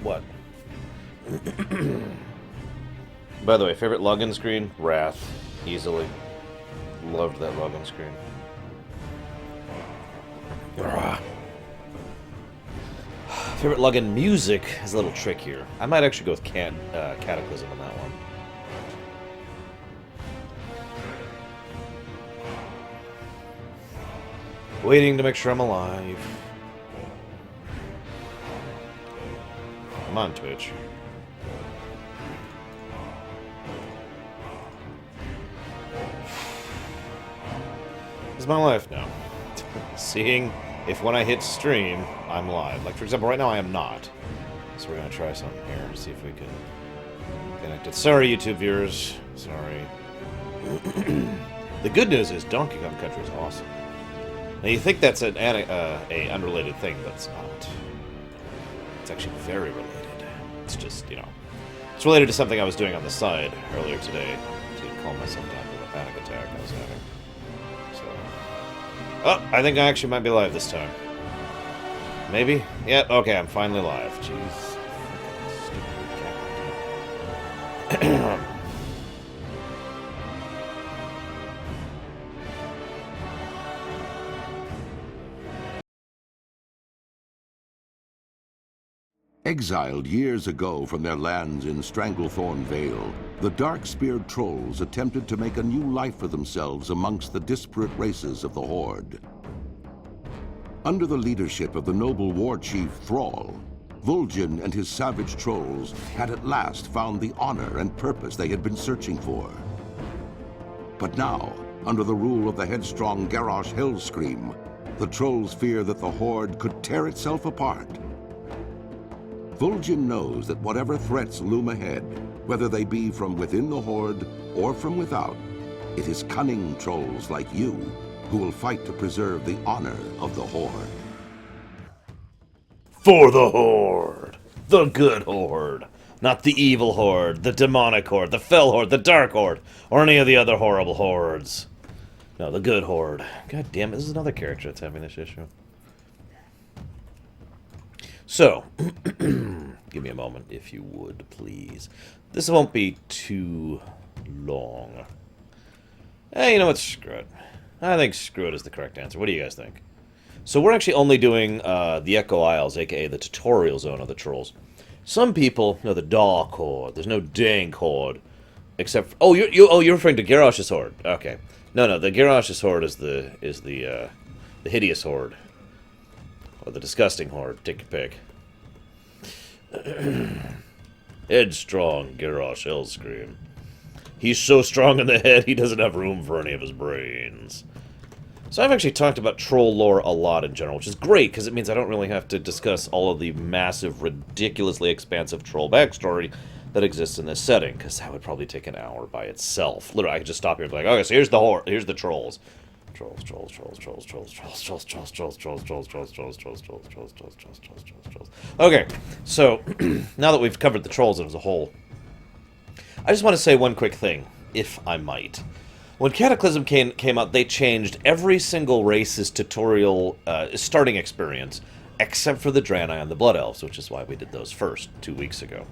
What? By the way, favorite login screen? Wrath. Easily. Loved that login screen. Favorite login music is a little trickier. I might actually go with Cataclysm on that one. Waiting to make sure I'm alive. I'm on Twitch. This is my life now. Seeing if when I hit stream, I'm live. Like, for example, right now I am not. So we're going to try something here to see if we can connect it. Sorry, YouTube viewers. Sorry. The good news is Donkey Kong Country is awesome. Now, you think that's an unrelated thing, but it's not. It's actually very related. It's just, you know, it's related to something I was doing on the side earlier today to calm myself down from a panic attack I was having. So, oh, I think I actually might be live this time. Maybe? Yeah, okay, I'm finally live. Jeez. Stupid cat. Exiled years ago from their lands in Stranglethorn Vale, the dark-speared trolls attempted to make a new life for themselves amongst the disparate races of the Horde. Under the leadership of the noble war chief Thrall, Vol'jin and his savage trolls had at last found the honor and purpose they had been searching for. But now, under the rule of the headstrong Garrosh Hellscream, the trolls fear that the Horde could tear itself apart. Vol'jin knows that whatever threats loom ahead, whether they be from within the Horde or from without, it is cunning trolls like you who will fight to preserve the honor of the Horde. For the Horde! The good Horde! Not the evil Horde, the demonic Horde, the fell Horde, the dark Horde, or any of the other horrible Hordes. No, the good Horde. God damn it, this is another character that's having this issue. So, give me a moment, if you would, please. This won't be too long. Hey, you know what? Screw it. I think screw it is the correct answer. What do you guys think? So we're actually only doing the Echo Isles, aka the tutorial zone of the trolls. Some people know the Dark Horde. There's no dank Horde, except for, you're referring to Garrosh's Horde. Okay, no, the Garrosh's Horde is the hideous Horde. Or the disgusting Horde, take your pick. Headstrong Garrosh Hellscream. He's so strong in the head, he doesn't have room for any of his brains. So I've actually talked about troll lore a lot in general, which is great, because it means I don't really have to discuss all of the massive, ridiculously expansive troll backstory that exists in this setting, because that would probably take an hour by itself. Literally, I could just stop here and be like, okay, so here's the Horde, here's the trolls. Trolls. Okay, so now that we've covered the trolls as a whole, I just want to say one quick thing, if I might. When Cataclysm came out, they changed every single race's tutorial starting experience, except for the Draenei and the Blood Elves, which is why we did those first 2 weeks ago.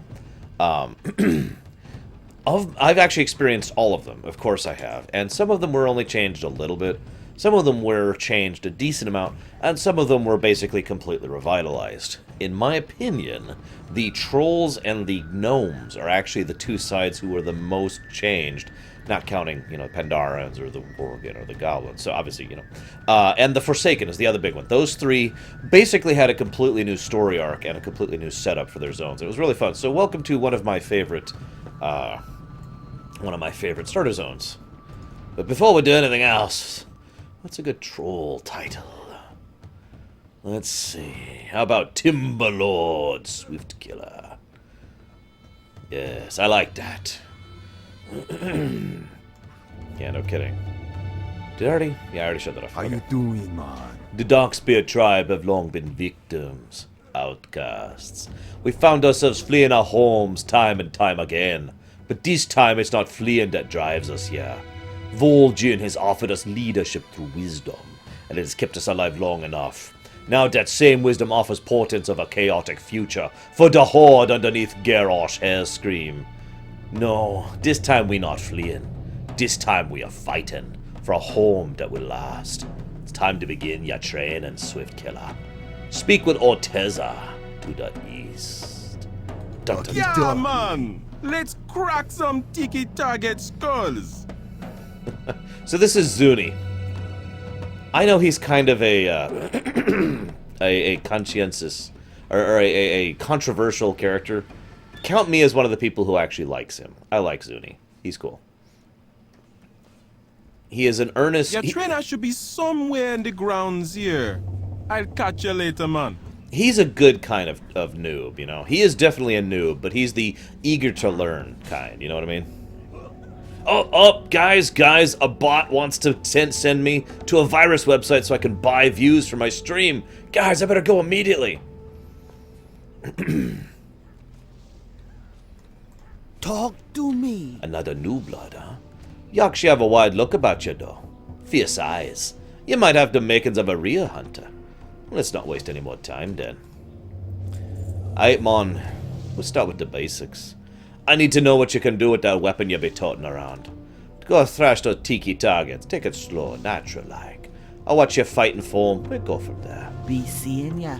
I've actually experienced all of them, of course I have, and some of them were only changed a little bit, some of them were changed a decent amount, and some of them were basically completely revitalized. In my opinion, the trolls and the gnomes are actually the two sides who were the most changed, not counting, you know, Pandarans or the Worgen or the Goblins, so obviously, you know. And the Forsaken is the other big one. Those three basically had a completely new story arc and a completely new setup for their zones. It was really fun. So welcome to one of my favorite starter zones. But before we do anything else, what's a good troll title? Let's see. How about Timberlord Swiftkiller? Yes, I like that. Yeah, no kidding. Did I already? Yeah, I already shut that off. How you doing, man? The Darkspear tribe have long been victims, outcasts. We found ourselves fleeing our homes time and time again. But this time it's not fleeing that drives us here. Vol'jin has offered us leadership through wisdom, and it has kept us alive long enough. Now that same wisdom offers portents of a chaotic future for the Horde underneath Garrosh Hellscream. No, this time we not fleeing. This time we are fighting for a home that will last. It's time to begin your training, Swift Killer. Speak with Orteza to the east. Dun, dun, Yeah, dun. man! Let's crack some tiki target skulls! So this is Zuni. I know he's kind of a a conscientious or a controversial character. Count me as one of the people who actually likes him. I like Zuni. He's cool. He is an earnest... Your trainer should be somewhere in the grounds here. I'll catch you later, man. He's a good kind of noob, you know. He is definitely a noob, but he's the eager to learn kind, you know what I mean? Oh, guys, a bot wants to send me to a virus website so I can buy views for my stream. Guys, I better go immediately. Talk to me. Another new blood, huh? You actually have a wide look about you, though. Fierce eyes. You might have the makings of a real hunter. Let's not waste any more time, then. Aight, mon. We'll start with the basics. I need to know what you can do with that weapon you be toting around. Go thrash those tiki targets. Take it slow, natural-like. I'll watch you fight and form. We'll go from there. Be seeing ya.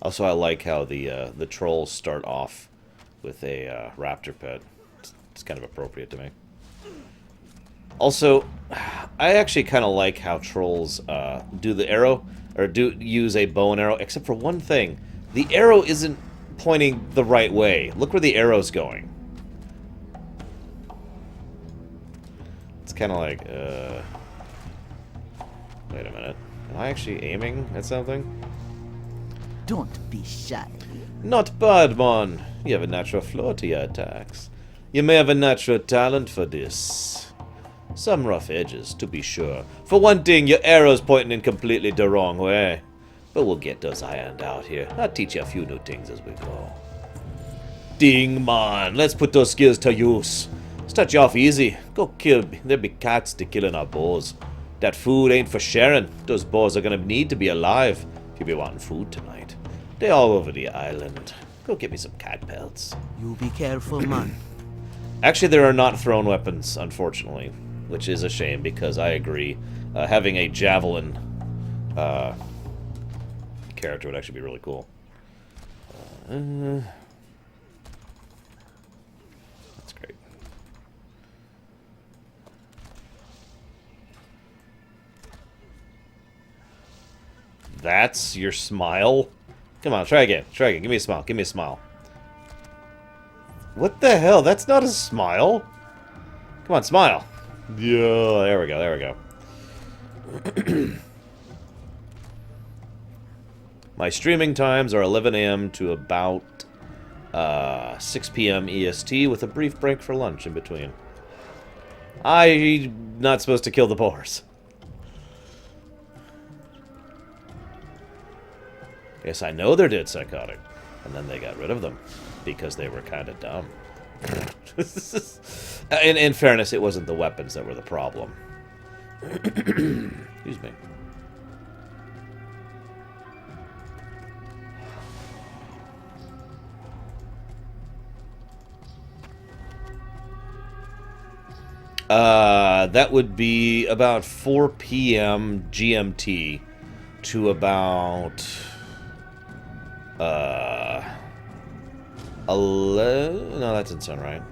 Also, I like how the trolls start off with a raptor pet. It's kind of appropriate to me. Also, I actually kind of like how trolls do the arrow, or use a bow and arrow, except for one thing. The arrow isn't pointing the right way. Look where the arrow's going. It's kind of like, wait a minute. Am I actually aiming at something? Don't be shy. Not bad, mon. You have a natural flow to your attacks. You may have a natural talent for this. Some rough edges, to be sure. For one thing, your arrow's pointing in completely the wrong way. But we'll get those ironed out here. I'll teach you a few new things as we go. Ding, man. Let's put those skills to use. Start you off easy. Go kill. There'll be cats to killing our boars. That food ain't for sharing. Those boars are gonna need to be alive if you be wanting food tonight. They're all over the island. Go get me some cat pelts. You be careful, man. Actually, there are not thrown weapons, unfortunately, which is a shame because I agree. Having a javelin character would actually be really cool. That's great. That's your smile? Come on, try again. Try again. Give me a smile. Give me a smile. What the hell? That's not a smile. Come on, smile. Yeah, there we go. There we go. My streaming times are 11 a.m. to about 6 p.m. EST with a brief break for lunch in between. I'm not supposed to kill the boars. Yes, I know they're dead psychotic. And then they got rid of them. Because they were kind of dumb. In fairness, it wasn't the weapons that were the problem. Excuse me. That would be about 4 p.m. GMT to about 11. No, that doesn't sound right.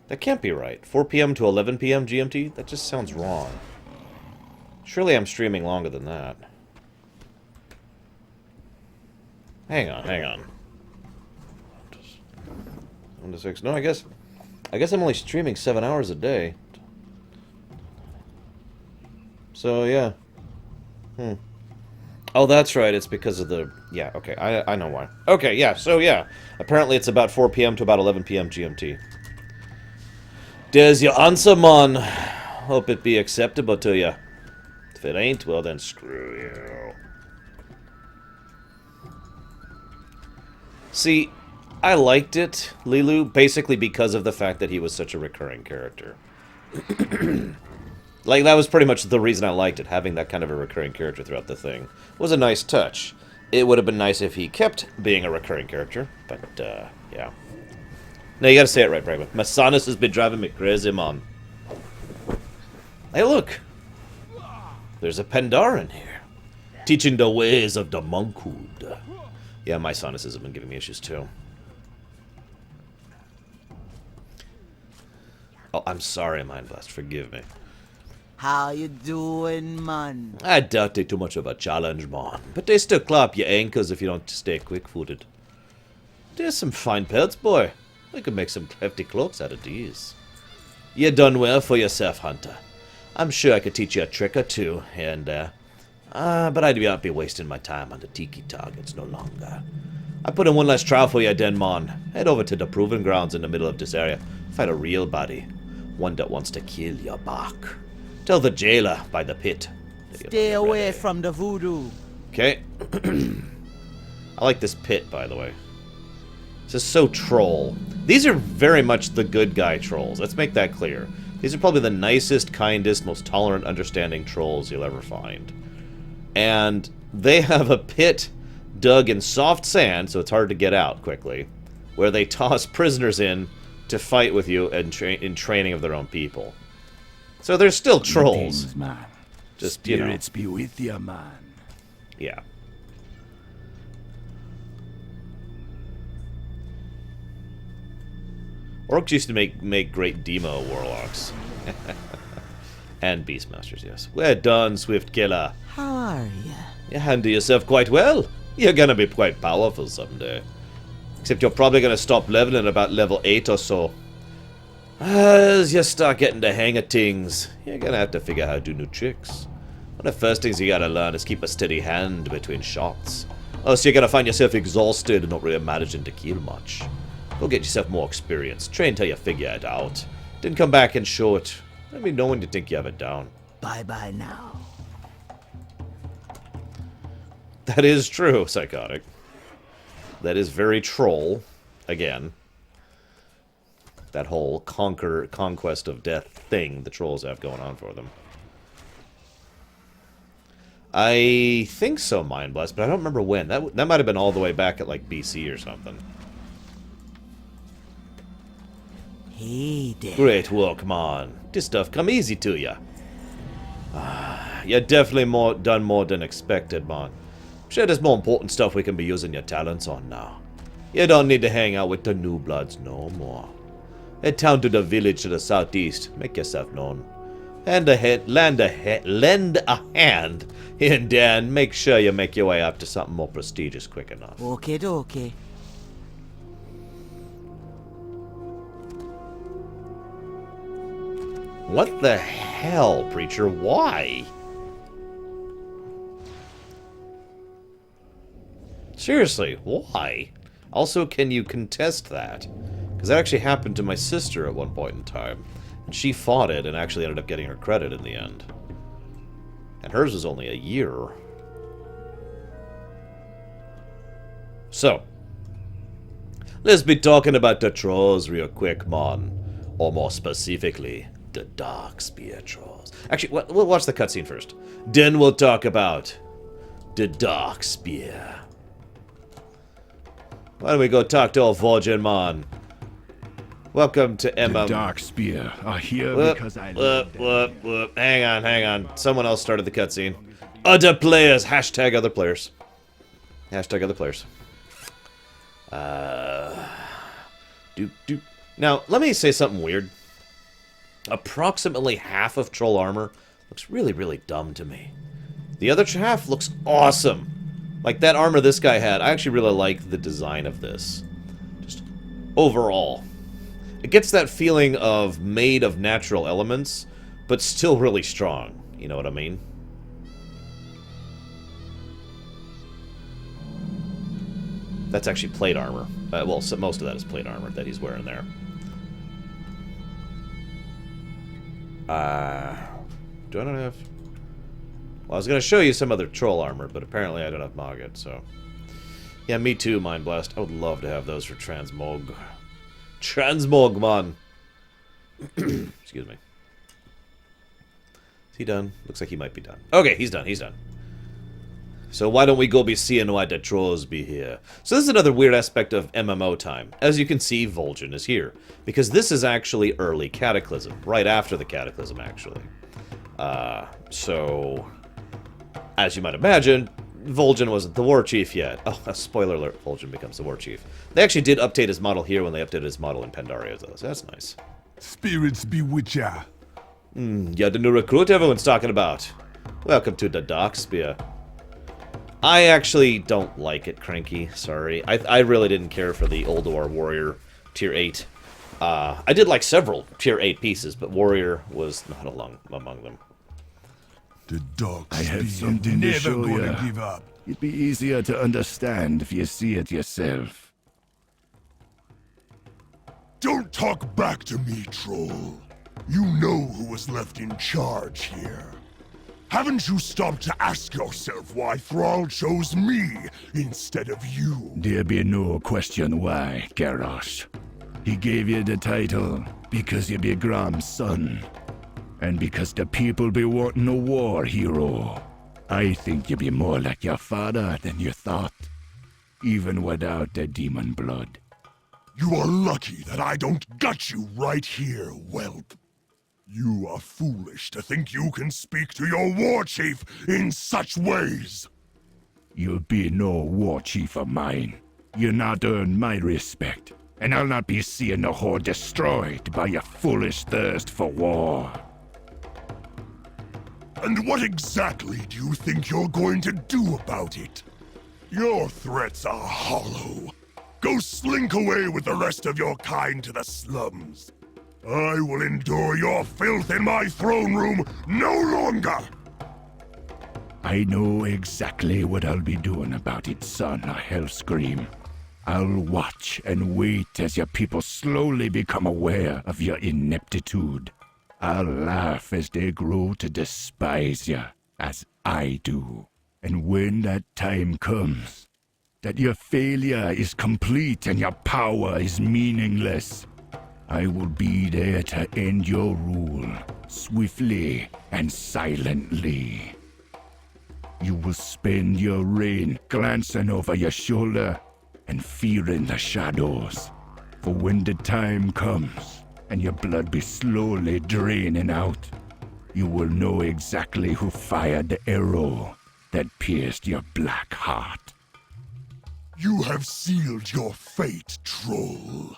That can't be right. 4 p.m. to 11 p.m. GMT? That just sounds wrong. Surely I'm streaming longer than that. Hang on, hang on. 1 to 6. No, I guess I'm only streaming 7 hours a day. So, yeah. Oh, that's right. It's because of the... Yeah, okay. I know why. Okay, yeah. So, yeah. Apparently it's about 4 p.m. to about 11 p.m. GMT. There's your answer, man. Hope it be acceptable to you. If it ain't, well then screw you. See, I liked it, Lilu, basically because of the fact that he was such a recurring character. Like, that was pretty much the reason I liked it. Having that kind of a recurring character throughout the thing was a nice touch. It would have been nice if he kept being a recurring character, but, yeah. No, you gotta say it right, Bragman. Masanis has been driving me crazy, man. Hey, look! There's a Pandaren here. Teaching the ways of the monkhood. Yeah, my sinuses have been giving me issues, too. Oh, I'm sorry, Mind Blast. Forgive me. How you doing, man? I doubt they too much of a challenge, man. But they still clap your ankles if you don't stay quick-footed. There's some fine pelts, boy. We could make some hefty cloaks out of these. You done well for yourself, Hunter. I'm sure I could teach you a trick or two, and, but I'd not be wasting my time on the tiki targets no longer. I put in one last trial for you, Denmon. Head over to the proving grounds in the middle of this area. Fight a real body. One that wants to kill your back. Tell the jailer by the pit. Stay away from the voodoo. Okay. I like this pit, by the way. This is so troll. These are very much the good guy trolls. Let's make that clear. These are probably the nicest, kindest, most tolerant, understanding trolls you'll ever find. And they have a pit dug in soft sand, so it's hard to get out quickly, where they toss prisoners in to fight with you in training of their own people. So they're still trolls. Greetings, man. Just, Spirits be with you, man. Yeah. Orcs used to make great demo warlocks. And beastmasters, yes. Well done, Swift Killer. How are ya? You handle yourself quite well. You're gonna be quite powerful someday. Except you're probably gonna stop leveling about level 8 or so. As you start getting the hang of things, you're gonna have to figure out how to do new tricks. One of the first things you gotta learn is keep a steady hand between shots. Else you're gonna find yourself exhausted and not really managing to kill much. Go get yourself more experience. Train till you figure it out. Then come back and show it. Let me know when you think you have it down. Bye-bye now. That is true, Psychotic. That is very troll. Again. That whole conquest of death thing the trolls have going on for them. I think so, Mind Blast, but I don't remember when. That might have been all the way back at, like, BC or something. Hey there. Great work, man. This stuff come easy to ya. You're definitely done more than expected, man. Sure, there's more important stuff we can be using your talents on now. You don't need to hang out with the new bloods no more. Head down to the village to the southeast. Make yourself known. Lend a hand, and then make sure you make your way up to something more prestigious quick enough. Okay, okay. What the hell, Preacher? Why? Seriously, why? Also, can you contest that? Because that actually happened to my sister at one point in time. And she fought it and actually ended up getting her credit in the end. And hers was only a year. So, let's be talking about the trolls real quick, man. Or more specifically, the Dark Spear trolls. Actually, we'll watch the cutscene first. Then we'll talk about the Dark Spear. Why don't we go talk to old Vol'jin, man? Welcome to Emma. The Dark Spear are here because I love them. Hang on. Someone else started the cutscene. Other players. Hashtag other players. Hashtag other players. Now, let me say something weird. Approximately half of troll armor looks really, really dumb to me. The other half looks awesome. Like that armor this guy had. I actually really like the design of this. Just overall. It gets that feeling of made of natural elements, but still really strong. You know what I mean? That's actually plate armor. Well, so most of that is plate armor that he's wearing there. Do I not have... Well, I was going to show you some other troll armor, but apparently I don't have Mogget, so... Yeah, me too, Mind Blast. I would love to have those for Transmog. Transmog, man! Excuse me. Is he done? Looks like he might be done. Okay, he's done, he's done. So why don't we go be seeing why the trolls be here? So this is another weird aspect of MMO time. As you can see, Vol'jin is here. Because this is actually early Cataclysm. Right after the Cataclysm, actually. So... As you might imagine, Vol'jin wasn't the war chief yet. Oh, spoiler alert, Vol'jin becomes the war chief. They actually did update his model here when they updated his model in Pandaria, though, so that's nice. Spirits bewitch ya. Yeah, the new recruit everyone's talking about. Welcome to the Darkspear. I actually don't like it, Cranky. Sorry. I really didn't care for the Oldor Warrior Tier 8. I did like several Tier 8 pieces, but Warrior was not among them. The dark I have spear something to never show gonna ya. give up. It'd be easier to understand if you see it yourself. Don't talk back to me, troll. You know who was left in charge here. Haven't you stopped to ask yourself why Thrall chose me instead of you? There be no question why, Garrosh. He gave you the title because you be Grom's son. And because the people be wanting a war hero. I think you be more like your father than you thought. Even without the demon blood. You are lucky that I don't gut you right here, whelp. You are foolish to think you can speak to your war chief in such ways. You'll be no war chief of mine. You'll not earn my respect. And I'll not be seeing the Horde destroyed by your foolish thirst for war. And what exactly do you think you're going to do about it? Your threats are hollow. Go slink away with the rest of your kind to the slums. I will endure your filth in my throne room no longer! I know exactly what I'll be doing about it, son of Hellscream. I'll watch and wait as your people slowly become aware of your ineptitude. I'll laugh as they grow to despise you, as I do. And when that time comes, that your failure is complete and your power is meaningless, I will be there to end your rule, swiftly and silently. You will spend your reign glancing over your shoulder and fearing the shadows. For when the time comes, and your blood be slowly draining out, you will know exactly who fired the arrow that pierced your black heart. You have sealed your fate, troll.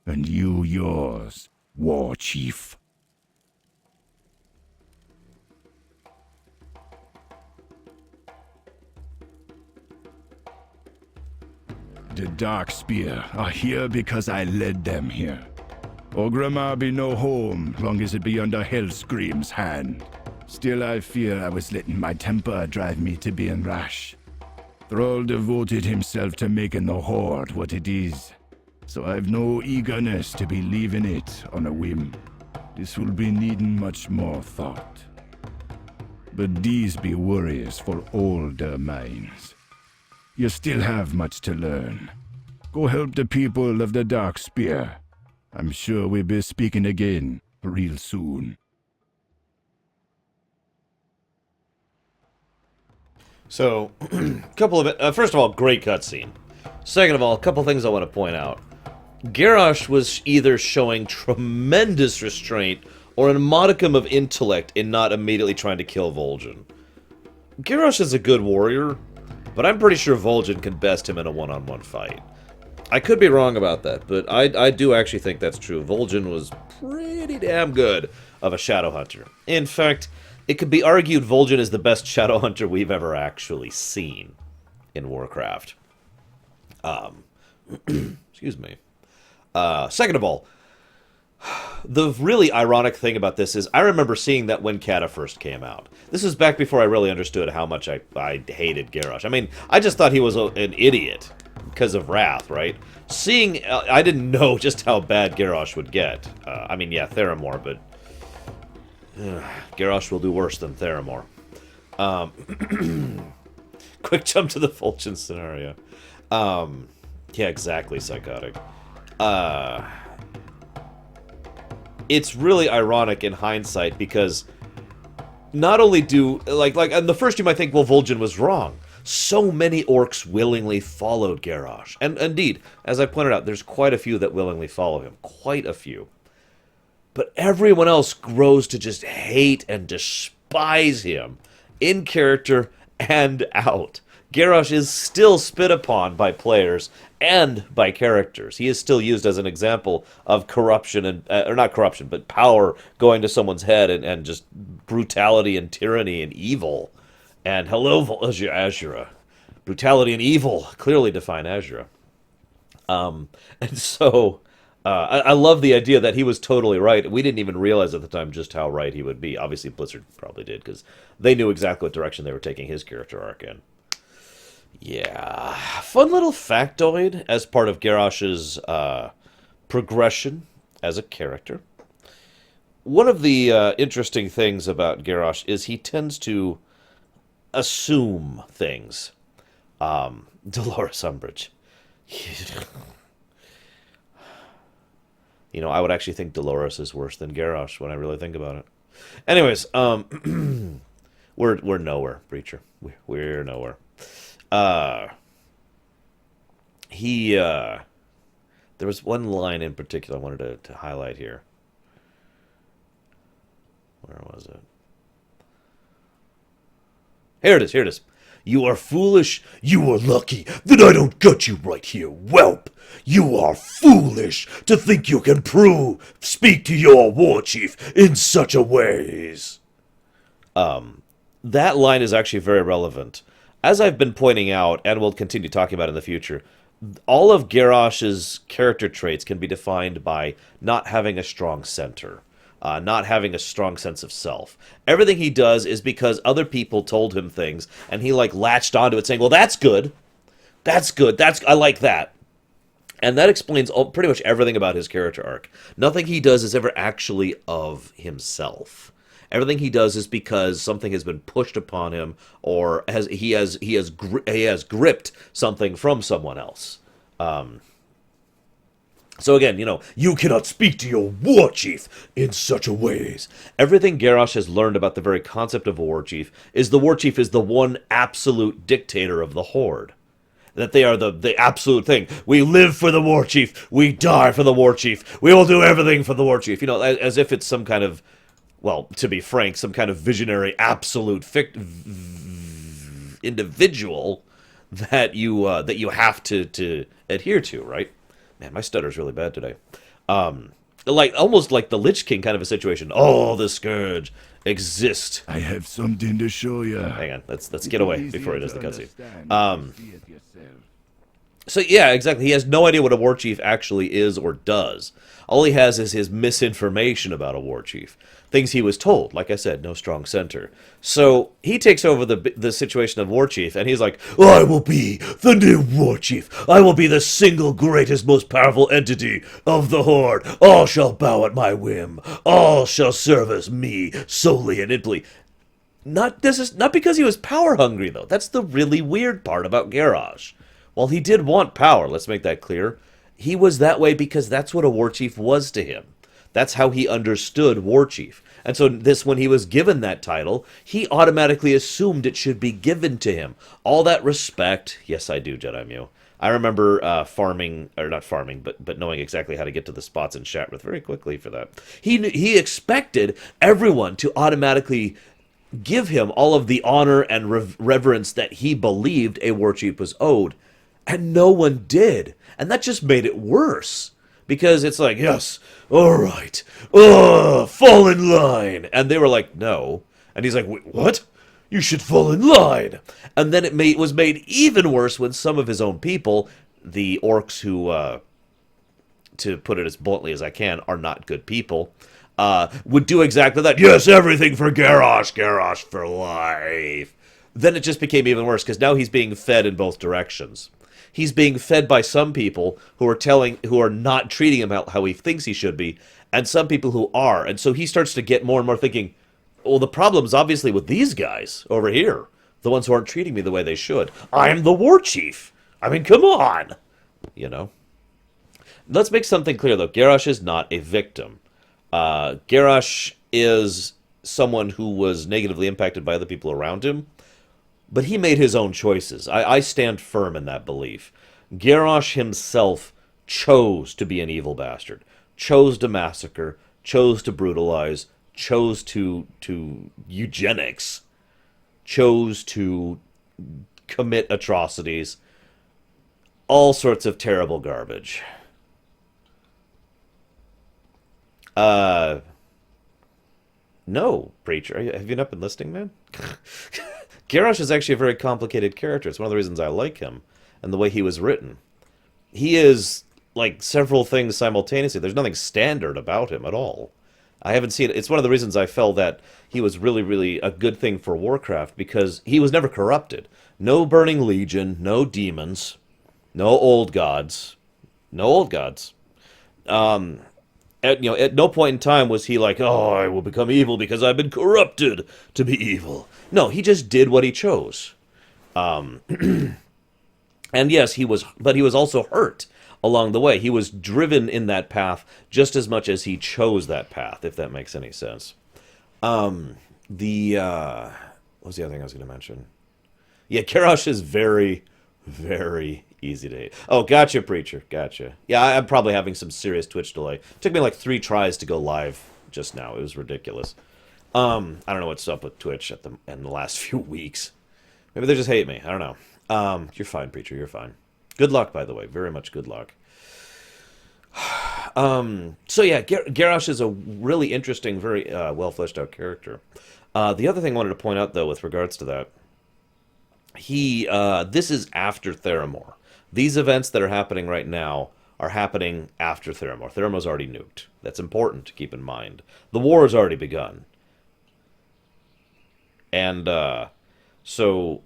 And you yours, War Chief. The Darkspear are here because I led them here. Orgrimmar be no home, long as it be under Hellscream's hand. Still I fear I was letting my temper drive me to being rash. Thrall devoted himself to making the Horde what it is, so I've no eagerness to be leaving it on a whim. This will be needing much more thought. But these be worries for older minds. You still have much to learn. Go help the people of the Darkspear. I'm sure we'll be speaking again real soon. So, couple of first of all, great cutscene. Second of all, a couple things I want to point out. Garrosh was either showing tremendous restraint or a modicum of intellect in not immediately trying to kill Vol'jin. Garrosh is a good warrior, but I'm pretty sure Vol'jin can best him in a one-on-one fight. I could be wrong about that, but I do actually think that's true. Vol'jin was pretty damn good of a Shadow Hunter. In fact, it could be argued Vol'jin is the best Shadow Hunter we've ever actually seen in Warcraft. Excuse me. Second of all, the really ironic thing about this is I remember seeing that when Cata first came out. This was back before I really understood how much I hated Garrosh. I mean, I just thought he was an idiot. because of Wrath, right? Seeing, I didn't know just how bad Garrosh would get. I mean, yeah, Theramore, but Garrosh will do worse than Theramore. Quick jump to the Vol'jin scenario. Yeah, exactly, Psychotic. It's really ironic in hindsight because not only do, like in the first you might think, well, Vol'jin was wrong. So many orcs willingly followed Garrosh. And indeed, as I pointed out, there's quite a few that willingly follow him. Quite a few. But everyone else grows to just hate and despise him, in character and out. Garrosh is still spit upon by players and by characters. He is still used as an example of corruption, and or not corruption, but power going to someone's head and just brutality and tyranny and evil. And hello, Azura. Brutality and evil clearly define Azura. And so I love the idea that he was totally right. We didn't even realize at the time just how right he would be. Obviously, Blizzard probably did, because they knew exactly what direction they were taking his character arc in. Yeah. Fun little factoid as part of Garrosh's progression as a character. One of the interesting things about Garrosh is he tends to assume things. Dolores Umbridge. You know, I would actually think Dolores is worse than Garrosh when I really think about it. Anyways, we're nowhere, Preacher. We're nowhere. There was one line in particular I wanted to highlight here. Where was it? Here it is. You are foolish. You are lucky that I don't gut you right here, whelp. You are foolish to think you can speak to your war chief in such a ways. That line is actually very relevant. As I've been pointing out, and will continue talking about in the future, all of Garrosh's character traits can be defined by not having a strong center. Not having a strong sense of self. Everything he does is because other people told him things, and he latched onto it saying, well, that's good. That's good. I like that. And that explains pretty much everything about his character arc. Nothing he does is ever actually of himself. Everything he does is because something has been pushed upon him, or he has gripped something from someone else. So again, you cannot speak to your war chief in such a ways. Everything Garrosh has learned about the very concept of a war chief is the war chief is the one absolute dictator of the Horde. That they are the absolute thing. We live for the war chief. We die for the war chief. We will do everything for the war chief. As if it's some kind of, well, to be frank, some kind of visionary absolute individual that you have to adhere to, right? Man, my stutter's really bad today. Almost like the Lich King kind of a situation. Oh, the Scourge exists. I have something to show you. Hang on, let's get away before he does the cutscene. So yeah, exactly. He has no idea what a war chief actually is or does. All he has is his misinformation about a war chief. Things he was told. Like I said, no strong center. So he takes over the situation of war chief, and he's like, I will be the new war chief. I will be the single greatest, most powerful entity of the Horde. All shall bow at my whim. All shall service me solely and imply. Not because he was power hungry, though. That's the really weird part about Garrosh. While he did want power, let's make that clear, he was that way because that's what a war chief was to him. That's how he understood war chief. And so when he was given that title, he automatically assumed it should be given to him. All that respect, yes I do, Jedi Mew. I remember but knowing exactly how to get to the spots in Shatrith very quickly for that. He expected everyone to automatically give him all of the honor and reverence that he believed a war chief was owed. And no one did. And that just made it worse. Because it's like, yes, all right, fall in line. And they were like, no. And he's like, wait, what? You should fall in line. And then it was made even worse when some of his own people, the orcs who, to put it as bluntly as I can, are not good people, would do exactly that. Yes, everything for Garrosh, Garrosh for life. Then it just became even worse, because now he's being fed in both directions. he's being fed by some people who are not treating him how he thinks he should be, and some people who are. And so he starts to get more and more thinking, well, the problem's obviously with these guys over here, the ones who aren't treating me the way they should. I'm the war chief. I mean, come on. You know? Let's make something clear, though. Garrosh is not a victim. Garrosh is someone who was negatively impacted by other people around him, but he made his own choices. I stand firm in that belief. Garrosh himself chose to be an evil bastard, chose to massacre, chose to brutalize, chose to eugenics, chose to commit atrocities, all sorts of terrible garbage. No, Preacher. Have you not been listening, man? Garrosh is actually a very complicated character. It's one of the reasons I like him and the way he was written. He is like several things simultaneously. There's nothing standard about him at all. I haven't seen it. It's one of the reasons I felt that he was really, really a good thing for Warcraft, because he was never corrupted. No Burning Legion, no demons, no old gods. No old gods. At no point in time was he like, oh, I will become evil because I've been corrupted to be evil. No, he just did what he chose. And yes, but he was also hurt along the way. He was driven in that path just as much as he chose that path, if that makes any sense. What was the other thing I was going to mention? Yeah, Garrosh is very, very easy to hate. Oh, gotcha, Preacher. Gotcha. Yeah, I'm probably having some serious Twitch delay. It took me like 3 tries to go live just now. It was ridiculous. I don't know what's up with Twitch in the last few weeks. Maybe they just hate me. I don't know. You're fine, Preacher. You're fine. Good luck, by the way. Very much good luck. So yeah, Garrosh is a really interesting, very well fleshed out character. The other thing I wanted to point out, though, with regards to that, this is after Theramore. These events that are happening right now are happening after Theramore. Theramore's already nuked. That's important to keep in mind. The war has already begun. And, so...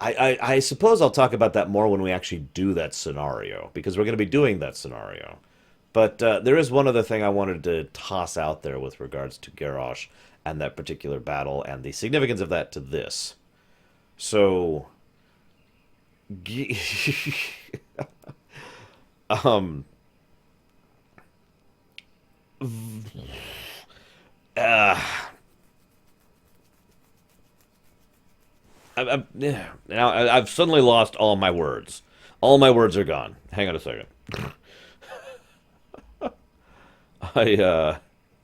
I suppose I'll talk about that more when we actually do that scenario, because we're going to be doing that scenario. But there is one other thing I wanted to toss out there with regards to Garrosh and that particular battle and the significance of that to this. So, I've suddenly lost all my words. All my words are gone. Hang on a second.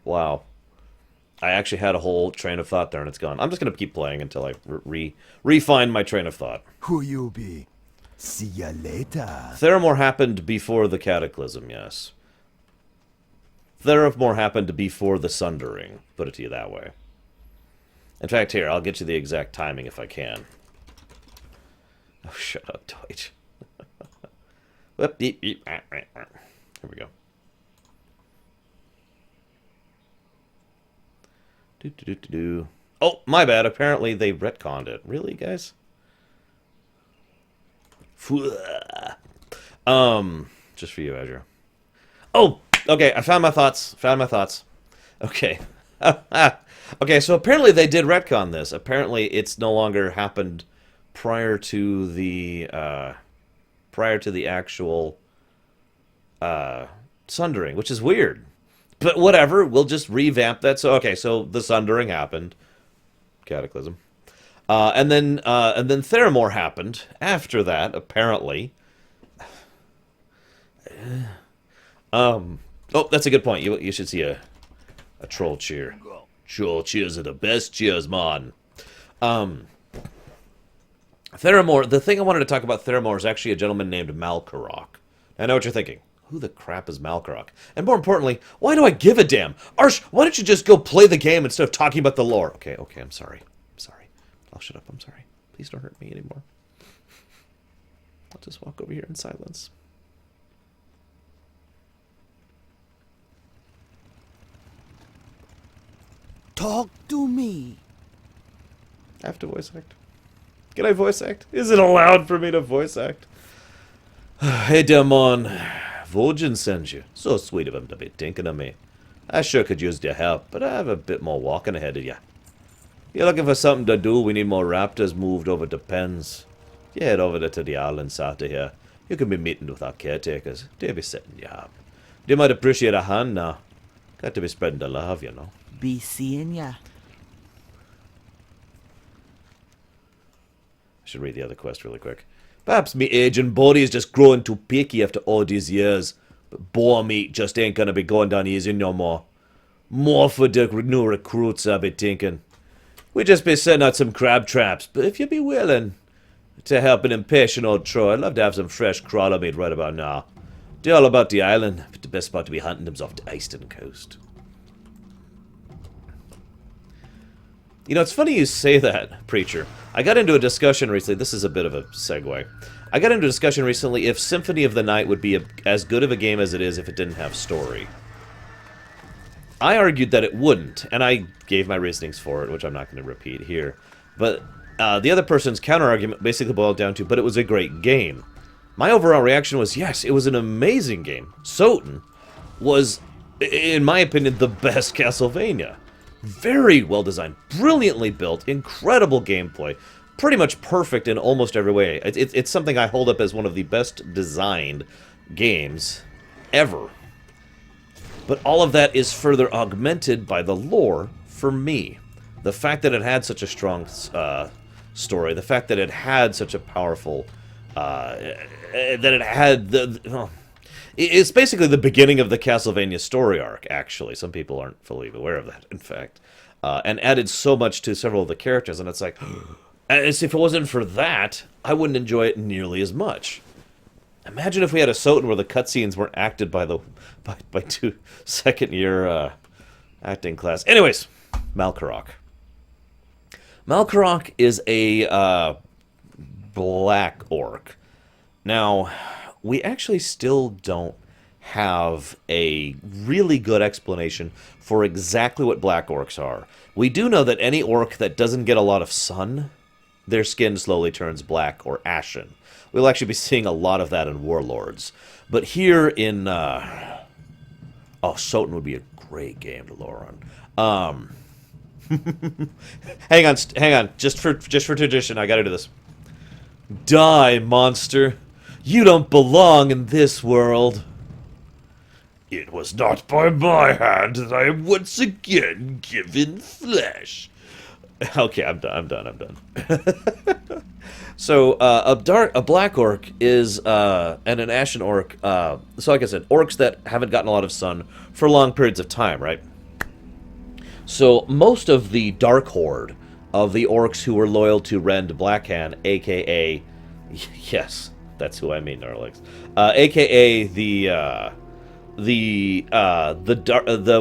Wow. I actually had a whole train of thought there, and it's gone. I'm just going to keep playing until I refine my train of thought. Who you be? See ya later. Theramore happened before the Cataclysm, yes. Theramore happened before the Sundering, put it to you that way. In fact, here, I'll get you the exact timing if I can. Oh, shut up, Deutsch. Here we go. Oh, my bad. Apparently they retconned it. Really, guys? Just for you, Azure. Oh, okay. I found my thoughts. Okay. Okay, so apparently they did retcon this. Apparently it's no longer happened prior to the actual Sundering, which is weird. But whatever, we'll just revamp that. So okay, so the Sundering happened, Cataclysm, and then Theramore happened after that. Apparently, oh, that's a good point. You should see a troll cheer. Troll cheers are the best cheers, man. Theramore. The thing I wanted to talk about Theramore is actually a gentleman named Malkarok. I know what you're thinking. Who the crap is Malkarok? And more importantly, why do I give a damn? Arsh, why don't you just go play the game instead of talking about the lore? Okay, I'm sorry. I'll shut up, I'm sorry. Please don't hurt me anymore. I'll just walk over here in silence. Talk to me. I have to voice act. Can I voice act? Is it allowed for me to voice act? Hey, Demon. Vol'jin sends you. So sweet of him to be thinking of me. I sure could use your help, but I have a bit more walking ahead of you. You're looking for something to do, we need more raptors moved over to pens. You head over to the island south of here. You can be meeting with our caretakers. They'll be setting you up. They might appreciate a hand now. Got to be spreading the love, you know. Be seeing ya. I should read the other quest really quick. Perhaps me aging body is just growing too picky after all these years. But boar meat just ain't gonna be going down easy no more. More for the new recruits, I be thinking. We just be setting out some crab traps, but if you be willing to help an impatient old Troy, I'd love to have some fresh crawler meat right about now. They're all about the island, but the best spot to be hunting them's off the eastern coast. You know, it's funny you say that, Preacher. I got into a discussion recently. This is a bit of a segue. I got into a discussion recently if Symphony of the Night would be as good of a game as it is if it didn't have story. I argued that it wouldn't, and I gave my reasonings for it, which I'm not going to repeat here. But the other person's counter-argument basically boiled down to, but it was a great game. My overall reaction was, yes, it was an amazing game. Soten was, in my opinion, the best Castlevania. Very well designed, brilliantly built, incredible gameplay, pretty much perfect in almost every way. It's something I hold up as one of the best designed games ever. But all of that is further augmented by the lore for me. The fact that it had such a strong story, the fact that it had such a powerful, that it had it's basically the beginning of the Castlevania story arc, actually. Some people aren't fully aware of that, in fact. And added so much to several of the characters, and it's like, as if it wasn't for that, I wouldn't enjoy it nearly as much. Imagine if we had a Soten where the cutscenes weren't acted by two second-year acting class. Anyways, Malkarok. Malkarok is a black orc. Now, we actually still don't have a really good explanation for exactly what black orcs are. We do know that any orc that doesn't get a lot of sun, their skin slowly turns black or ashen. We'll actually be seeing a lot of that in Warlords. But here in... Soten would be a great game to Lorerun. Hang on. Just for tradition, I gotta do this. Die, monster. You don't belong in this world. It was not by my hand that I am once again given flesh. Okay, I'm done. So, a black orc is, and an ashen orc, so like I said, orcs that haven't gotten a lot of sun for long periods of time, right? So, most of the Dark Horde of the orcs who were loyal to Rend Blackhand, a.k.a. Yes, that's who I mean, Norlex. A.k.a. the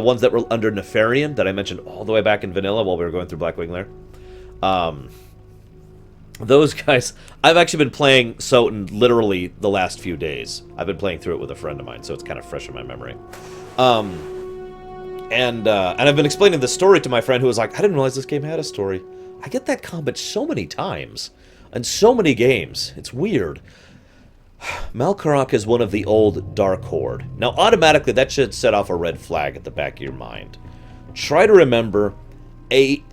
ones that were under Nefarian that I mentioned all the way back in Vanilla while we were going through Blackwing Lair. Those guys, I've actually been playing Soten literally the last few days. I've been playing through it with a friend of mine, so it's kind of fresh in my memory. And I've been explaining the story to my friend who was like, I didn't realize this game had a story. I get that comment so many times, in so many games. It's weird. Malkarok is one of the old Dark Horde. Now, automatically, that should set off a red flag at the back of your mind. Try to remember,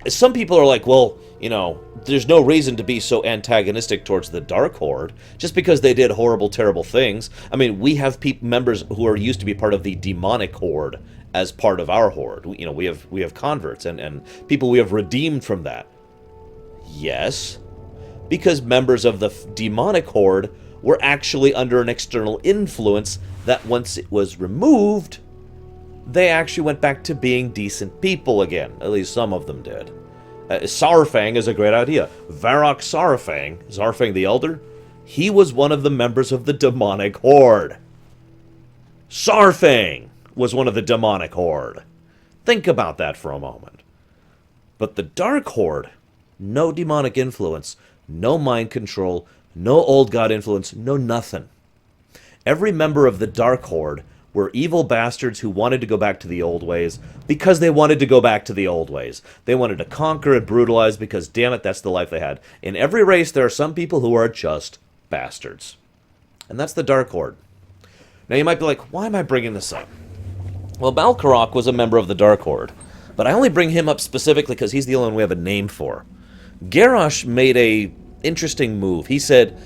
some people are like, well, you know, there's no reason to be so antagonistic towards the Dark Horde, just because they did horrible, terrible things. I mean, we have members who are used to be part of the demonic horde as part of our horde. You know, we have converts and people we have redeemed from that. Yes, because members of the demonic horde were actually under an external influence that once it was removed, they actually went back to being decent people again. At least some of them did. Saurfang is a great idea. Varrock Saurfang, Zarfang the Elder, he was one of the members of the demonic horde. Saurfang was one of the demonic horde. Think about that for a moment. But the Dark Horde, no demonic influence, no mind control, no old god influence, no nothing. Every member of the Dark Horde were evil bastards who wanted to go back to the old ways because they wanted to go back to the old ways. They wanted to conquer and brutalize because, damn it, that's the life they had. In every race, there are some people who are just bastards. And that's the Dark Horde. Now, you might be like, why am I bringing this up? Well, Balkarok was a member of the Dark Horde. But I only bring him up specifically because he's the only one we have a name for. Garrosh made a interesting move. He said,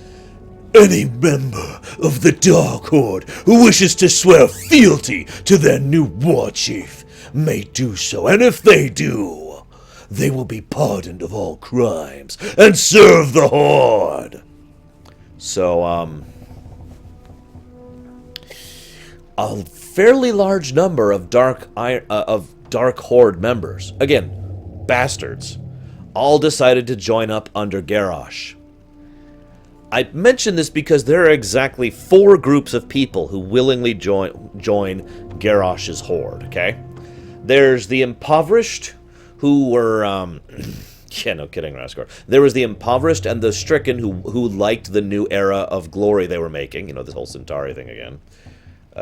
"Any member of the Dark Horde who wishes to swear fealty to their new war chief may do so, and if they do, they will be pardoned of all crimes and serve the Horde." So, a fairly large number of Dark Horde members, again, bastards, all decided to join up under Garrosh. I mention this because there are exactly 4 groups of people who willingly join Garrosh's horde, okay? There's the impoverished, who were, yeah, no kidding, Raskor. There was the impoverished and the stricken who liked the new era of glory they were making. You know, this whole Centauri thing again.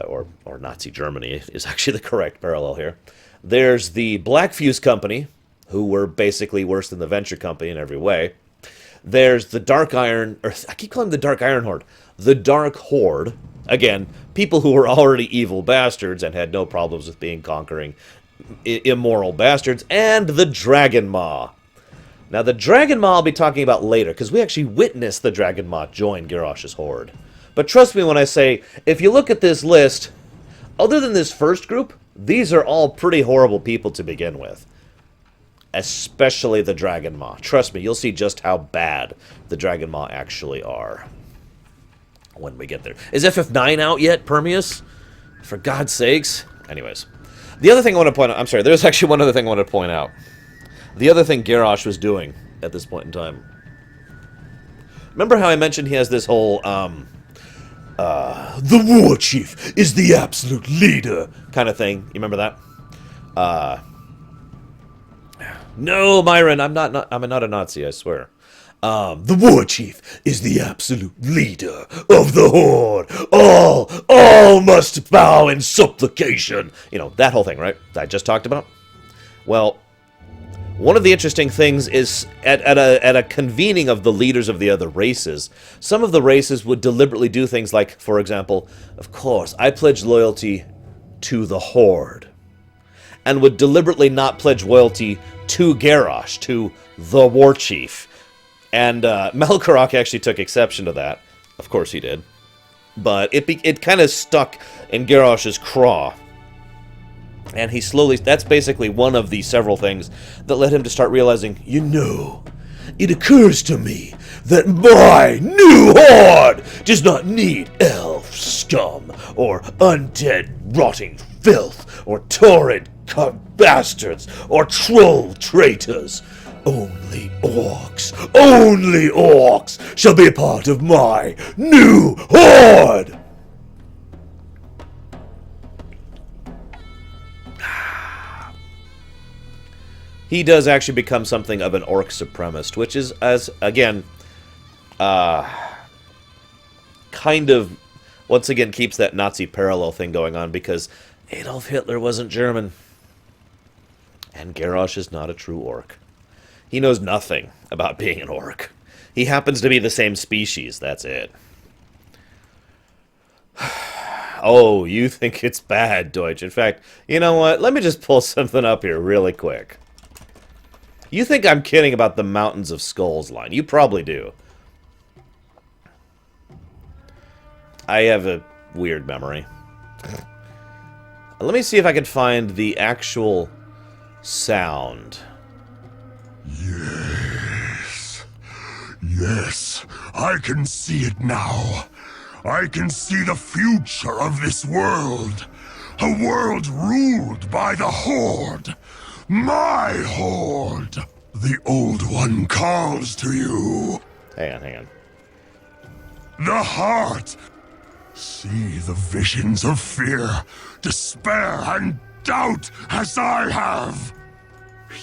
Or Nazi Germany is actually the correct parallel here. There's the Black Fuse Company, who were basically worse than the Venture Company in every way. There's the Dark Iron, or I keep calling them the Dark Iron Horde. The Dark Horde, again, people who were already evil bastards and had no problems with being conquering immoral bastards. And the Dragon Maw. Now, the Dragon Maw I'll be talking about later, because we actually witnessed the Dragon Maw join Garrosh's horde. But trust me when I say, if you look at this list, other than this first group, these are all pretty horrible people to begin with. Especially the Dragon Maw. Trust me, you'll see just how bad the Dragon Maw actually are when we get there. Is FF9 out yet, Permeus? For God's sakes. Anyways. The other thing I want to point out... I'm sorry, there's actually one other thing I want to point out. The other thing Garrosh was doing at this point in time. Remember how I mentioned he has this whole, the war chief is the absolute leader kind of thing? You remember that? No, Myron, I'm not a Nazi, I swear. The war chief is the absolute leader of the horde. All must bow in supplication. You know, that whole thing, right? That I just talked about? Well, one of the interesting things is at a convening of the leaders of the other races, some of the races would deliberately do things like, for example, of course, I pledge loyalty to the horde, and would deliberately not pledge loyalty to Garrosh, to the war chief. And Malkarok actually took exception to that. Of course he did. But it kind of stuck in Garrosh's craw. And he slowly... That's basically one of the several things that led him to start realizing, you know, it occurs to me that my new horde does not need elf scum, or undead rotting filth, or torrid bastards, or troll traitors. Only orcs shall be a part of my new horde! He does actually become something of an orc supremacist, which is, as again, kind of, once again, keeps that Nazi parallel thing going on, because Adolf Hitler wasn't German. And Garrosh is not a true orc. He knows nothing about being an orc. He happens to be the same species, that's it. Oh, you think it's bad, Deutsch. In fact, you know what? Let me just pull something up here really quick. You think I'm kidding about the Mountains of Skulls line. You probably do. I have a weird memory. Let me see if I can find the actual sound. Yes, I can see it now. I can see the future of this world. A world ruled by the Horde. My horde! The Old One calls to you. Hang on. The heart! See the visions of fear, despair, and doubt as I have.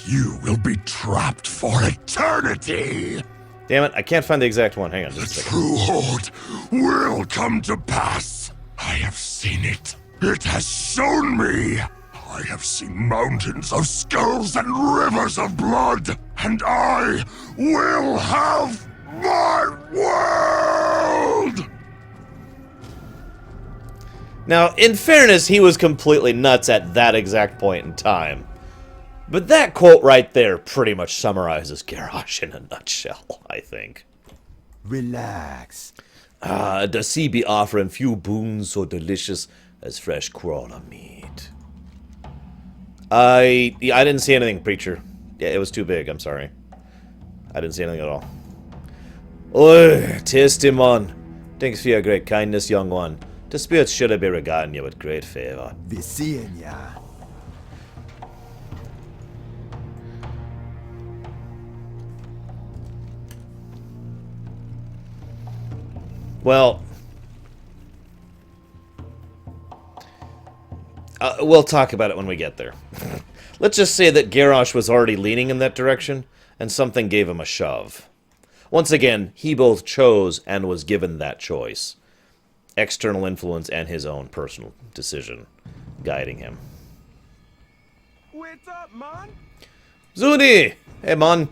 You will be trapped for eternity. Damn it, I can't find the exact one. Hang on The just a second. true Horde will come to pass. I have seen it. It has shown me! I have seen mountains of skulls and rivers of blood, and I will have my world! Now, in fairness, he was completely nuts at that exact point in time. But that quote right there pretty much summarizes Garrosh in a nutshell, I think. Relax. The sea be offering few boons so delicious as fresh crawler meat. I didn't see anything, preacher. Yeah, it was too big, I'm sorry. I didn't see anything at all. Oi, taste him on. Thanks for your great kindness, young one. The spirits should have been regarding you with great favor. We seeing ya. Well, we'll talk about it when we get there. Let's just say that Garrosh was already leaning in that direction, and something gave him a shove. Once again, he both chose and was given that choice. External influence and his own personal decision guiding him. Wait up, man! Zuni! Hey, man.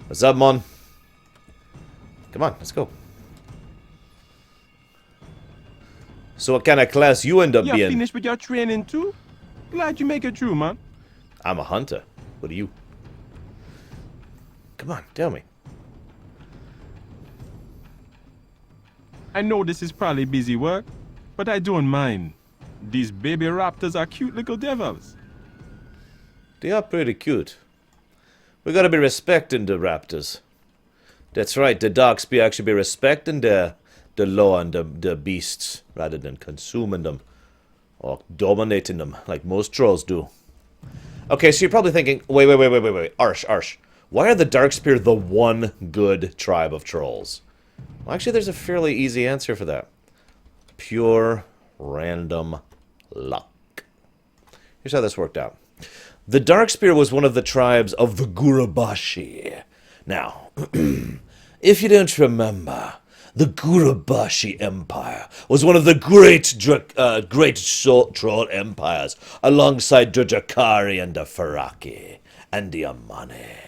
What's up, man? Come on, let's go. So what kind of class you end up You being? finished with your training too? Glad you make it through, man. I'm a hunter. What are you? Come on, tell me. I know this is probably busy work, but I don't mind. These baby raptors are cute little devils. They are pretty cute. We gotta be respecting the raptors. That's right, the dogs be actually be respecting the law and the beasts rather than consuming them or dominating them like most trolls do. Okay, so you're probably thinking, wait. Arsh. Why are the Darkspear the one good tribe of trolls? Well, actually, there's a fairly easy answer for that. Pure random luck. Here's how this worked out. The Darkspear was one of the tribes of the Gurubashi. Now, if you don't remember, the Gurubashi Empire was one of the great troll empires, alongside the Jakari and the Faraki and the Amane.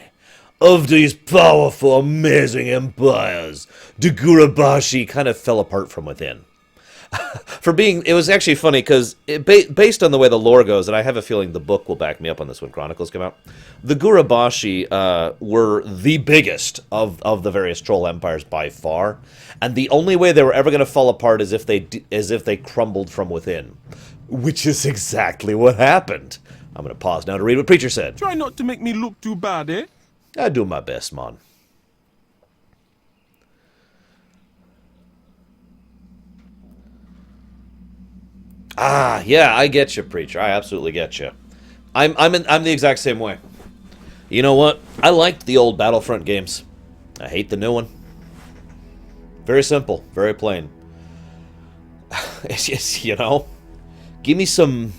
Of these powerful, amazing empires, the Gurubashi kind of fell apart from within. It was actually funny because based on the way the lore goes, and I have a feeling the book will back me up on this when Chronicles come out, the Gurubashi were the biggest of the various troll empires by far, and the only way they were ever going to fall apart is if they crumbled from within, which is exactly what happened. I'm going to pause now to read what Preacher said. Try not to make me look too bad, eh? I do my best, man. Ah, yeah, I get you, Preacher. I absolutely get you. I'm the exact same way. You know what? I liked the old Battlefront games. I hate the new one. Very simple, very plain. It's just, you know, give me some.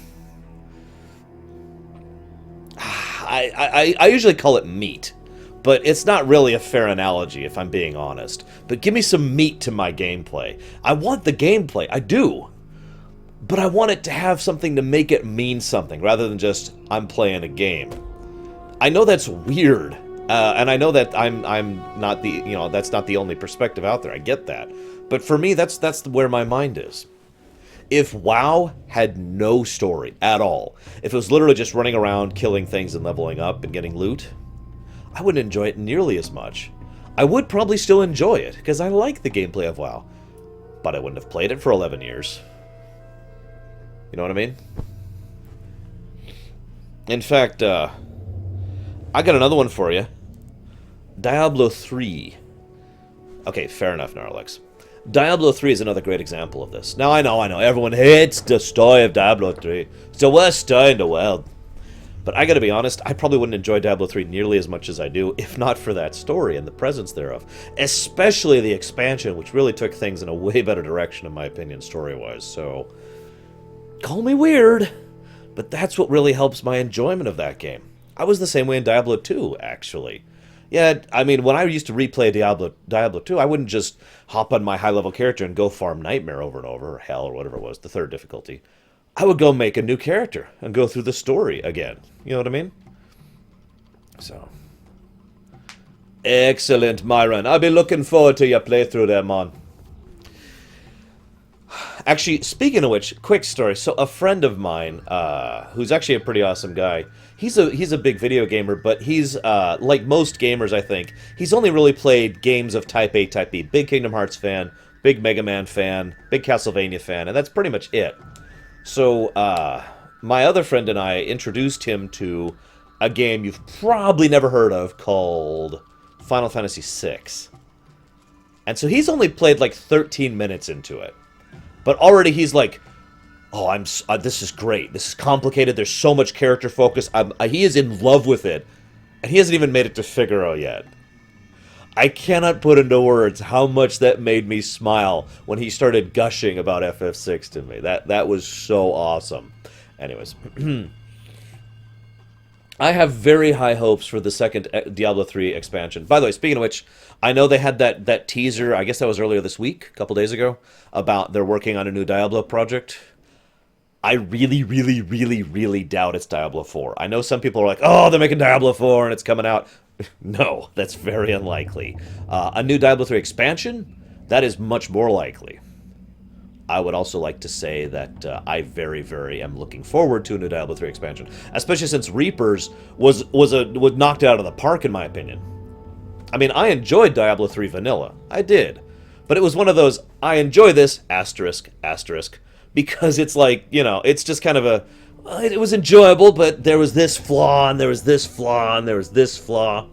I usually call it meat, but it's not really a fair analogy if I'm being honest. But give me some meat to my gameplay. I want the gameplay, I do. But I want it to have something to make it mean something, rather than just, I'm playing a game. I know that's weird, and I know that I'm not the, you know, that's not the only perspective out there, I get that. But for me, that's where my mind is. If WoW had no story at all, if it was literally just running around, killing things and leveling up and getting loot, I wouldn't enjoy it nearly as much. I would probably still enjoy it, because I like the gameplay of WoW. But I wouldn't have played it for 11 years. You know what I mean? In fact, I got another one for you. Diablo 3. Okay, fair enough, Gnarlex. Diablo 3 is another great example of this. Now, I know, everyone hates the story of Diablo 3. It's the worst story in the world. But I gotta be honest, I probably wouldn't enjoy Diablo 3 nearly as much as I do, if not for that story and the presence thereof. Especially the expansion, which really took things in a way better direction, in my opinion, story-wise. So, call me weird, but that's what really helps my enjoyment of that game. I was the same way in Diablo 2, actually. Yeah, I mean, when I used to replay Diablo 2, I wouldn't just hop on my high-level character and go farm Nightmare over and over, or Hell, or whatever it was, the third difficulty. I would go make a new character and go through the story again. You know what I mean? So. Excellent, Myron. I'll be looking forward to your playthrough there, man. Actually, speaking of which, quick story. So a friend of mine, who's actually a pretty awesome guy, he's a big video gamer, but he's, like most gamers, I think, he's only really played games of Type A, Type B. Big Kingdom Hearts fan, big Mega Man fan, big Castlevania fan, and that's pretty much it. So, my other friend and I introduced him to a game you've probably never heard of called Final Fantasy VI. And so he's only played like 13 minutes into it. But already he's like, oh, this is great. This is complicated. There's so much character focus. He is in love with it. And he hasn't even made it to Figaro yet. I cannot put into words how much that made me smile when he started gushing about FF6 to me. That was so awesome. Anyways. I have very high hopes for the second Diablo 3 expansion. By the way, speaking of which, I know they had that teaser, I guess that was earlier this week, a couple days ago, about they're working on a new Diablo project. I really, really, really, really doubt it's Diablo 4. I know some people are like, oh, they're making Diablo 4 and it's coming out. No, that's very unlikely. A new Diablo 3 expansion? That is much more likely. I would also like to say that I very, very am looking forward to a new Diablo 3 expansion, especially since Reapers was knocked out of the park, in my opinion. I mean, I enjoyed Diablo 3 Vanilla. I did. But it was one of those, I enjoy this, asterisk, because it's like, you know, it's just kind of a, it was enjoyable, but there was this flaw, and there was this flaw, and there was this flaw.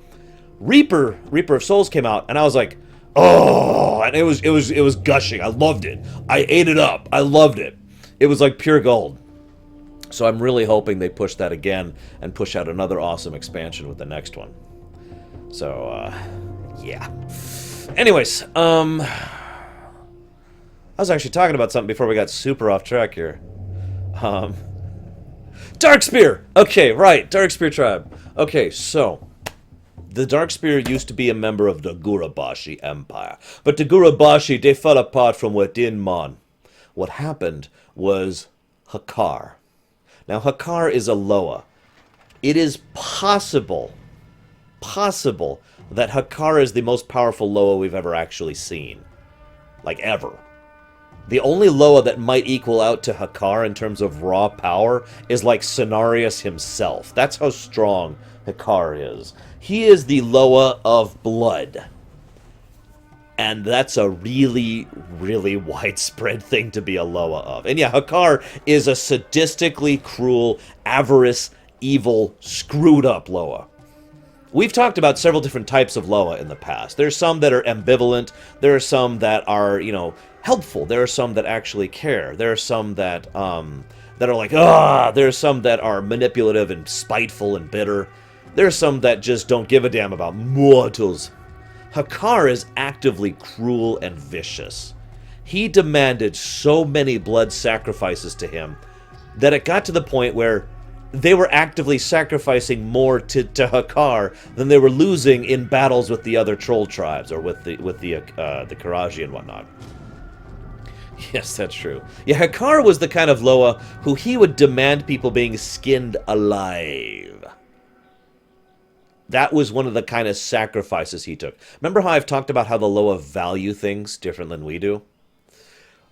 Reaper of Souls came out, and I was like, oh, and it was gushing. I loved it. I ate it up. I loved it. It was like pure gold. So I'm really hoping they push that again and push out another awesome expansion with the next one. So, yeah. Anyways, I was actually talking about something before we got super off track here. Darkspear! Okay, right, Darkspear tribe. Okay, so the Darkspear used to be a member of the Gurubashi Empire, but the Gurubashi, they fell apart from within, man. What happened was Hakkar. Now, Hakkar is a Loa. It is possible that Hakkar is the most powerful Loa we've ever actually seen. Like, ever. The only Loa that might equal out to Hakkar in terms of raw power is like Cenarius himself. That's how strong Hakkar is. He is the Loa of blood. And that's a really, really widespread thing to be a Loa of. And yeah, Hakkar is a sadistically cruel, avarice, evil, screwed up Loa. We've talked about several different types of Loa in the past. There's some that are ambivalent. There are some that are, you know, helpful. There are some that actually care. There are some that are like, ah. There are some that are manipulative and spiteful and bitter. There are some that just don't give a damn about mortals. Hakkar is actively cruel and vicious. He demanded so many blood sacrifices to him that it got to the point where they were actively sacrificing more to Hakkar than they were losing in battles with the other troll tribes or with the Karaji and whatnot. Yes, that's true. Yeah, Hakkar was the kind of Loa who he would demand people being skinned alive. That was one of the kind of sacrifices he took. Remember how I've talked about how the Loa value things different than we do?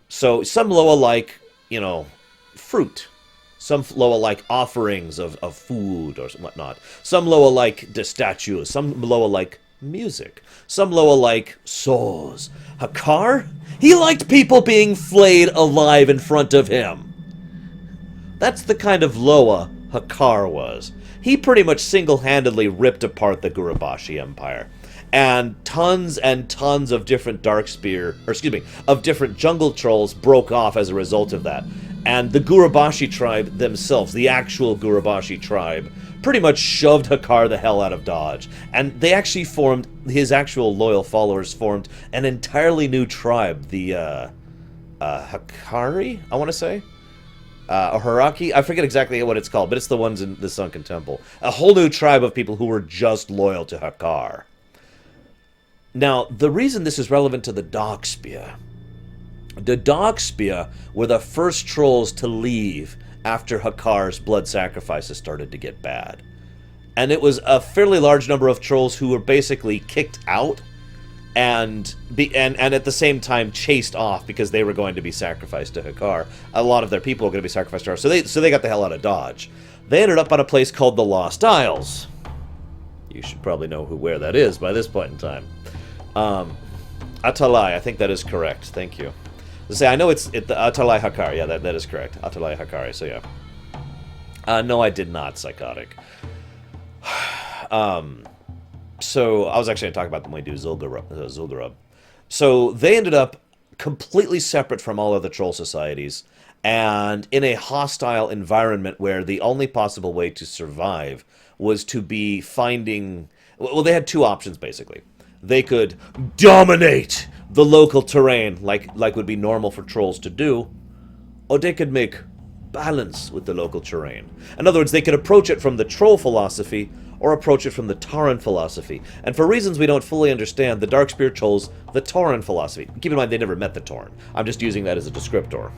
So some Loa like, you know, fruit. Some Loa like offerings of food or whatnot. Some Loa like the statues. Some Loa like music. Some Loa like souls. Hakkar? He liked people being flayed alive in front of him. That's the kind of Loa Hakkar was. He pretty much single-handedly ripped apart the Gurubashi Empire. And tons of different of different jungle trolls broke off as a result of that. And the Gurubashi tribe themselves, the actual Gurubashi tribe, pretty much shoved Hakkar the hell out of Dodge. And they actually formed, his actual loyal followers formed an entirely new tribe, the Hakkari, I want to say? Or Haraki? I forget exactly what it's called, but it's the ones in the Sunken Temple. A whole new tribe of people who were just loyal to Hakkar. Now, the reason this is relevant to the Darkspear, the Darkspear were the first trolls to leave after Hakkar's blood sacrifices started to get bad. And it was a fairly large number of trolls who were basically kicked out and at the same time chased off because they were going to be sacrificed to Hakkar. A lot of their people were going to be sacrificed to her, so they got the hell out of Dodge. They ended up on a place called the Lost Isles. You should probably know where that is by this point in time. Atalai, I think that is correct. Thank you. I know it's the Atalai Hakkar. Yeah, that is correct. Atalai Hakkar. So yeah. No, I did not. Psychotic. So I was actually going to talk about them when we do Zul'Gurub. So they ended up completely separate from all other troll societies and in a hostile environment where the only possible way to survive was to be finding... Well, they had two options, basically. They could dominate the local terrain like would be normal for trolls to do, or they could make balance with the local terrain. In other words, they could approach it from the troll philosophy or approach it from the Tauren philosophy. And for reasons we don't fully understand, the Darkspear chose the Tauren philosophy. Keep in mind, they never met the Tauren. I'm just using that as a descriptor.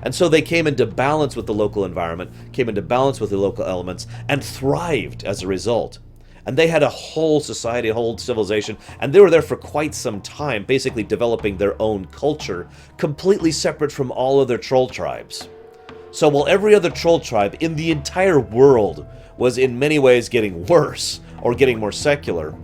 And so they came into balance with the local environment, came into balance with the local elements, and thrived as a result. And they had a whole society, a whole civilization, and they were there for quite some time, basically developing their own culture, completely separate from all other troll tribes. So while every other troll tribe in the entire world was in many ways getting worse, or getting more secular,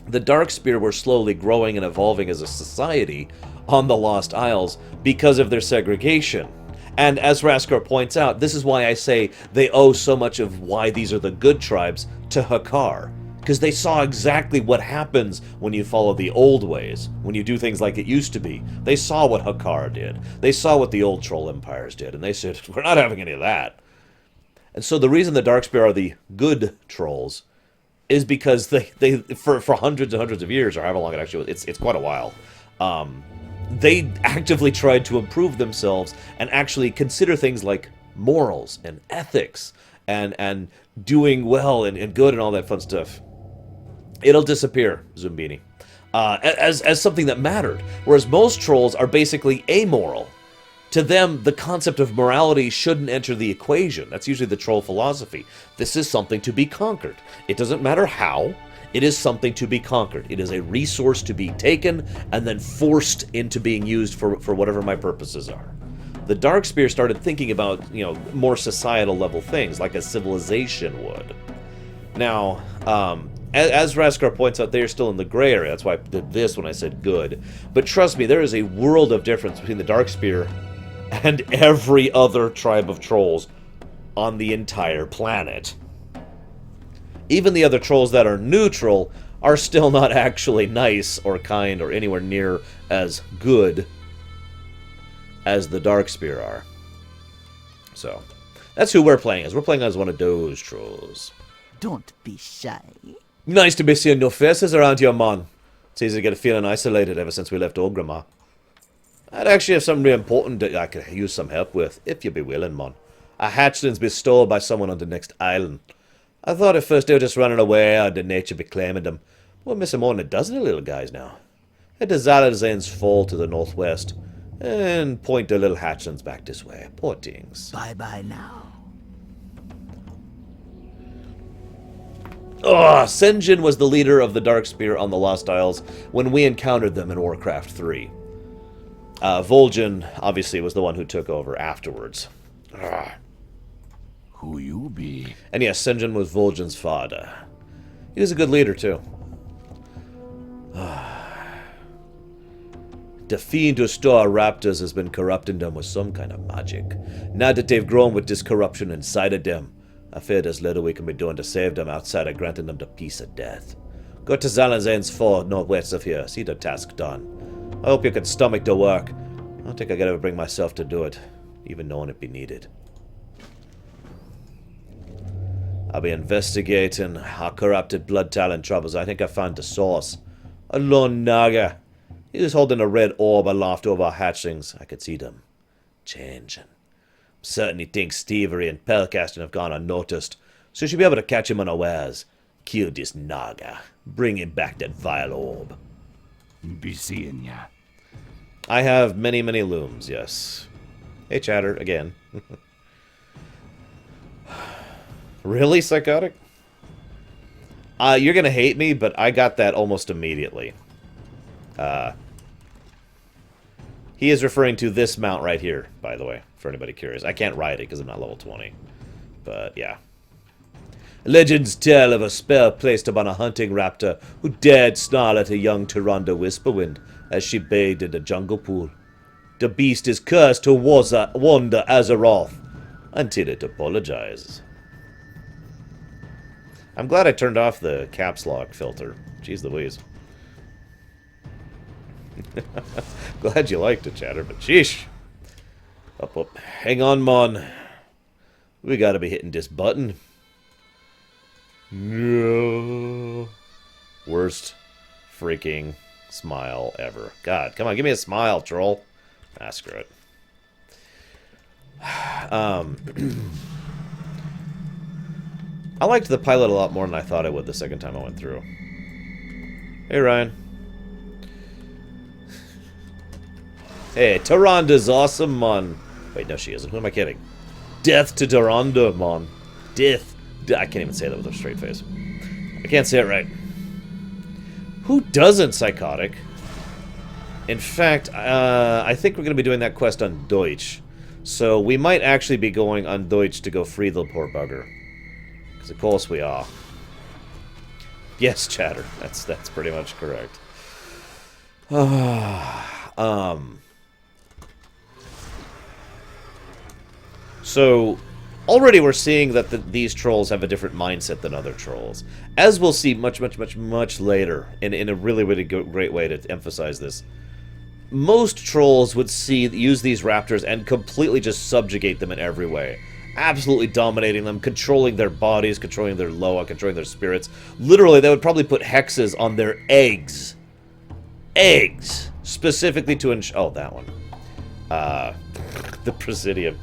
the Darkspear were slowly growing and evolving as a society on the Lost Isles because of their segregation. And as Raskar points out, this is why I say they owe so much of why these are the good tribes to Hakkar. Because they saw exactly what happens when you follow the old ways, when you do things like it used to be. They saw what Hakkar did. They saw what the old troll empires did, and they said, we're not having any of that. And so the reason the Darkspear are the good trolls is because they for hundreds and hundreds of years, or however long it actually was, it's quite a while, they actively tried to improve themselves and actually consider things like morals and ethics and doing well and good and all that fun stuff. It'll disappear, Zumbini, as something that mattered. Whereas most trolls are basically amoral. To them, the concept of morality shouldn't enter the equation. That's usually the troll philosophy. This is something to be conquered. It doesn't matter how. It is something to be conquered. It is a resource to be taken and then forced into being used for whatever my purposes are. The Darkspear started thinking about, more societal level things, like a civilization would. Now, as Raskar points out, they are still in the gray area. That's why I did this when I said good. But trust me, there is a world of difference between the Darkspear and every other tribe of trolls on the entire planet. Even the other trolls that are neutral are still not actually nice or kind or anywhere near as good as the Darkspear are. So, that's who we're playing as. We're playing as one of those trolls. Don't be shy. Nice to be seeing no faces around here, man. It's easy to get feeling isolated ever since we left Orgrimmar. I'd actually have something really important that I could use some help with, if you'd be willing, man. A hatchling's been stolen by someone on the next island. I thought at first they were just running away or did nature be claiming them. We're missing more than a dozen little guys now. Head to Zalazane's Fall to the northwest and point the little hatchlings back this way. Poor things. Bye-bye now. Sen'jin was the leader of the Darkspear on the Lost Isles when we encountered them in Warcraft 3. Vol'jin, obviously, was the one who took over afterwards. Who you be? And yes, Sen'jin was Vol'jin's father. He was a good leader, too. The fiend who stole our raptors has been corrupting them with some kind of magic. Now that they've grown with this corruption inside of them, I fear there's little we can be doing to save them outside of granting them the peace of death. Go to Zalazane's Fall, northwest of here. See the task done. I hope you can stomach the work. I don't think I could ever bring myself to do it, even knowing it be needed. I'll be investigating our corrupted blood talent troubles. I think I found the source. A lone Naga. He was holding a red orb aloft over our hatchlings. I could see them changing. Certain he thinks thievery and spellcasting have gone unnoticed, so you should be able to catch him unawares. Kill this Naga. Bring him back that vile orb. Be seeing ya. I have many, many looms, yes. Hey, Chatter, again. Really, Psychotic? You're gonna hate me, but I got that almost immediately. He is referring to this mount right here, by the way, for anybody curious. I can't ride it because I'm not level 20. But, yeah. Legends tell of a spell placed upon a hunting raptor who dared snarl at a young Tyrande Whisperwind as she bathed in the jungle pool. The beast is cursed to wander Azeroth until it apologizes. I'm glad I turned off the caps lock filter. Jeez Louise. Glad you liked it, Chatter, but sheesh. Up, up. Hang on, Mon. We gotta be hitting this button. No. Worst freaking smile ever. God, come on, give me a smile, troll. Ah, screw it. I liked the pilot a lot more than I thought I would the second time I went through. Hey, Ryan. Hey, Tyranda's awesome, mon. Wait, no, she isn't. Who am I kidding? Death to Tyrande, mon. Death. I can't even say that with a straight face. I can't say it right. Who doesn't, Psychotic? In fact, I think we're going to be doing that quest on Deutsch. So we might actually be going on Deutsch to go free the poor bugger. Because of course we are. Yes, Chatter. That's pretty much correct. So, already we're seeing that these trolls have a different mindset than other trolls. As we'll see much later, in a really, really great way to emphasize this. Most trolls would use these raptors and completely just subjugate them in every way. Absolutely dominating them, controlling their bodies, controlling their loa, controlling their spirits. Literally, they would probably put hexes on their eggs. Eggs! Specifically to ensure... Oh, that one. The Presidium.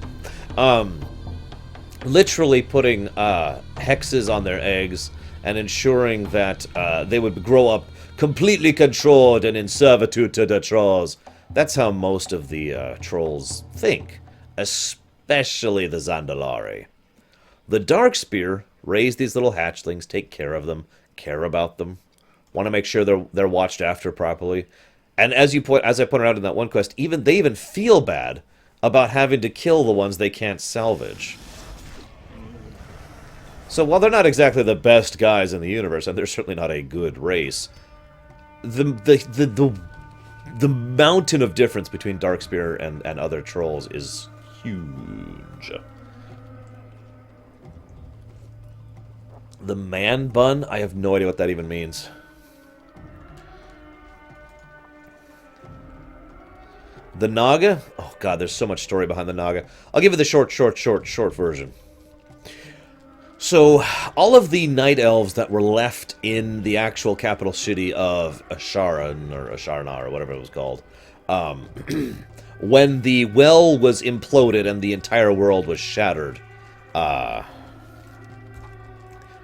Literally putting hexes on their eggs and ensuring that they would grow up completely controlled and in servitude to the trolls. That's how most of the trolls think. Especially the Zandalari. The Darkspear raise these little hatchlings, take care of them, care about them, want to make sure they're watched after properly. And as I pointed out in that one quest, they even feel bad about having to kill the ones they can't salvage. So while they're not exactly the best guys in the universe, and they're certainly not a good race, the mountain of difference between Darkspear and other trolls is huge. The man bun? I have no idea what that even means. The Naga? Oh god, there's so much story behind the Naga. I'll give you the short version. So, all of the Night Elves that were left in the actual capital city of Asharan, or Asharna, or whatever it was called, when the well was imploded and the entire world was shattered,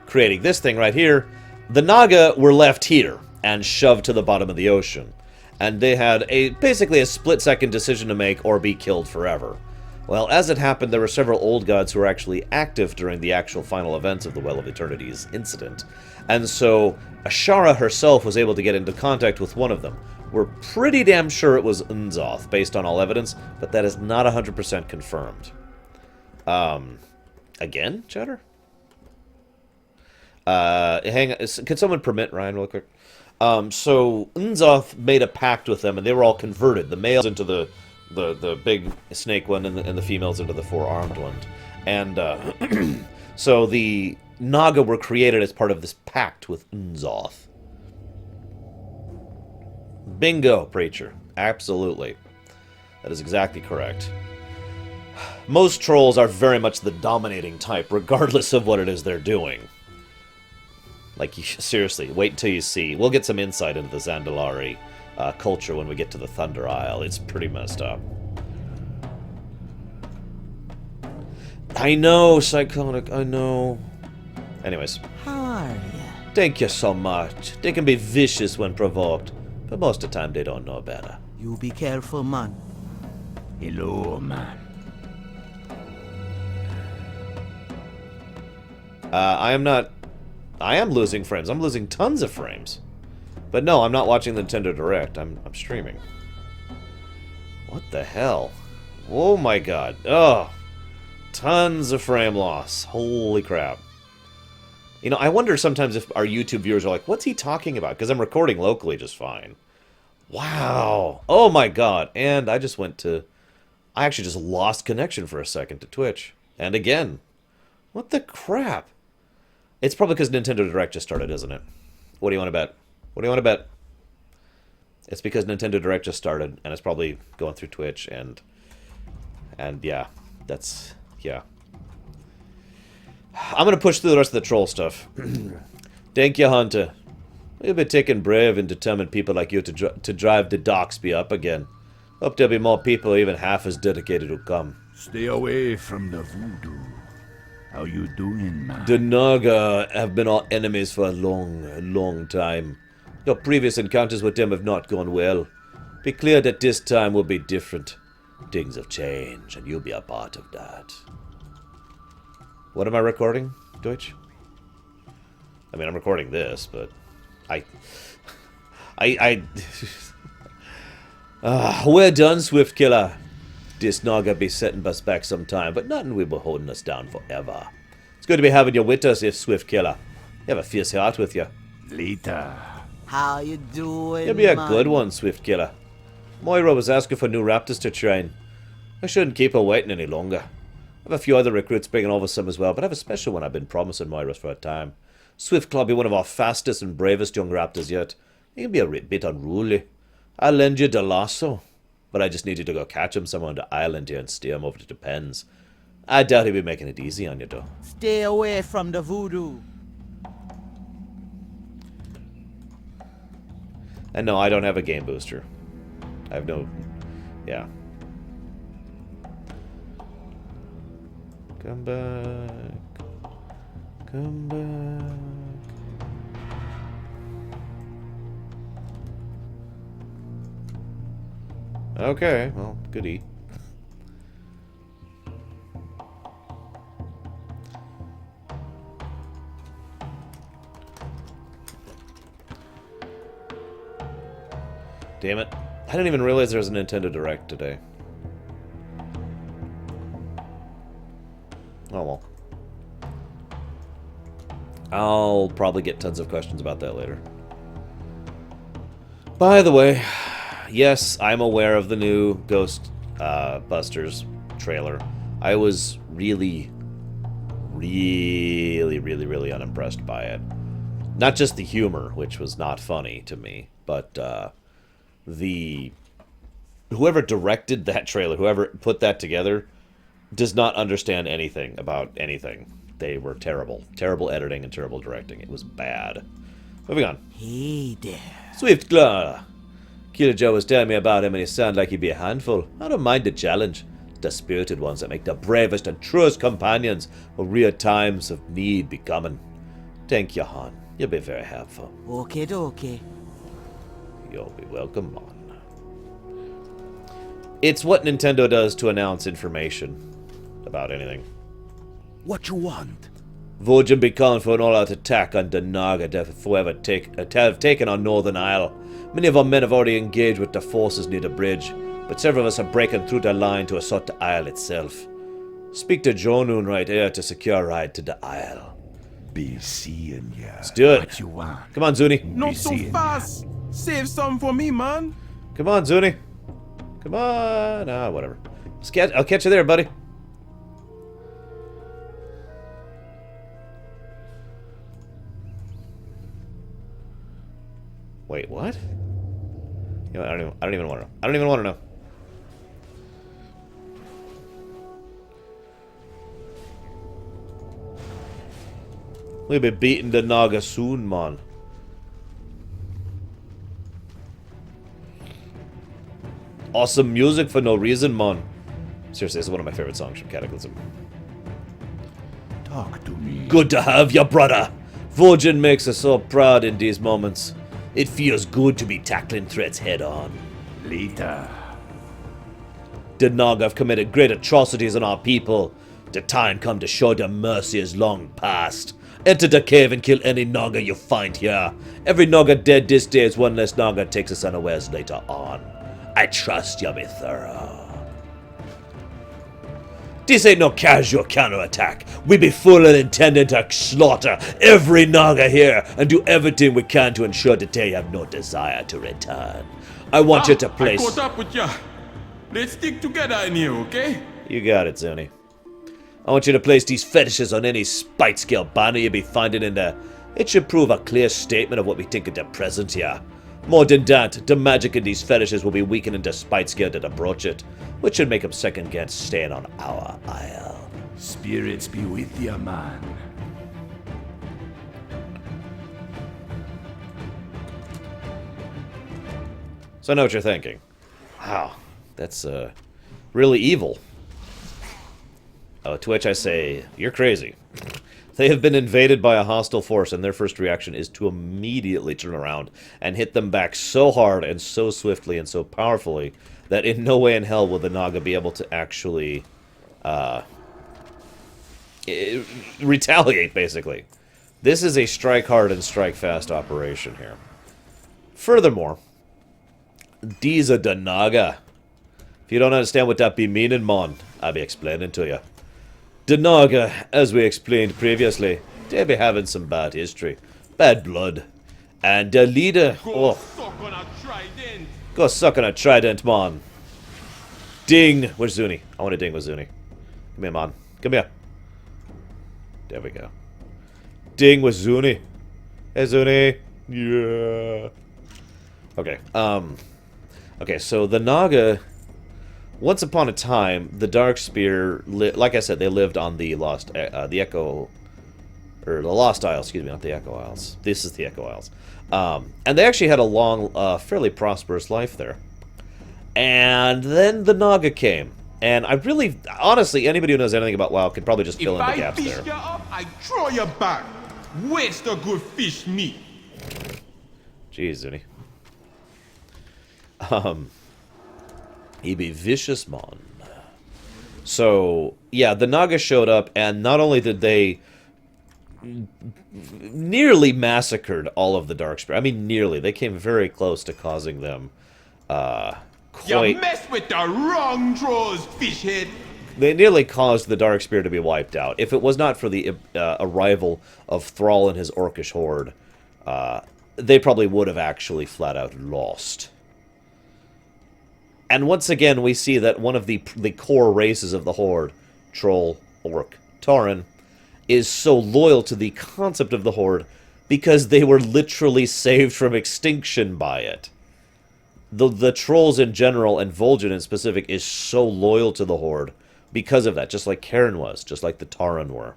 creating this thing right here, the Naga were left here and shoved to the bottom of the ocean. And they had basically a split-second decision to make or be killed forever. Well, as it happened, there were several old gods who were actually active during the actual final events of the Well of Eternity's incident. And so, Ashara herself was able to get into contact with one of them. We're pretty damn sure it was Unzoth, based on all evidence, but that is not 100% confirmed. Again, Chatter? Hang on, could someone permit Ryan real quick? So, Unzoth made a pact with them, and they were all converted. The males into the big snake one, and the females into the four-armed one. And, so the Naga were created as part of this pact with Unzoth. Bingo, Preacher. Absolutely. That is exactly correct. Most trolls are very much the dominating type, regardless of what it is they're doing. Like, seriously, wait until you see. We'll get some insight into the Zandalari culture when we get to the Thunder Isle. It's pretty messed up. I know, Psychotic, I know. Anyways. How are ya? Thank you so much. They can be vicious when provoked. But most of the time they don't know better. You be careful, man. Hello, man. I am losing frames. I'm losing tons of frames. But no, I'm not watching the Nintendo Direct. I'm streaming. What the hell? Oh my god. Oh. Tons of frame loss. Holy crap. You know, I wonder sometimes if our YouTube viewers are like, what's he talking about? Because I'm recording locally just fine. Wow. Oh my god. And I just went to... I actually just lost connection for a second to Twitch. And again. What the crap? It's probably because Nintendo Direct just started, isn't it? What do you want to bet? What do you want to bet? It's because Nintendo Direct just started, and it's probably going through Twitch, and yeah, that's, yeah. I'm going to push through the rest of the troll stuff. Thank you, Hunter. We'll be taking brave and determined people like you to drive the Doxby up again. Hope there'll be more people even half as dedicated who come. Stay away from the voodoo. How you doing, man? The Naga have been our enemies for a long time. Your previous encounters with them have not gone well. Be clear that this time will be different. Things have changed, and you'll be a part of that. What am I recording, Deutsch? I mean, I'm recording this, but we're done, Swift Killer. This Naga be setting us back some time, but nothing will be holding us down forever. It's good to be having you with us, if Swift Killer. You have a fierce heart with you. Later. How you doing, You'll be a man? good one, Swift Killer. Moira was asking for new Raptors to train. I shouldn't keep her waiting any longer. I have a few other recruits bringing over some as well, but I have a special one I've been promising Moira for a time. Swiftclaw be one of our fastest and bravest young Raptors yet. He can be a bit unruly. I'll lend you the lasso. But I just need you to go catch him somewhere on the island here and steer him over to the pens. I doubt he'll be making it easy on you, though. Stay away from the voodoo. And no, I don't have a game booster. I have no... Yeah. Come back. Come back. Okay, well, goodie. Damn it. I didn't even realize there was a Nintendo Direct today. Oh well. I'll probably get tons of questions about that later. By the way, yes, I'm aware of the new Ghost Busters trailer. I was really unimpressed by it. Not just the humor, which was not funny to me, but whoever directed that trailer, whoever put that together, does not understand anything about anything. They were terrible. Terrible editing and terrible directing. It was bad. Moving on. Hey there. Swiftclaw. Killer Joe was telling me about him and he sounded like he'd be a handful. I don't mind the challenge. The spirited ones that make the bravest and truest companions when real times of need be coming. Thank you, Han. You'll be very helpful. Okay, dokie. You'll be welcome, Mon. It's what Nintendo does to announce information about anything. What you want? Vol'jin be calling for an all-out attack on the Naga to have taken on Northern Isle. Many of our men have already engaged with the forces near the bridge, but several of us are breaking through the line to assault the Isle itself. Speak to Jonun right here to secure a ride to the Isle. Be seeing ya. Let's do it. What you want? Come on, Zuni. Not so fast. Save some for me, man. Come on, Zuni. Come on. Ah, whatever. I'll catch you there, buddy. Wait, what? You know, I don't even want to know. I don't even want to know. We'll be beating the Naga soon, man. Awesome music for no reason, man. Seriously, this is one of my favorite songs from Cataclysm. Talk to me. Good to have you, brother. Vol'jin makes us so proud in these moments. It feels good to be tackling threats head on. Later. The Naga have committed great atrocities on our people. The time come to show them mercy is long past. Enter the cave and kill any Naga you find here. Every Naga dead this day is one less Naga takes us unawares later on. I trust you'll be thorough. This ain't no casual counterattack. We be full and intending to slaughter every Naga here and do everything we can to ensure that they have no desire to return. I want you to place... I caught up with ya. Let's stick together in here, okay? You got it, Zuni. I want you to place these fetishes on any spite scale banner you be finding in there. It should prove a clear statement of what we think of their presence here. More than that, the magic in these fetishes will be weakening the spite scale that approach it, which should make them second guess staying on our isle. Spirits be with ya, man. So I know what you're thinking. Wow, that's really evil. To which I say, you're crazy. They have been invaded by a hostile force, and their first reaction is to immediately turn around and hit them back so hard and so swiftly and so powerfully that in no way in hell will the Naga be able to actually retaliate, basically. This is a strike hard and strike fast operation here. Furthermore, these are the Naga. If you don't understand what that be meaning, mon, I'll be explaining to you. The Naga, as we explained previously, they be having some bad history. Bad blood. And the leader... Go suck on a trident. Go suck on a trident, mon. Ding. Where's Zuni? I want to ding with Zuni. Come here, mon. Come here. There we go. Ding with Zuni. Hey, Zuni. Yeah. Okay. Okay, so the Naga... Once upon a time, the Darkspear, like I said, they lived on the Lost, the Echo, or the Lost Isles, excuse me, not the Echo Isles. This is the Echo Isles. And they actually had a long, fairly prosperous life there. And then the Naga came. And I really, honestly, anybody who knows anything about WoW could probably just fill in the gaps there. If I fish you up, I throw you back. Waste the good fish meat. Jeez, Zuni. He be vicious, mon. So, yeah, the Naga showed up, and not only did they nearly massacred all of the Darkspear. I mean, nearly. They came very close to causing them quite... You mess with the wrong trolls, fishhead. They nearly caused the Darkspear to be wiped out. If it was not for the arrival of Thrall and his Orcish Horde, they probably would have actually flat out lost. And once again, we see that one of the core races of the Horde, Troll, Orc, Tauren, is so loyal to the concept of the Horde because they were literally saved from extinction by it. The Trolls in general, and Vol'jin in specific, is so loyal to the Horde because of that, just like Karen was, just like the Tauren were.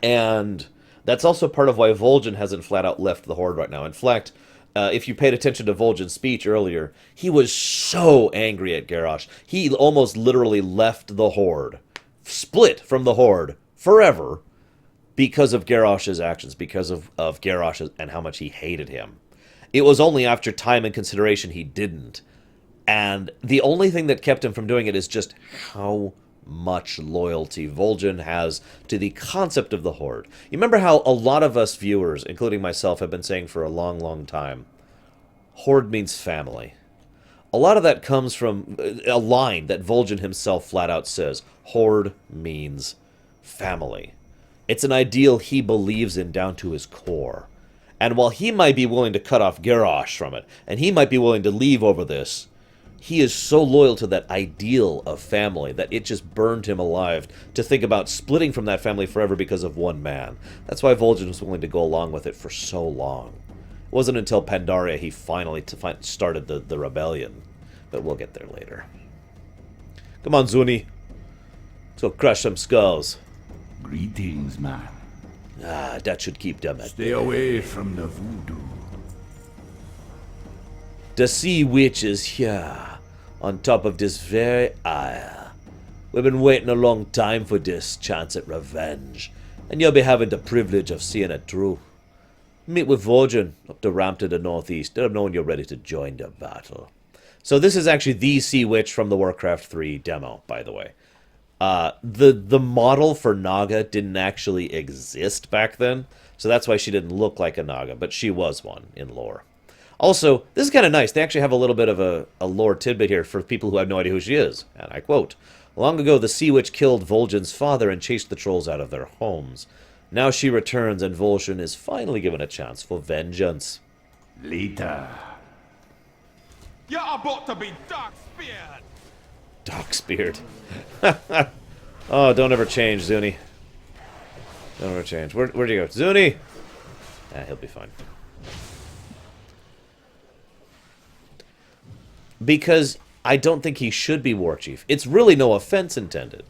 And... that's also part of why Vol'jin hasn't flat out left the Horde right now. In fact, if you paid attention to Vol'jin's speech earlier, he was so angry at Garrosh. He almost literally left the Horde, split from the Horde forever because of Garrosh's actions, because of Garrosh and how much he hated him. It was only after time and consideration he didn't. And the only thing that kept him from doing it is just how much loyalty Vol'jin has to the concept of the Horde. You remember how a lot of us viewers, including myself, have been saying for a long, long time, Horde means family. A lot of that comes from a line that Vol'jin himself flat out says, Horde means family. It's an ideal he believes in down to his core. And while he might be willing to cut off Garrosh from it, and he might be willing to leave over this, he is so loyal to that ideal of family that it just burned him alive to think about splitting from that family forever because of one man. That's why Vol'jin was willing to go along with it for so long. It wasn't until Pandaria he finally started the rebellion. But we'll get there later. Come on, Zuni. Let's go crush some skulls. Greetings, man. Ah, that should keep them at Stay away from the voodoo. The sea witch is here, on top of this very isle. We've been waiting a long time for this chance at revenge, and you'll be having the privilege of seeing it through. Meet with Vol'jin up the ramp to the northeast. Let them know when you're ready to join the battle. So this is actually the Sea Witch from the Warcraft 3 demo, by the way. The model for Naga didn't actually exist back then, so that's why she didn't look like a Naga, but she was one in lore. Also, this is kind of nice. They actually have a little bit of a lore tidbit here for people who have no idea who she is. And I quote, "Long ago, the Sea Witch killed Vol'jin's father and chased the trolls out of their homes. Now she returns, and Vol'jin is finally given a chance for vengeance." Later. You're about to be dark-speared. Dark-speared. Oh, don't ever change, Zuni. Don't ever change. Where'd you go? Zuni! He'll be fine. Because I don't think he should be War Chief. It's really no offense intended.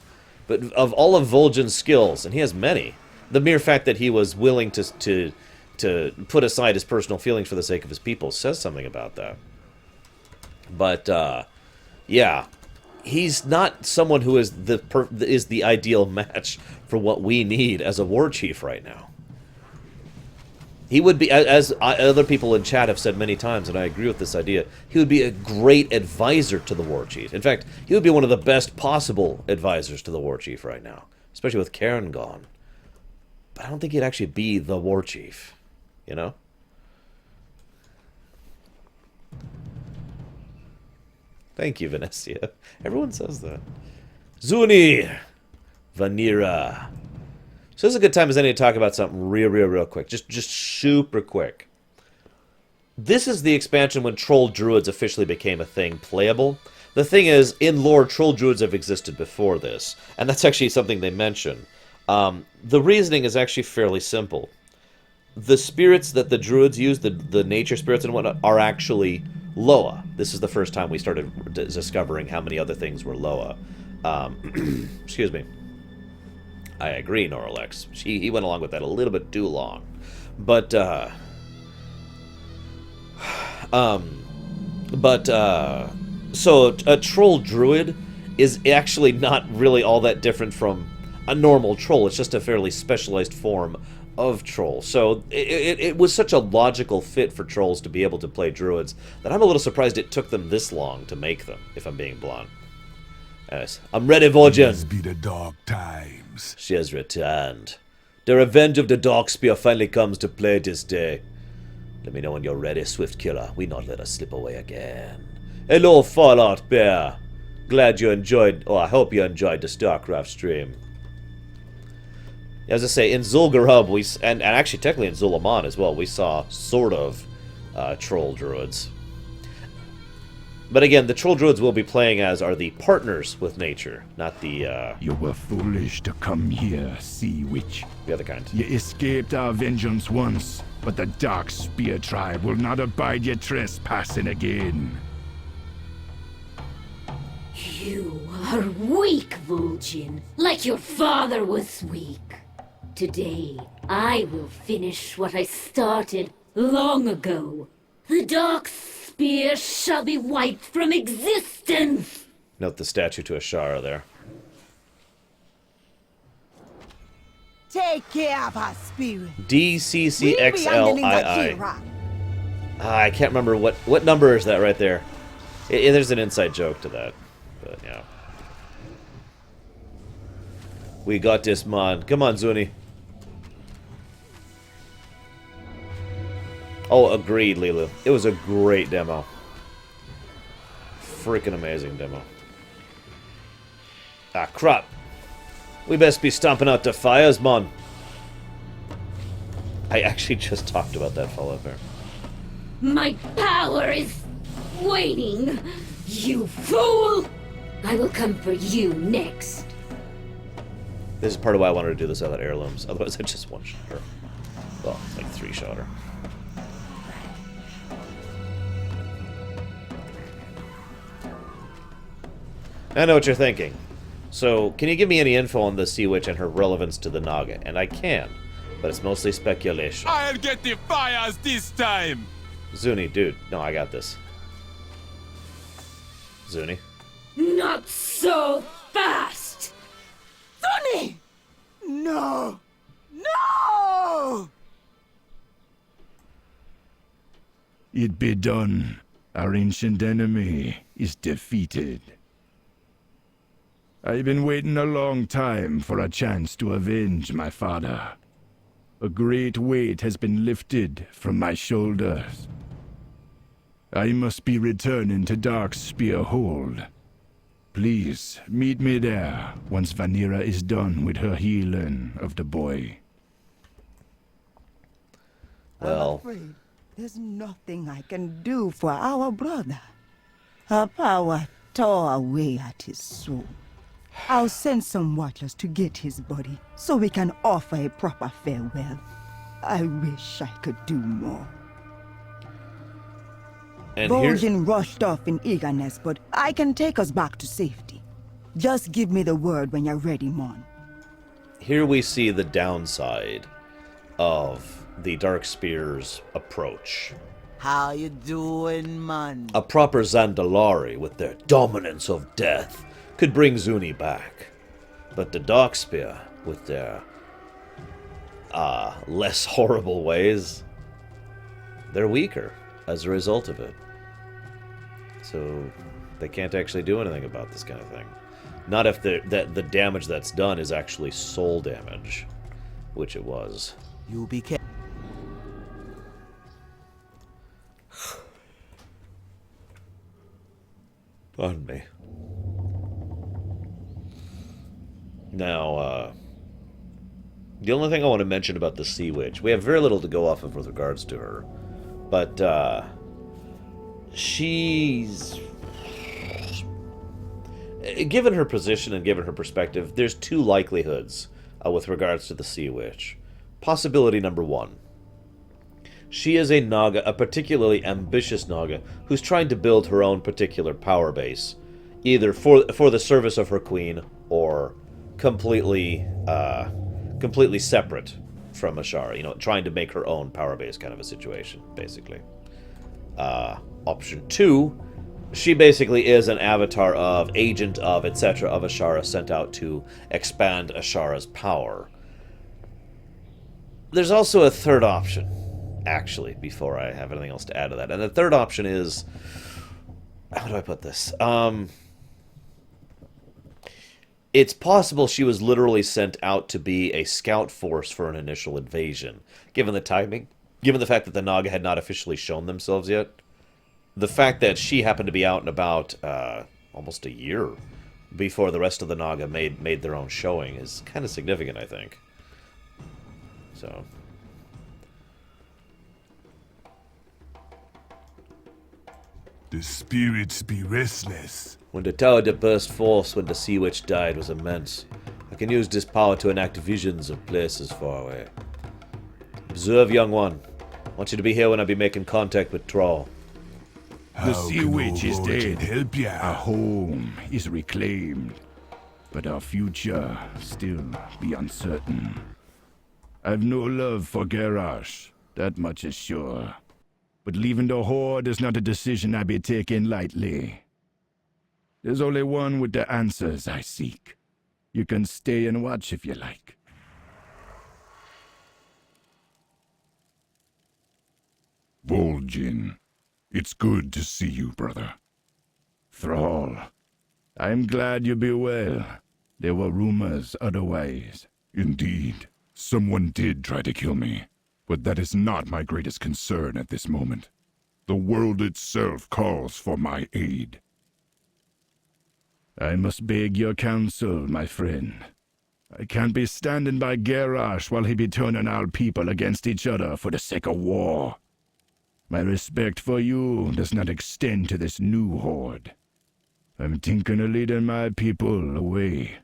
But of all of Vol'jin's skills, and he has many, the mere fact that he was willing to put aside his personal feelings for the sake of his people says something about that. But, yeah. He's not someone who is the ideal match for what we need as a War Chief right now. He would be, as other people in chat have said many times, and I agree with this idea, he would be a great advisor to the War Chief. In fact, he would be one of the best possible advisors to the War Chief right now, especially with Karen gone. But I don't think he'd actually be the War Chief, you know? Thank you, Venetia. Everyone says that. Zuni! Vanira. So this is a good time as any to talk about something real quick. Just super quick. This is the expansion when Troll Druids officially became a thing playable. The thing is, in lore, Troll Druids have existed before this. And that's actually something they mention. The reasoning is actually fairly simple. The spirits that the Druids use, the nature spirits and whatnot, are actually Loa. This is the first time we started discovering how many other things were Loa. Excuse me. I agree, Noralex. He went along with that a little bit too long. But, so a troll druid is actually not really all that different from a normal troll. It's just a fairly specialized form of troll. So it was such a logical fit for trolls to be able to play druids that I'm a little surprised it took them this long to make them, if I'm being blunt. Yes. I'm ready, Vol'jin. These be the dark times. She has returned. The revenge of the Darkspear finally comes to play this day. Let me know when you're ready, Swift Killer. We not let us slip away again. Hello, Fallout Bear. Glad you enjoyed, or I hope you enjoyed the StarCraft stream. As I say, in Zul'Gurub, and actually technically in Zul'Aman as well, we saw sort of troll druids. But again, the troll druids we'll be playing as are the partners with nature, not the, You were foolish to come here, Sea Witch. the other kind. You escaped our vengeance once, but the Dark Spear tribe will not abide your trespassing again. You are weak, Vol'jin, like your father was weak. Today, I will finish what I started long ago. The Dark Spear shall be wiped from existence! Note the statue to Ashara there. Take care of our spirit. DCCXLII. I can't remember what number is that right there. There's an inside joke to that, but yeah. We got this, man. Come on, Zuni. Oh, agreed, Lilu. It was a great demo. Freaking amazing demo. Ah, crap. We best be stomping out the fires, man. I actually just talked about that Fallout Bear. My power is waning, you fool! I will come for you next. This is part of why I wanted to do this without heirlooms. Otherwise, I just one-shot her. Well, like three-shot her. I know what you're thinking. So, can you give me any info on the Sea Witch and her relevance to the Naga? And I can, but it's mostly speculation. I'll get the fires this time! Zuni, dude. No, I got this. Zuni. Not so fast! No! No! It be done. Our ancient enemy is defeated. I've been waiting a long time for a chance to avenge my father. A great weight has been lifted from my shoulders. I must be returning to Darkspear Hold. Please, meet me there once Vanira is done with her healing of the boy. Well, I'm afraid there's nothing I can do for our brother. Her power tore away at his soul. I'll send some watchers to get his body so we can offer a proper farewell. I wish I could do more. and here, Vol'jin rushed off in eagerness, but I can take us back to safety. Just give me the word when you're ready, Mon. here we see the downside of the Darkspear's approach. How you doing, man? A proper Zandalari with their dominance of death could bring Zuni back. But the Darkspear, with their less horrible ways, they're weaker as a result of it. So they can't actually do anything about this kind of thing. Not if the damage that's done is actually soul damage, which it was. You be careful. Pardon me. Now, the only thing I want to mention about the Sea Witch, we have very little to go off of with regards to her, but she's... Given her position and given her perspective, there's two likelihoods with regards to the Sea Witch. Possibility number one. She is a Naga, a particularly ambitious Naga, who's trying to build her own particular power base, either for the service of her queen or completely separate from Ashara. You know, trying to make her own power base, kind of a situation, basically. Option two, she basically is an avatar of, agent of, etc. of Ashara, sent out to expand Ashara's power. There's also a third option, actually, before I have anything else to add to that. And the third option is... How do I put this? It's possible she was literally sent out to be a scout force for an initial invasion, given the timing, given the fact that the Naga had not officially shown themselves yet. The fact that she happened to be out and about almost a year before the rest of the Naga made their own showing is kind of significant, I think. So... The spirits be restless. When the tower that burst forth when the Sea Witch died was immense. I can use this power to enact visions of places far away. Observe, young one. I want you to be here when I be making contact with Thrall. The Sea Witch is dead. Help ya? Our home is reclaimed, but our future still be uncertain. I've no love for Garrosh, that much is sure. But leaving the Horde is not a decision I be taking lightly. There's only one with the answers I seek. You can stay and watch if you like. Vol'jin, it's good to see you, brother. Thrall, I'm glad you be well. There were rumors otherwise. Indeed, someone did try to kill me, but that is not my greatest concern at this moment. The world itself calls for my aid. I must beg your counsel, my friend. I can't be standing by Garrosh while he be turning our people against each other for the sake of war. My respect for you does not extend to this new Horde. I'm thinking of leading my people away.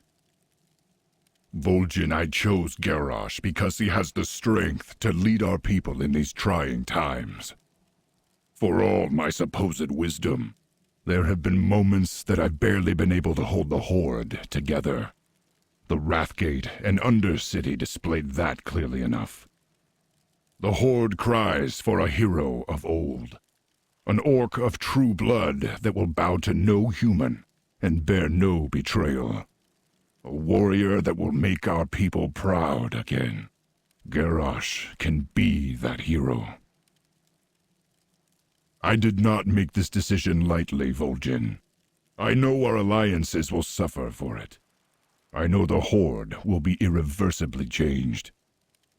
Vol'jin, I chose Garrosh because he has the strength to lead our people in these trying times. For all my supposed wisdom, there have been moments that I've barely been able to hold the Horde together. The Wrathgate and Undercity displayed that clearly enough. The Horde cries for a hero of old. An orc of true blood that will bow to no human and bear no betrayal. A warrior that will make our people proud again. Garrosh can be that hero. I did not make this decision lightly, Vol'jin. I know our alliances will suffer for it. I know the Horde will be irreversibly changed.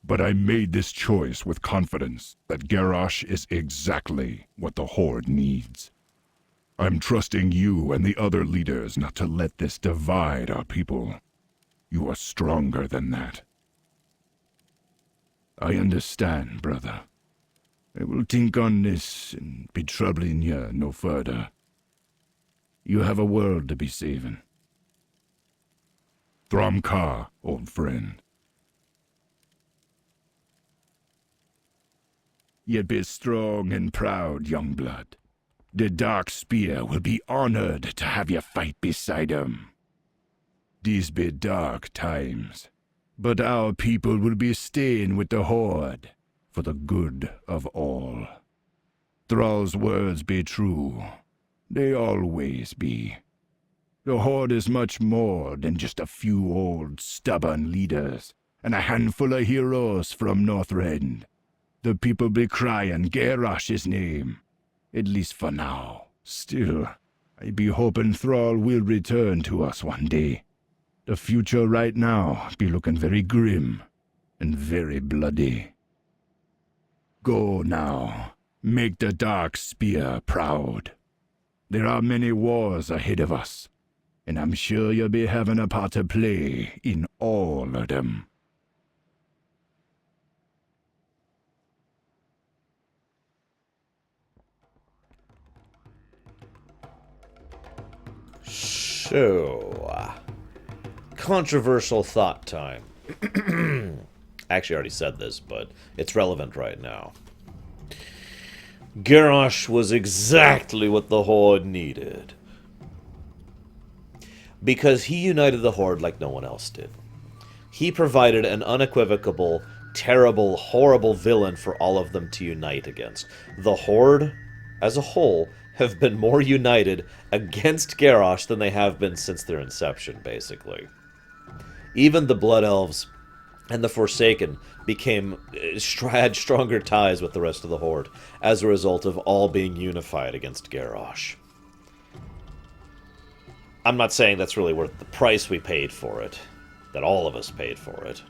But I made this choice with confidence that Garrosh is exactly what the Horde needs. I'm trusting you and the other leaders not to let this divide our people. You are stronger than that. I understand, brother. I will think on this and be troubling you no further. You have a world to be saving. Thromkar, old friend. Yet be strong and proud, young blood. The Dark Spear will be honored to have you fight beside him. These be dark times, but our people will be staying with the Horde for the good of all. Thrall's words be true. They always be. The Horde is much more than just a few old, stubborn leaders and a handful of heroes from Northrend. The people be crying Garrosh's name, at least for now. Still, I be hoping Thrall will return to us one day. The future right now be looking very grim and very bloody. Go now, make the Dark Spear proud. There are many wars ahead of us, and I'm sure you'll be having a part to play in all of them. So, controversial thought time. I actually already said this, but it's relevant right now. Garrosh was exactly what the Horde needed. Because he united the Horde like no one else did. He provided an unequivocal, terrible, horrible villain for all of them to unite against. The Horde, as a whole, have been more united against Garrosh than they have been since their inception, basically. Even the Blood Elves and the Forsaken had stronger ties with the rest of the Horde as a result of all being unified against Garrosh. I'm not saying that's really worth the price we paid for it, that all of us paid for it.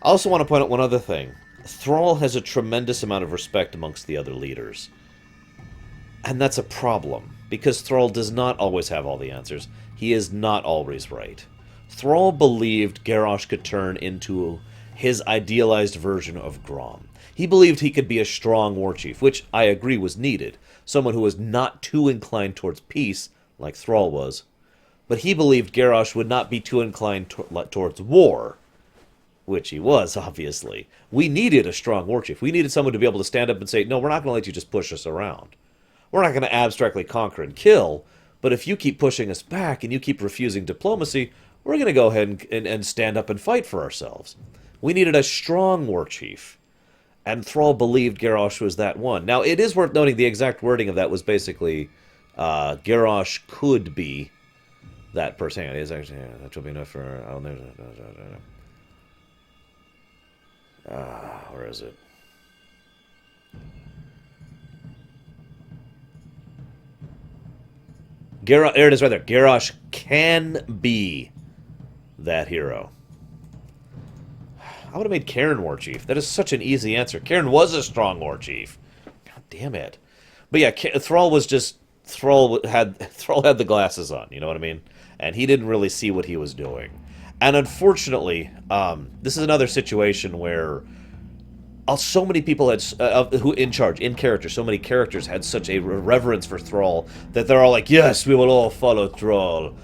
I also want to point out one other thing. Thrall has a tremendous amount of respect amongst the other leaders. And that's a problem, because Thrall does not always have all the answers. He is not always right. Thrall believed Garrosh could turn into his idealized version of Grom. He believed he could be a strong warchief, which I agree was needed. Someone who was not too inclined towards peace, like Thrall was. But he believed Garrosh would not be too inclined towards war, which he was, obviously. We needed a strong warchief. We needed someone to be able to stand up and say, no, we're not going to let you just push us around. We're not going to abstractly conquer and kill, but if you keep pushing us back and you keep refusing diplomacy, we're going to go ahead and stand up and fight for ourselves. We needed a strong warchief, and Thrall believed Garrosh was that one. Now, it is worth noting the exact wording of that was basically, Garrosh could be that person. It is actually, yeah, that will be enough for... where is it? There it is right there. Garrosh can be that hero. I would have made Cairn Warchief. That is such an easy answer. Cairn was a strong Warchief. God damn it. But yeah, Thrall was just... Thrall had the glasses on, you know what I mean? And he didn't really see what he was doing. And unfortunately, this is another situation where... so many people had who in character, so many characters had such a reverence for Thrall that they're all like, yes, we will all follow Thrall.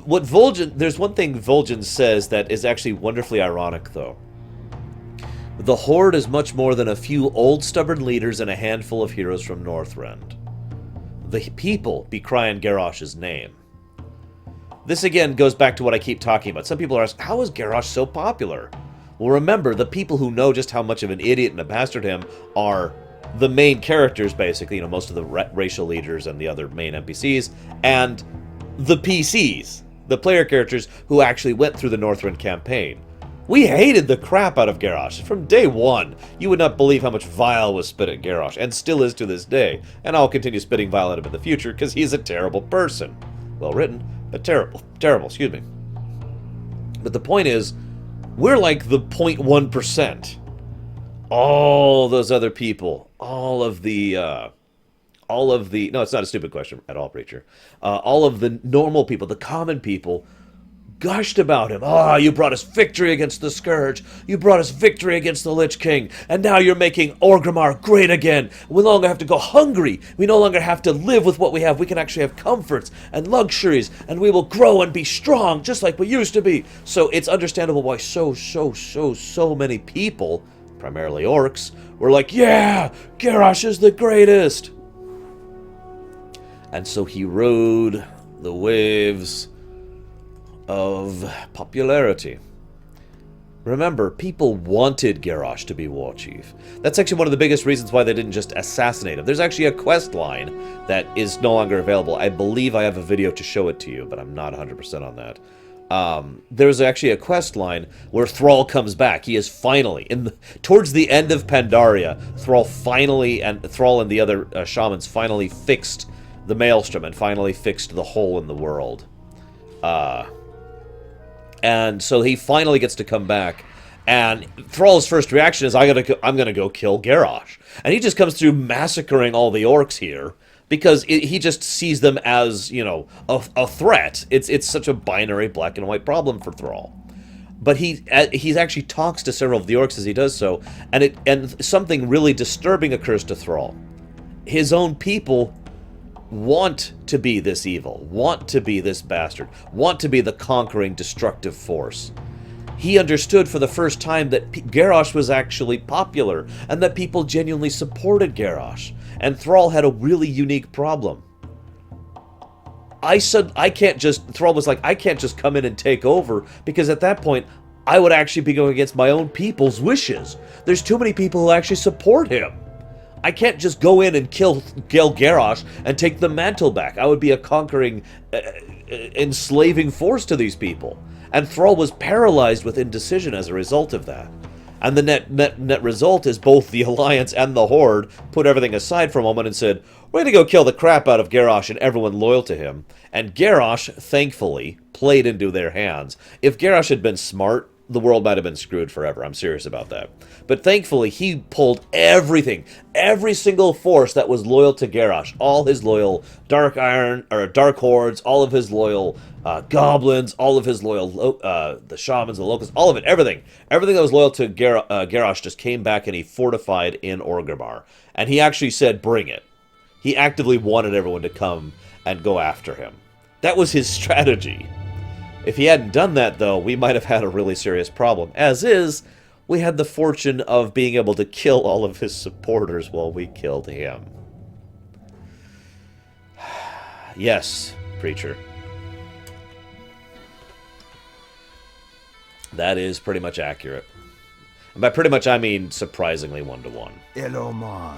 There's one thing Vol'jin says that is actually wonderfully ironic, though. The Horde is much more than a few old stubborn leaders and a handful of heroes from Northrend. The people be crying Garrosh's name. This again goes back to what I keep talking about. Some people are asking, how is Garrosh so popular? Well, remember, the people who know just how much of an idiot and a bastard him are the main characters, basically, most of the racial leaders and the other main NPCs, and the PCs. the player characters who actually went through the Northrend campaign. We hated the crap out of Garrosh. From day one, you would not believe how much vile was spit at Garrosh, and still is to this day. And I'll continue spitting vile at him in the future, because he's a terrible person. Well written, but terrible. Terrible, excuse me. But the point is, we're like the 0.1%. All those other people, all of the, no, it's not a stupid question at all, Preacher. All of the normal people, the common people, gushed about him. Ah, you brought us victory against the Scourge. You brought us victory against the Lich King. And now you're making Orgrimmar great again. We no longer have to go hungry. We no longer have to live with what we have. We can actually have comforts and luxuries. And we will grow and be strong, just like we used to be. So it's understandable why so many people, primarily orcs, were like, yeah, Garrosh is the greatest. And so he rode the waves of popularity. Remember, people wanted Garrosh to be war chief. That's actually one of the biggest reasons why they didn't just assassinate him. There's actually a quest line that is no longer available. I believe I have a video to show it to you, but I'm not 100% on that. There's actually a quest line where Thrall comes back. He is finally, towards the end of Pandaria, Thrall and the other shamans finally fixed the Maelstrom and finally fixed the hole in the world. And so he finally gets to come back, and Thrall's first reaction is, I'm gonna go kill Garrosh. And he just comes through massacring all the orcs here, because he just sees them as, you know, a threat. It's such a binary black and white problem for Thrall. But he actually talks to several of the orcs as he does so, and something really disturbing occurs to Thrall. His own people want to be this evil, want to be this bastard, want to be the conquering, destructive force. He understood for the first time that Garrosh was actually popular, and that people genuinely supported Garrosh. And Thrall had a really unique problem. Thrall was like, I can't just come in and take over, because at that point, I would actually be going against my own people's wishes. There's too many people who actually support him. I can't just go in and kill Garrosh and take the mantle back. I would be a conquering, enslaving force to these people. And Thrall was paralyzed with indecision as a result of that. And the net result is both the Alliance and the Horde put everything aside for a moment and said, we're going to go kill the crap out of Garrosh and everyone loyal to him. And Garrosh, thankfully, played into their hands. If Garrosh had been smart, the world might have been screwed forever. I'm serious about that. But thankfully, he pulled everything, every single force that was loyal to Garrosh, all his loyal Dark Hordes, all of his loyal goblins, all of his loyal the shamans, the locusts, all of it, everything that was loyal to Garrosh just came back and he fortified in Orgrimmar. And he actually said, bring it. He actively wanted everyone to come and go after him. That was his strategy. If he hadn't done that, though, we might have had a really serious problem. As is, we had the fortune of being able to kill all of his supporters while we killed him. Yes, Preacher. That is pretty much accurate. And by pretty much, I mean surprisingly 1-to-1. Eloman.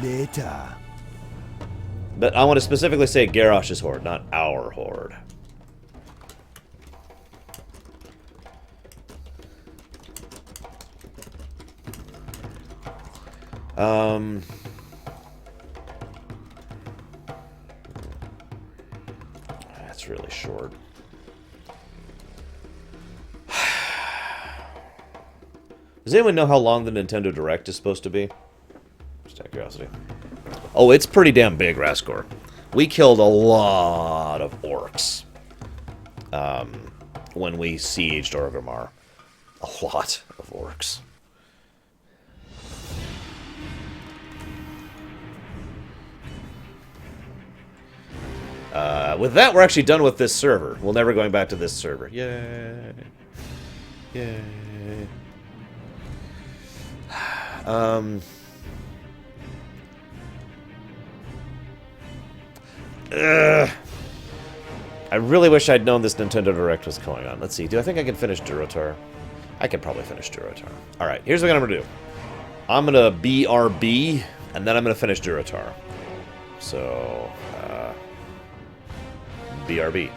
Later. But I want to specifically say Garrosh's Horde, not our Horde. That's really short. Does anyone know how long the Nintendo Direct is supposed to be? Just out of curiosity. Oh, it's pretty damn big, Raskor. We killed a lot of orcs when we sieged Orgrimmar. A lot of orcs. With that, we're actually done with this server. We're never going back to this server. Yay. Yay. I really wish I'd known this Nintendo Direct was going on. Let's see. Do I think I can finish Durotar? I can probably finish Durotar. Alright, here's what I'm going to do. I'm going to BRB, and then I'm going to finish Durotar. So, BRB.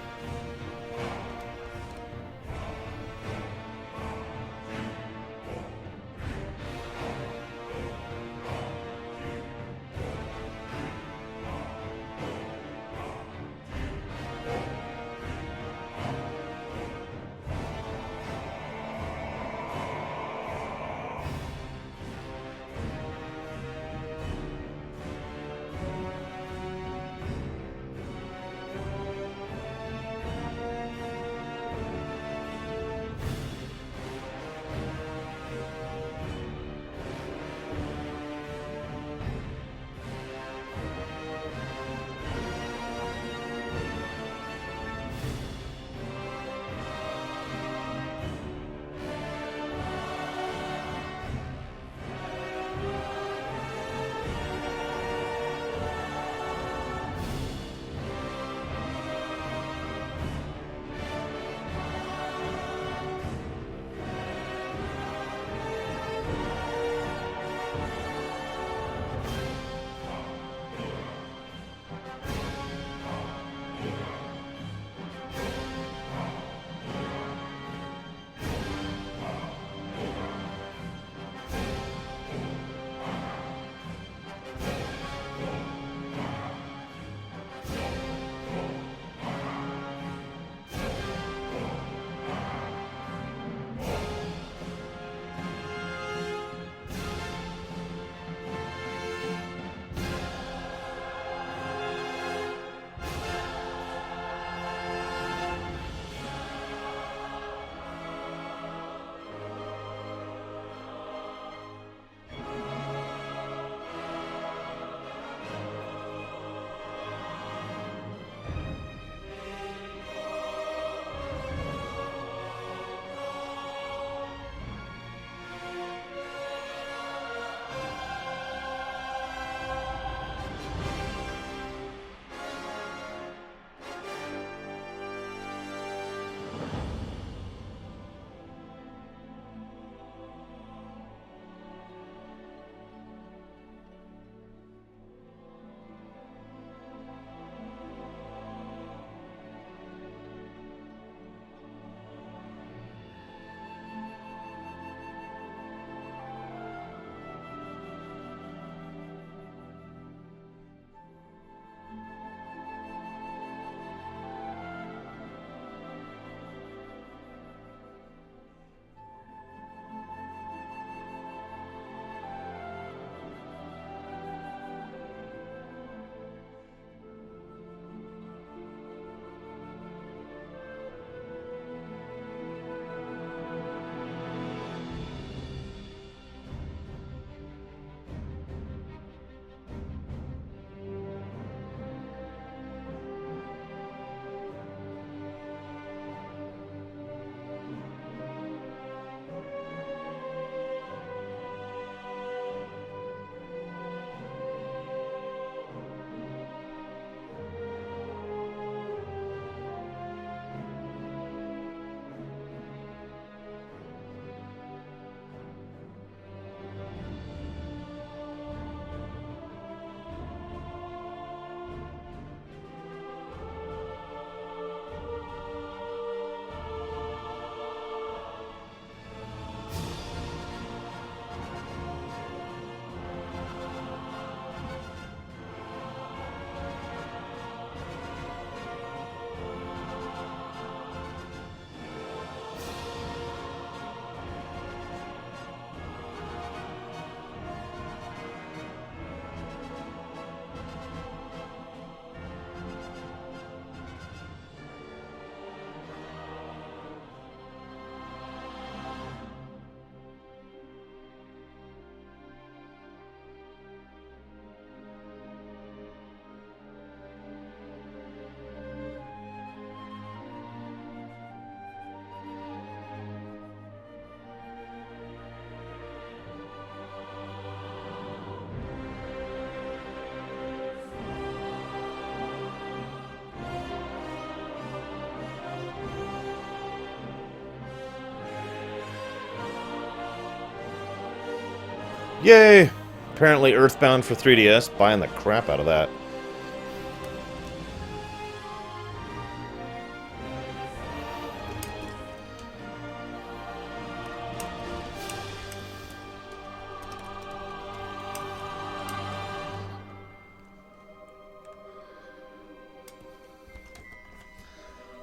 Yay! Apparently Earthbound for 3DS. Buying the crap out of that.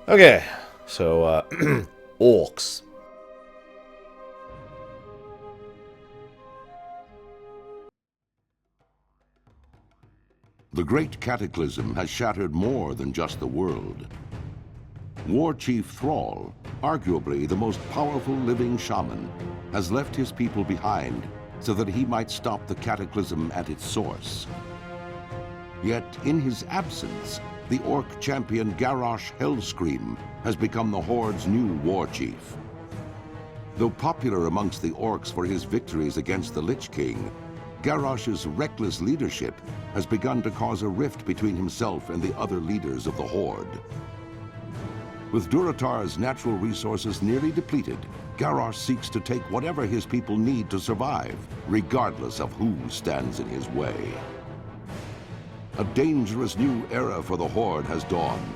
Okay, so, Orcs. The Great Cataclysm has shattered more than just the world. War Chief Thrall, arguably the most powerful living shaman, has left his people behind so that he might stop the Cataclysm at its source. Yet, in his absence, the Orc champion Garrosh Hellscream has become the Horde's new war chief. Though popular amongst the Orcs for his victories against the Lich King, Garrosh's reckless leadership has begun to cause a rift between himself and the other leaders of the Horde. With Durotar's natural resources nearly depleted, Garrosh seeks to take whatever his people need to survive, regardless of who stands in his way. A dangerous new era for the Horde has dawned,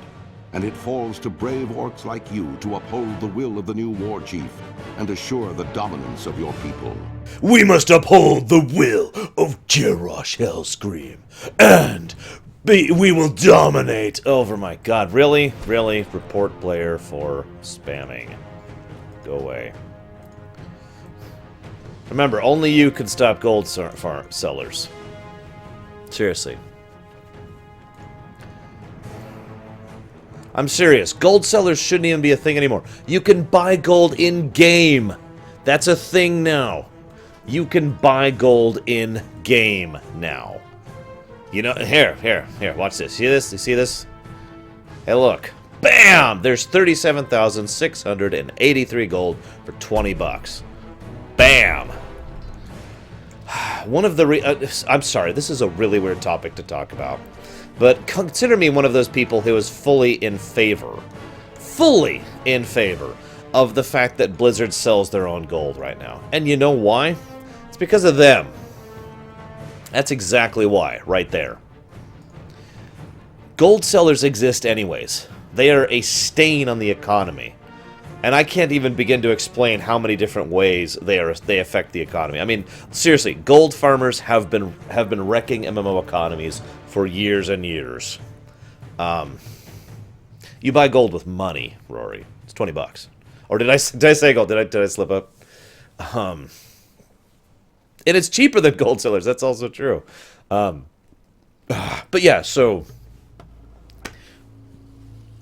and it falls to brave Orcs like you to uphold the will of the new war chief and assure the dominance of your people. We must uphold the will of Garrosh Hellscream, and we will dominate. Oh my god, really? Really? Report player for spamming. Go away. Remember, only you can stop gold farm sellers. Seriously. I'm serious. Gold sellers shouldn't even be a thing anymore. You can buy gold in-game. That's a thing now. You can buy gold in-game now. You know, here, watch this. See this? You see this? Hey, look. Bam! There's 37,683 gold for 20 bucks. Bam! One of the... I'm sorry, this is a really weird topic to talk about. But consider me one of those people who is fully in favor of the fact that Blizzard sells their own gold right now. And you know why? It's because of them. That's exactly why, right there. Gold sellers exist anyways. They are a stain on the economy. And I can't even begin to explain how many different ways they affect the economy. I mean, seriously, gold farmers have been wrecking MMO economies for years and years. You buy gold with money, Rory. It's 20 bucks. Or did I say gold? Did I slip up? And it's cheaper than gold sellers. That's also true. But yeah, so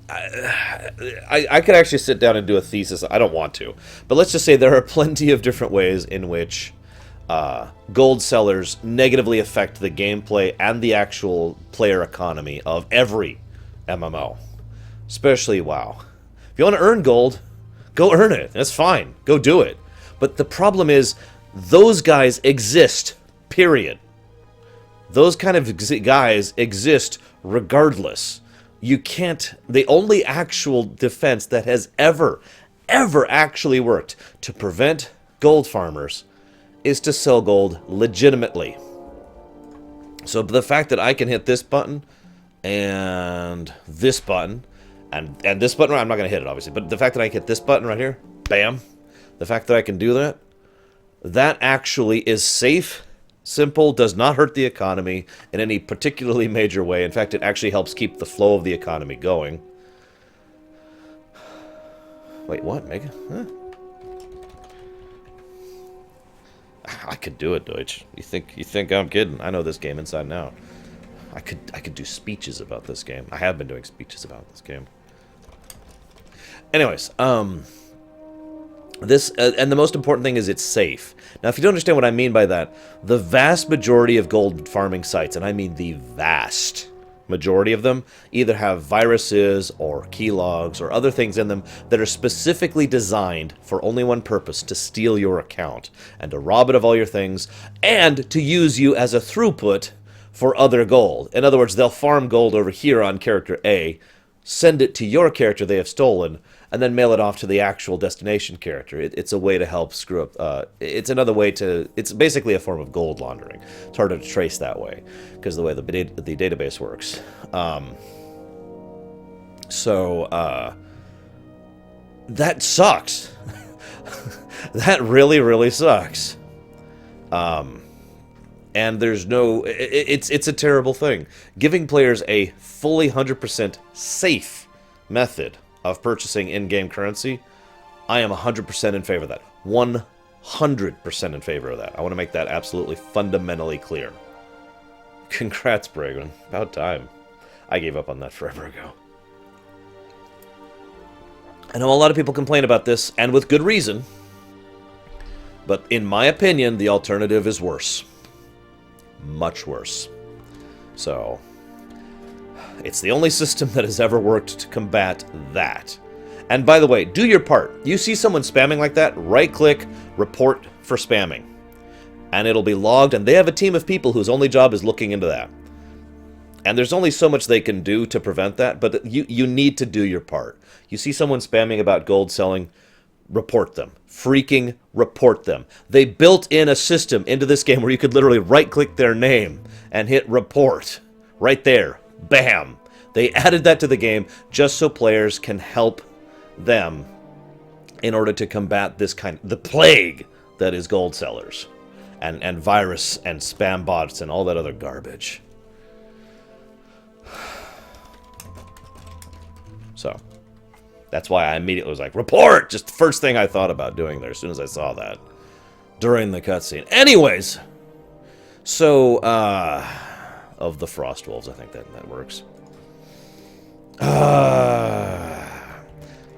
I could actually sit down and do a thesis. I don't want to. But let's just say there are plenty of different ways in which gold sellers negatively affect the gameplay and the actual player economy of every MMO. Especially WoW. If you want to earn gold, go earn it. That's fine. Go do it. But the problem is, those guys exist, period. Those kind of guys exist regardless. You can't... The only actual defense that has ever actually worked to prevent gold farmers is to sell gold legitimately. So the fact that I can hit this button and this button and this button, I'm not going to hit it obviously, but the fact that I can hit this button right here, bam, the fact that I can do that, that actually is safe, simple, does not hurt the economy in any particularly major way. In fact, it actually helps keep the flow of the economy going. Wait, what, Mega? Huh? I could do it, Deutsch. You think I'm kidding? I know this game inside and out. I could do speeches about this game. I have been doing speeches about this game. Anyways, this and the most important thing is it's safe. Now, if you don't understand what I mean by that, the vast majority of gold farming sites, and I mean the vast majority of them, either have viruses or keylogs or other things in them that are specifically designed for only one purpose: to steal your account and to rob it of all your things and to use you as a throughput for other gold. In other words, they'll farm gold over here on character A, send it to your character they have stolen, and then mail it off to the actual destination character. It's a way to help screw up. It's another way to. It's basically a form of gold laundering. It's harder to trace that way because of the way the database works. That sucks. That really, really sucks. And there's no... It's a terrible thing. Giving players a fully 100% safe method of purchasing in-game currency, I am 100% in favor of that. 100% in favor of that. I want to make that absolutely fundamentally clear. Congrats, Bragan. About time. I gave up on that forever ago. I know a lot of people complain about this, and with good reason. But in my opinion, the alternative is worse. Much worse. So, it's the only system that has ever worked to combat that. And by the way, do your part. You see someone spamming like that, right-click, report for spamming. And it'll be logged, and they have a team of people whose only job is looking into that. And there's only so much they can do to prevent that, but you need to do your part. You see someone spamming about gold selling, report them. Freaking report them. They built in a system into this game where you could literally right-click their name and hit report. Right there. Bam. They added that to the game just so players can help them in order to combat this the plague that is gold sellers. And virus and spam bots and all that other garbage. So, that's why I immediately was like, report! Just the first thing I thought about doing there as soon as I saw that. During the cutscene. Anyways! So, of the Frost Wolves, I think that works. I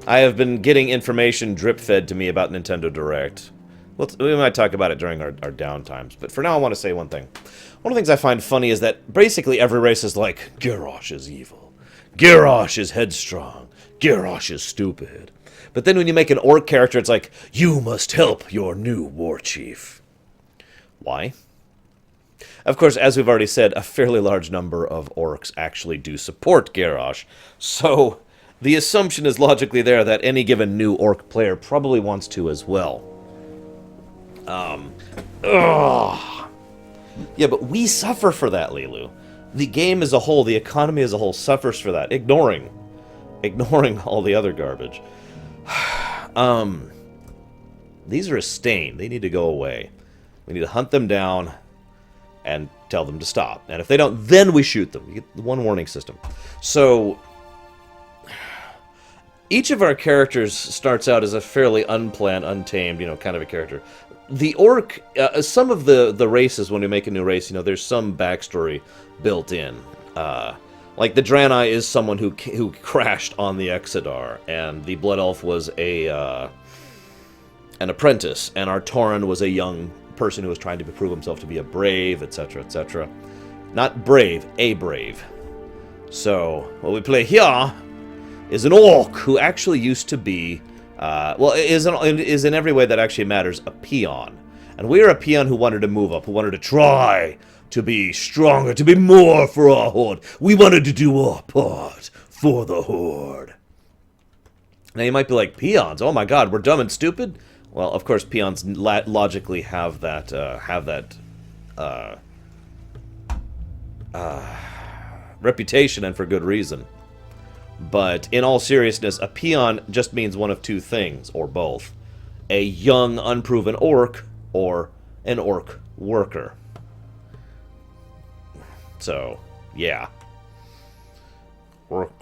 have been getting information drip-fed to me about Nintendo Direct. We might talk about it during our downtimes, but for now I want to say one thing. One of the things I find funny is that basically every race is like, Garrosh is evil. Garrosh is headstrong. Garrosh is stupid. But then when you make an orc character, it's like, you must help your new war chief. Why? Of course, as we've already said, a fairly large number of orcs actually do support Garrosh. So, the assumption is logically there that any given new orc player probably wants to as well. Yeah, but we suffer for that, Lilu. The game as a whole, the economy as a whole suffers for that, ignoring all the other garbage. These are a stain. They need to go away. We need to hunt them down and tell them to stop. And if they don't, then we shoot them. You get the one warning system. So, each of our characters starts out as a fairly unplanned, untamed, kind of a character. The orc, some of the races, when we make a new race, there's some backstory built in. Like the Draenei is someone who crashed on the Exodar, and the Blood Elf was an apprentice, and our Tauren was a young person who was trying to prove himself to be a brave, etc., etc. Not brave, a brave. So, what we play here is an orc who actually used to be, is in every way that actually matters, a peon. And we're a peon who wanted to move up, who wanted to try to be stronger, to be more for our Horde. We wanted to do our part for the Horde. Now you might be like, peons? Oh my god, we're dumb and stupid? Well, of course, peons logically have that reputation, and for good reason. But in all seriousness, a peon just means one of two things, or both. A young, unproven orc, or an orc worker. So, yeah. Work.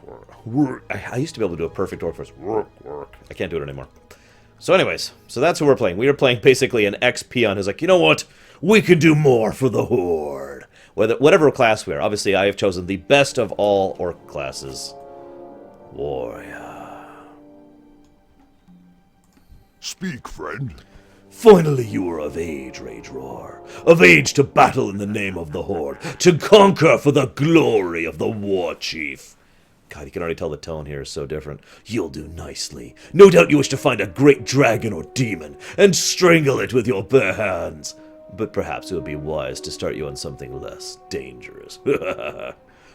I used to be able to do a perfect orc first. Work. I can't do it anymore. So anyways, so that's who we're playing. We are playing basically an ex-peon who's like, you know what? We can do more for the Horde. Whatever class we are. Obviously, I have chosen the best of all orc classes. Warrior. Speak, friend. Finally you are of age, Rage Roar. Of age to battle in the name of the Horde. To conquer for the glory of the War Chief. God, you can already tell the tone here is so different. You'll do nicely. No doubt you wish to find a great dragon or demon, and strangle it with your bare hands. But perhaps it would be wise to start you on something less dangerous.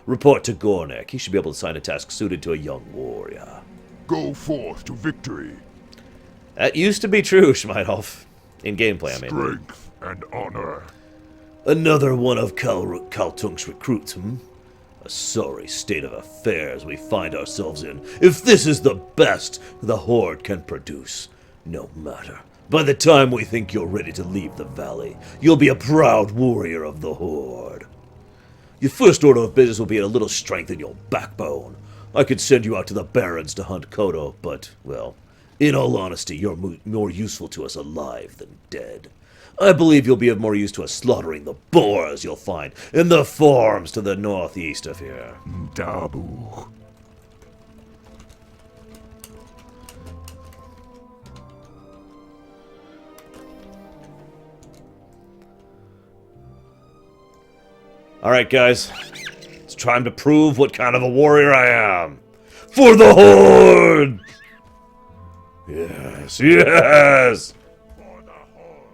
Report to Gornek. He should be able to assign a task suited to a young warrior. Go forth to victory. That used to be true, Schmeidhoff. In gameplay, I mean. Strength and honor. Another one of Kaltunk's recruits, A sorry state of affairs we find ourselves in. If this is the best the Horde can produce, no matter. By the time we think you're ready to leave the valley, you'll be a proud warrior of the Horde. Your first order of business will be a little strength in your backbone. I could send you out to the Barrens to hunt Kodo, but, well, in all honesty, you're more useful to us alive than dead. I believe you'll be of more use to us slaughtering the boars you'll find in the farms to the northeast of here. Dabu. Alright, guys. It's time to prove what kind of a warrior I am. For the Horde! Yes, yes! For the Horde.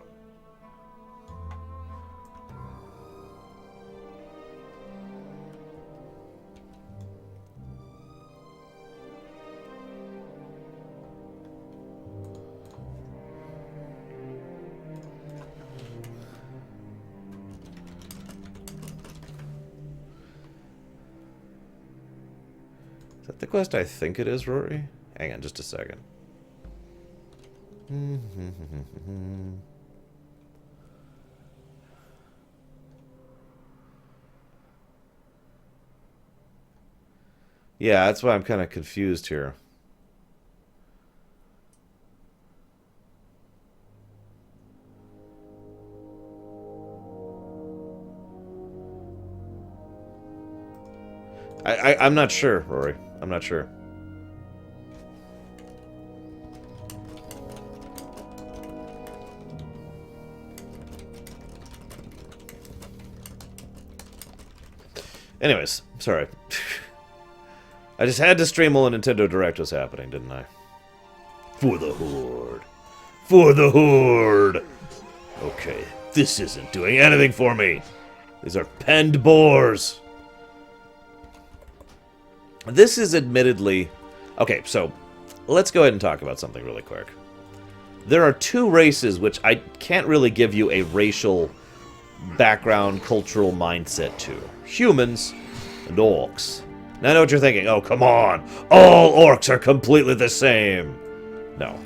Is that the quest I think it is, Rory? Hang on just a second. Yeah, that's why I'm kind of confused here. I'm not sure, Rory. I'm not sure. Anyways, sorry. I just had to stream while a Nintendo Direct was happening, didn't I? For the Horde. For the Horde! Okay, this isn't doing anything for me. These are penned boars. This is admittedly... Okay, so let's go ahead and talk about something really quick. There are two races which I can't really give you a racial background, cultural mindset to. Humans and orcs. Now I know what you're thinking. Oh, come on. All orcs are completely the same. No.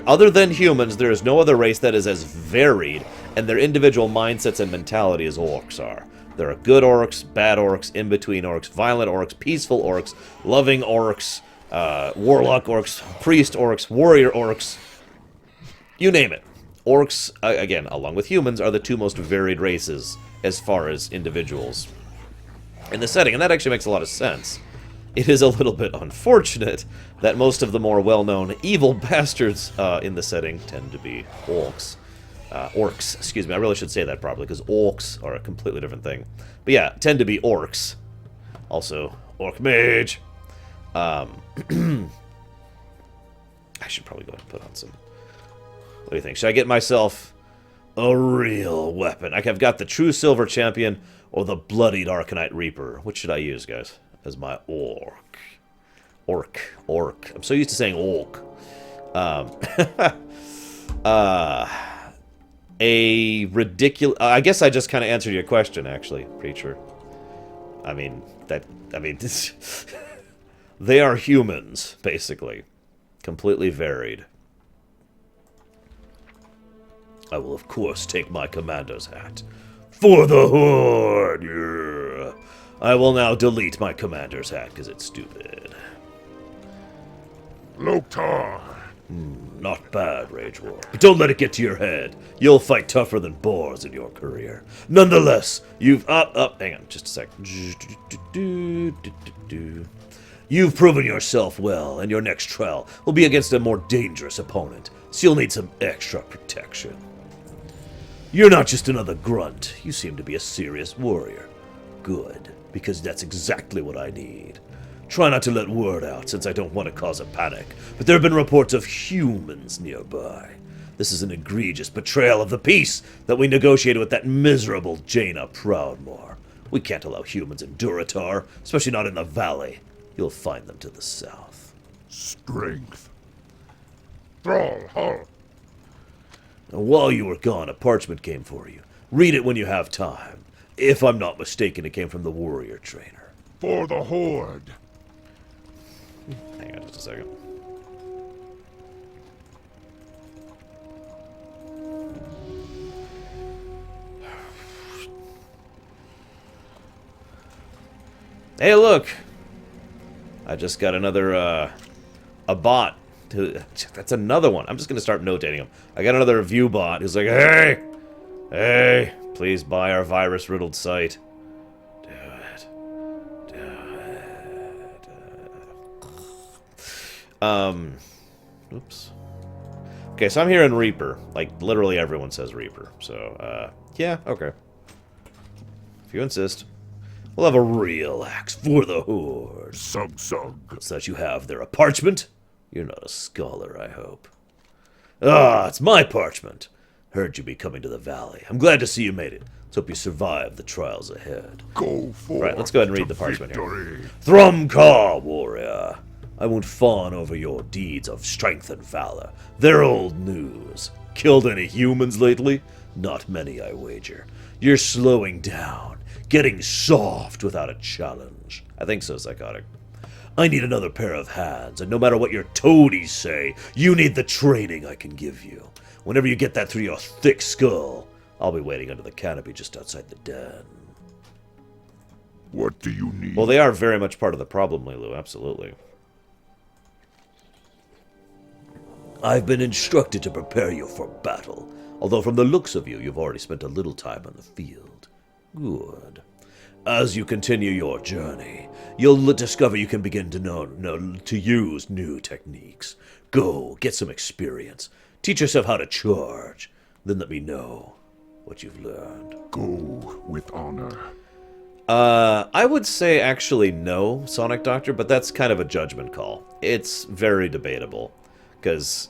Other than humans, there is no other race that is as varied in their individual mindsets and mentality as orcs are. There are good orcs, bad orcs, in-between orcs, violent orcs, peaceful orcs, loving orcs, warlock orcs, priest orcs, warrior orcs. You name it. Orcs, again, along with humans, are the two most varied races as far as individuals in the setting, and that actually makes a lot of sense. It is a little bit unfortunate that most of the more well-known evil bastards in the setting tend to be orcs. Orcs, excuse me, I really should say that properly, because orcs are a completely different thing. But yeah, tend to be orcs. Also, orc mage. I should probably go ahead and put on some... What do you think? Should I get myself a real weapon? I've got the True Silver Champion or the Bloodied Arcanite Reaper. Which should I use, guys? As my orc. Orc. I'm so used to saying orc. A ridiculous... I guess I just kind of answered your question, actually, Preacher. They are humans, basically. Completely varied. I will, of course, take my commander's hat. For the Horde! Yeah. I will now delete my commander's hat, because it's stupid. Loktar! Not bad, Rage War. But don't let it get to your head. You'll fight tougher than boars in your career. Nonetheless, you've... hang on, just a sec. You've proven yourself well, and your next trial will be against a more dangerous opponent, so you'll need some extra protection. You're not just another grunt. You seem to be a serious warrior. Good, because that's exactly what I need. Try not to let word out, since I don't want to cause a panic, but there have been reports of humans nearby. This is an egregious betrayal of the peace that we negotiated with that miserable Jaina Proudmoore. We can't allow humans in Durotar, especially not in the valley. You'll find them to the south. Strength. Thrall, huh? And while you were gone, a parchment came for you. Read it when you have time. If I'm not mistaken, it came from the warrior trainer. For the Horde. Hang on just a second. Hey, look! I just got another, a bot. That's another one. I'm just gonna start notating him. I got another review bot who's like, hey! Hey! Please buy our virus-riddled site. Do it. Oops. Okay, so I'm hearing Reaper. Like, literally everyone says Reaper. So, yeah, okay. If you insist. We'll have a real axe for the Horde. Sug. What's that you have there, a parchment? You're not a scholar, I hope. Ah, it's my parchment. Heard you be coming to the valley. I'm glad to see you made it. Let's hope you survive the trials ahead. Go for Right, let's go ahead and read the parchment victory. here. Thrumcar, warrior. I won't fawn over your deeds of strength and valor. They're old news. Killed any humans lately? Not many, I wager. You're slowing down. Getting soft without a challenge. I think so, Psychotic. I need another pair of hands, and no matter what your toadies say, you need the training I can give you. Whenever you get that through your thick skull, I'll be waiting under the canopy just outside the den. What do you need? Well, they are very much part of the problem, Lilu, absolutely. I've been instructed to prepare you for battle, although from the looks of you, you've already spent a little time on the field. Good. As you continue your journey, you'll discover you can begin to use new techniques. Go, get some experience. Teach yourself how to charge. Then let me know what you've learned. Go with honor. I would say actually no, Sonic Doctor, but that's kind of a judgment call. It's very debatable, because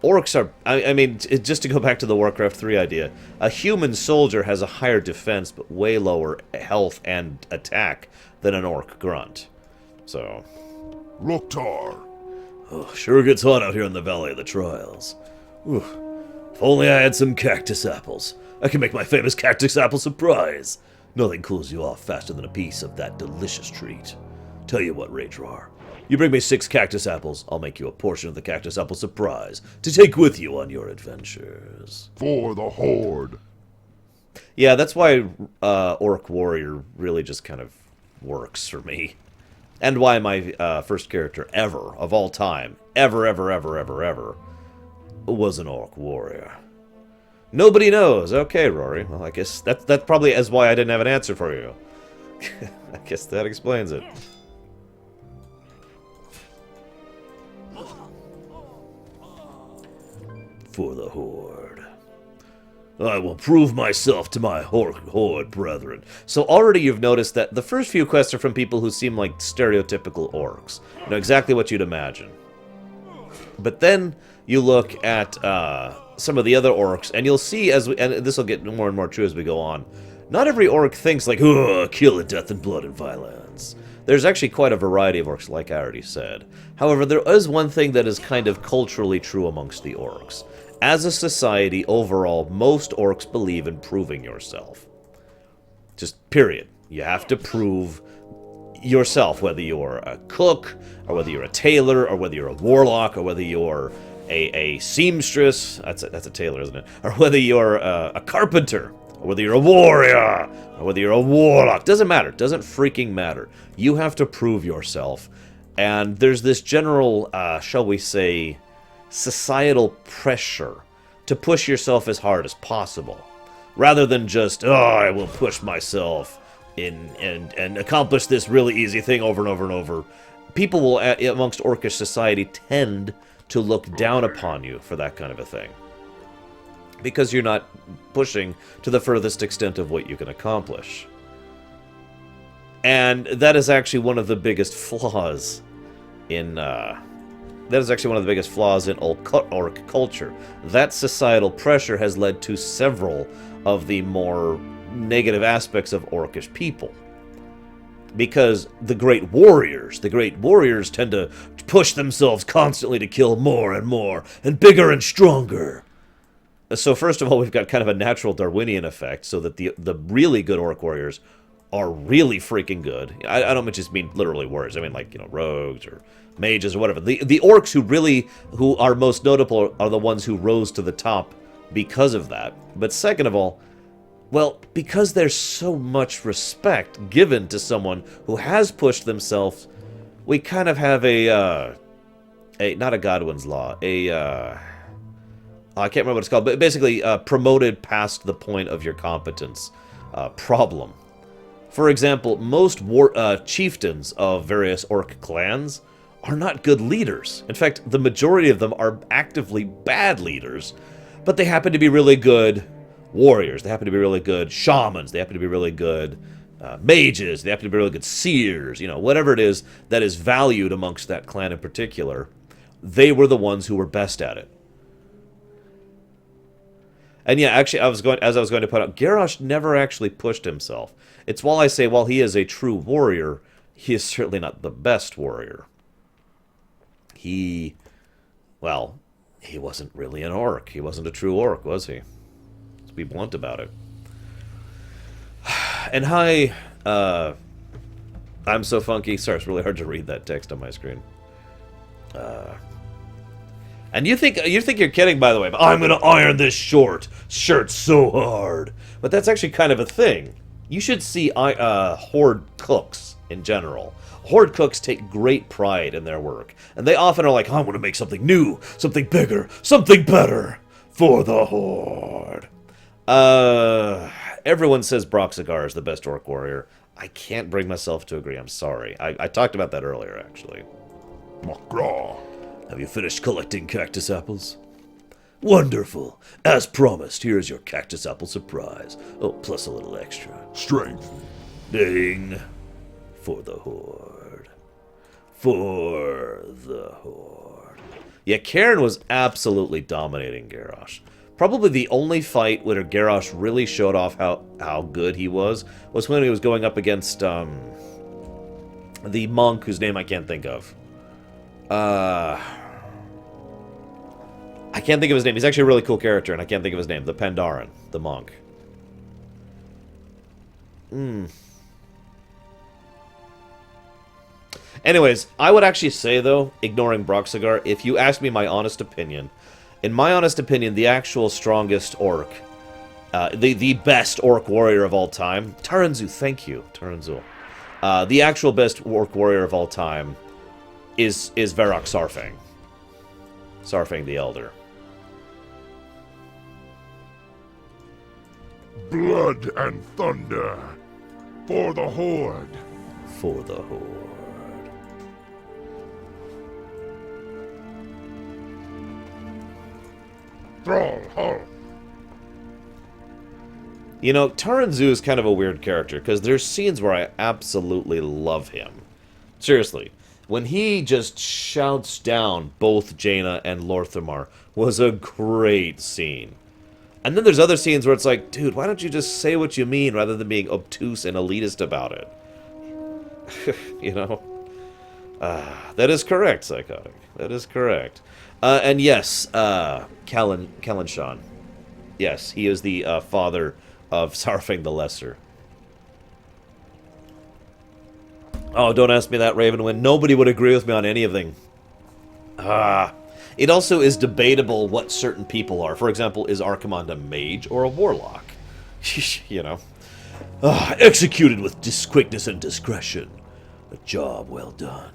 orcs are, I mean, just to go back to the Warcraft 3 idea, a human soldier has a higher defense but way lower health and attack than an orc grunt. So, Raptor. oh, sure gets hot out here in the Valley of the Trials. Ooh, if only I had some cactus apples. I can make my famous cactus apple surprise. Nothing cools you off faster than a piece of that delicious treat. Tell you what, Ragerar. You bring me 6 cactus apples, I'll make you a portion of the cactus apple surprise to take with you on your adventures. For the Horde. Yeah, that's why Orc Warrior really just kind of works for me. And why my first character ever, of all time, ever, was an Orc Warrior. Nobody knows. Okay, Rory. Well, I guess that's probably as why I didn't have an answer for you. I guess that explains it. For the Horde. I will prove myself to my Horde brethren. So already you've noticed that the first few quests are from people who seem like stereotypical orcs. You know, exactly what you'd imagine. But then you look at some of the other orcs, and you'll see, and this will get more and more true as we go on, not every orc thinks like, oh, kill and death and blood and violence. There's actually quite a variety of orcs, like I already said. However, there is one thing that is kind of culturally true amongst the orcs. As a society, overall, most orcs believe in proving yourself. Just period. You have to prove yourself, whether you're a cook, or whether you're a tailor, or whether you're a warlock, or whether you're a seamstress. That's a tailor, isn't it? Or whether you're a carpenter, or whether you're a warrior, or whether you're a warlock. Doesn't matter. Doesn't freaking matter. You have to prove yourself. And there's this general, shall we say, societal pressure to push yourself as hard as possible, rather than just, oh, I will push myself in and accomplish this really easy thing over and over and over. People will, amongst orcish society, tend to look down upon you for that kind of a thing, because you're not pushing to the furthest extent of what you can accomplish. And that is actually one of the biggest flaws in orc culture. That societal pressure has led to several of the more negative aspects of orcish people. because the great warriors tend to push themselves constantly to kill more and more, and bigger and stronger. So first of all, we've got kind of a natural Darwinian effect, so that the really good orc warriors are really freaking good. I don't just mean literally warriors. I mean, like, you know, rogues or mages or whatever. The orcs who are most notable are the ones who rose to the top because of that. But second of all, well, because there's so much respect given to someone who has pushed themselves, we kind of have a not a Godwin's Law, I can't remember what it's called, but basically promoted past the point of your competence problem. For example, most chieftains of various orc clans are not good leaders. In fact, the majority of them are actively bad leaders, but they happen to be really good warriors. They happen to be really good shamans. They happen to be really good mages. They happen to be really good seers. You know, whatever it is that is valued amongst that clan in particular, they were the ones who were best at it. And yeah, actually, as I was going to point out, Garrosh never actually pushed himself. It's while I say, while he is a true warrior, he is certainly not the best warrior. He wasn't really an orc. He wasn't a true orc, was he? Let's be blunt about it. And hi, I'm so funky. Sorry, it's really hard to read that text on my screen. And you think you're kidding, by the way, but I'm gonna iron this shirt so hard. But that's actually kind of a thing. You should see Horde cooks in general. Horde cooks take great pride in their work, and they often are like, I want to make something new, something bigger, something better for the Horde. Everyone says Broxigar is the best orc warrior. I can't bring myself to agree. I'm sorry. I talked about that earlier, actually. Magraw. Have you finished collecting cactus apples? Wonderful. As promised, here is your cactus apple surprise. Oh, plus a little extra. Strength. Ding. For the Horde. For the Horde. Yeah, Cairn was absolutely dominating Garrosh. Probably the only fight where Garrosh really showed off how good he was when he was going up against the monk whose name I can't think of. I can't think of his name. He's actually a really cool character, and I can't think of his name. The Pandaren, the monk. Anyways, I would actually say, though, ignoring Broxigar, if you ask me my honest opinion, in my honest opinion, the actual strongest orc, the best orc warrior of all time, Taranzu, thank you, Taranzu. The actual best orc warrior of all time is Varrock Sarfang. Sarfang the Elder. Blood and thunder. For the Horde. For the Horde. Thrall, Hull. You know, Taranzu is kind of a weird character, because there's scenes where I absolutely love him. Seriously. When he just shouts down both Jaina and Lorthamar was a great scene. And then there's other scenes where it's like, dude, why don't you just say what you mean rather than being obtuse and elitist about it? You know? That is correct, Psychotic. That is correct. And yes, Kalenshan. Yes, he is the father of Sarfang the Lesser. Oh, don't ask me that, Ravenwind. Nobody would agree with me on anything. It also is debatable what certain people are. For example, is Archimonde a mage or a warlock? You know. Executed with quickness and discretion. A job well done.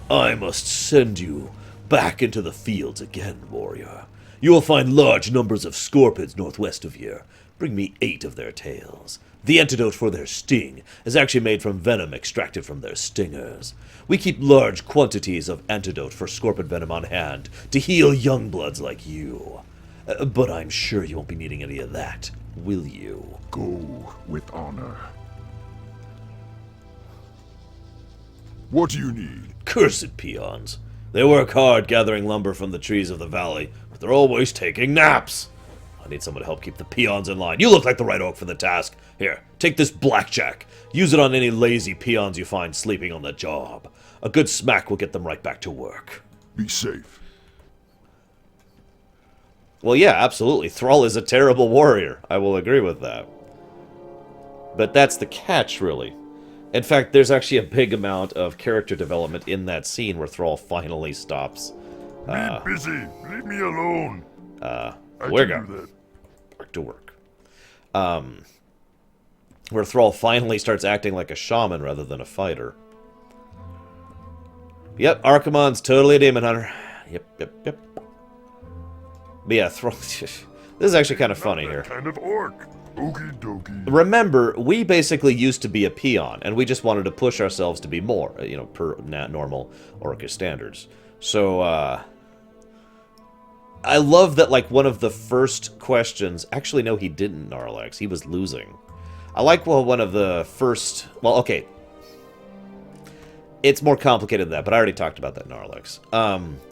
I must send you back into the fields again, warrior. You will find large numbers of scorpions northwest of here. Bring me 8 of their tails. The antidote for their sting is actually made from venom extracted from their stingers. We keep large quantities of antidote for scorpion venom on hand to heal young bloods like you. But I'm sure you won't be needing any of that, will you? Go with honor. What do you need? Cursed peons. They work hard gathering lumber from the trees of the valley, but they're always taking naps. I need someone to help keep the peons in line. You look like the right oak for the task. Here, take this blackjack. Use it on any lazy peons you find sleeping on the job. A good smack will get them right back to work. Be safe. Well, yeah, absolutely. Thrall is a terrible warrior. I will agree with that. But that's the catch, really. In fact, there's actually a big amount of character development in that scene where Thrall finally stops. Be busy. Leave me alone. We're going back to work. Where Thrall finally starts acting like a shaman rather than a fighter. Yep, Archimonde's totally a demon hunter. Yep. But yeah, Thrall... this is actually kind of funny here. Kind of orc. Okie dokie. Remember, we basically used to be a peon, and we just wanted to push ourselves to be more, you know, per normal Orcish standards. So, I love that, like, one of the first questions... Actually, no, he didn't, Gnarlax. He was losing. I like, well, one of the first... Well, okay. It's more complicated than that, but I already talked about that, Gnarlax.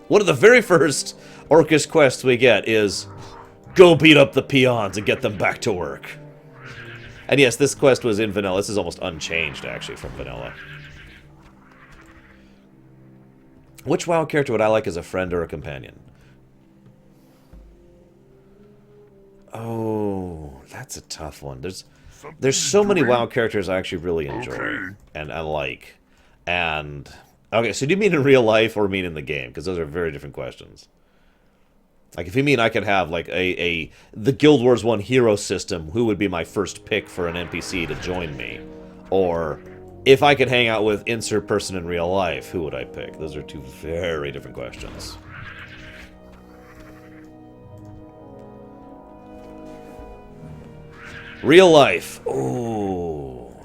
One of the very first Orcish quests we get is... Go beat up the peons and get them back to work. And yes, this quest was in vanilla. This is almost unchanged, actually, from vanilla. Which WoW character would I like as a friend or a companion? Oh, that's a tough one. There's so many WoW characters I actually really enjoy and I like. And okay, so do you mean in real life or mean in the game? Because those are very different questions. Like, if you mean I could have, like, the Guild Wars 1 hero system, who would be my first pick for an NPC to join me? Or, if I could hang out with insert person in real life, who would I pick? Those are two very different questions. Real life. Oh.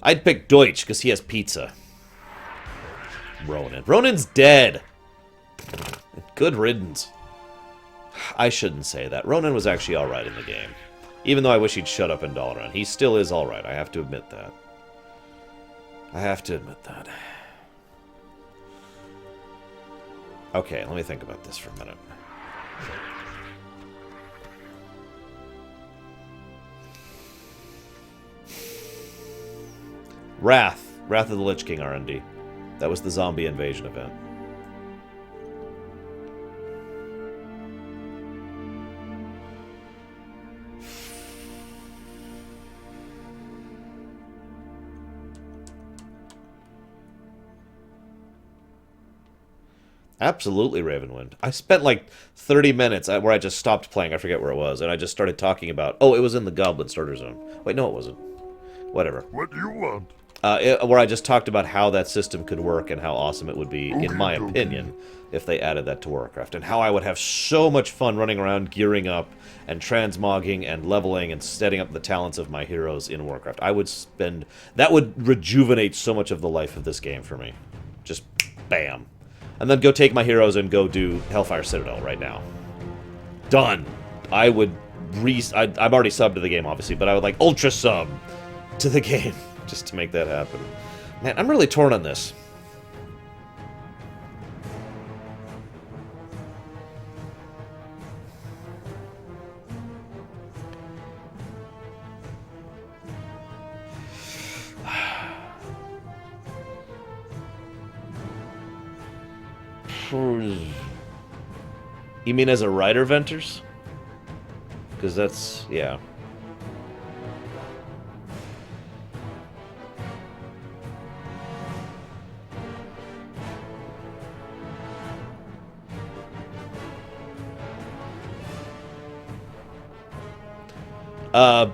I'd pick Deutsch, because he has pizza. Ronan. Ronan's dead. Good riddance. I shouldn't say that. Ronan was actually alright in the game. Even though I wish he'd shut up in Dalaran. He still is alright. I have to admit that. Okay, let me think about this for a minute. Wrath of the Lich King R&D. That was the zombie invasion event. Absolutely, Ravenwind. I spent like 30 minutes where I just stopped playing. I forget where it was. And I just started talking about... Oh, it was in the Goblin Starter Zone. Wait, no, it wasn't. Whatever. What do you want? Where I just talked about how that system could work and how awesome it would be, in my opinion, if they added that to Warcraft. And how I would have so much fun running around, gearing up, and transmogging, and leveling, and setting up the talents of my heroes in Warcraft. I would spend... That would rejuvenate so much of the life of this game for me. Just bam. And then go take my heroes and go do Hellfire Citadel right now. Done. I would I'm already subbed to the game, obviously, but I would like ultra sub to the game just to make that happen. Man, I'm really torn on this. You mean as a writer, Venters? Because that's... yeah.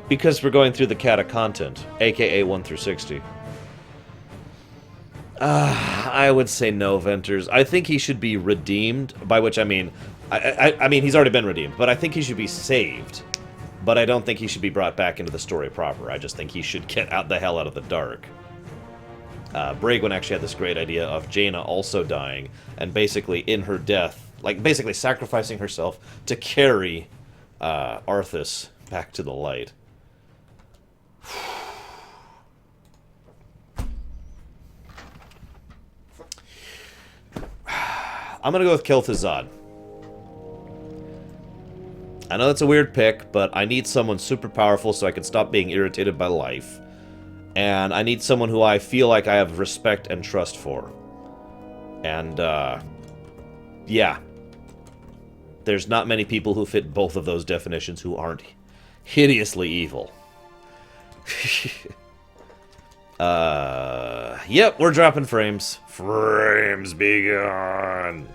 Because we're going through the Cata content, aka 1 through 60. I would say no, Venters. I think he should be redeemed, by which I mean... I mean, he's already been redeemed, but I think he should be saved. But I don't think he should be brought back into the story proper. I just think he should get the hell out of the dark. Bragwin actually had this great idea of Jaina also dying, and basically in her death, like basically sacrificing herself to carry Arthas back to the light. I'm gonna go with Kel'Thuzad. I know that's a weird pick, but I need someone super powerful so I can stop being irritated by life. And I need someone who I feel like I have respect and trust for. And, yeah. There's not many people who fit both of those definitions who aren't hideously evil. Yep, we're dropping frames. Frames be gone.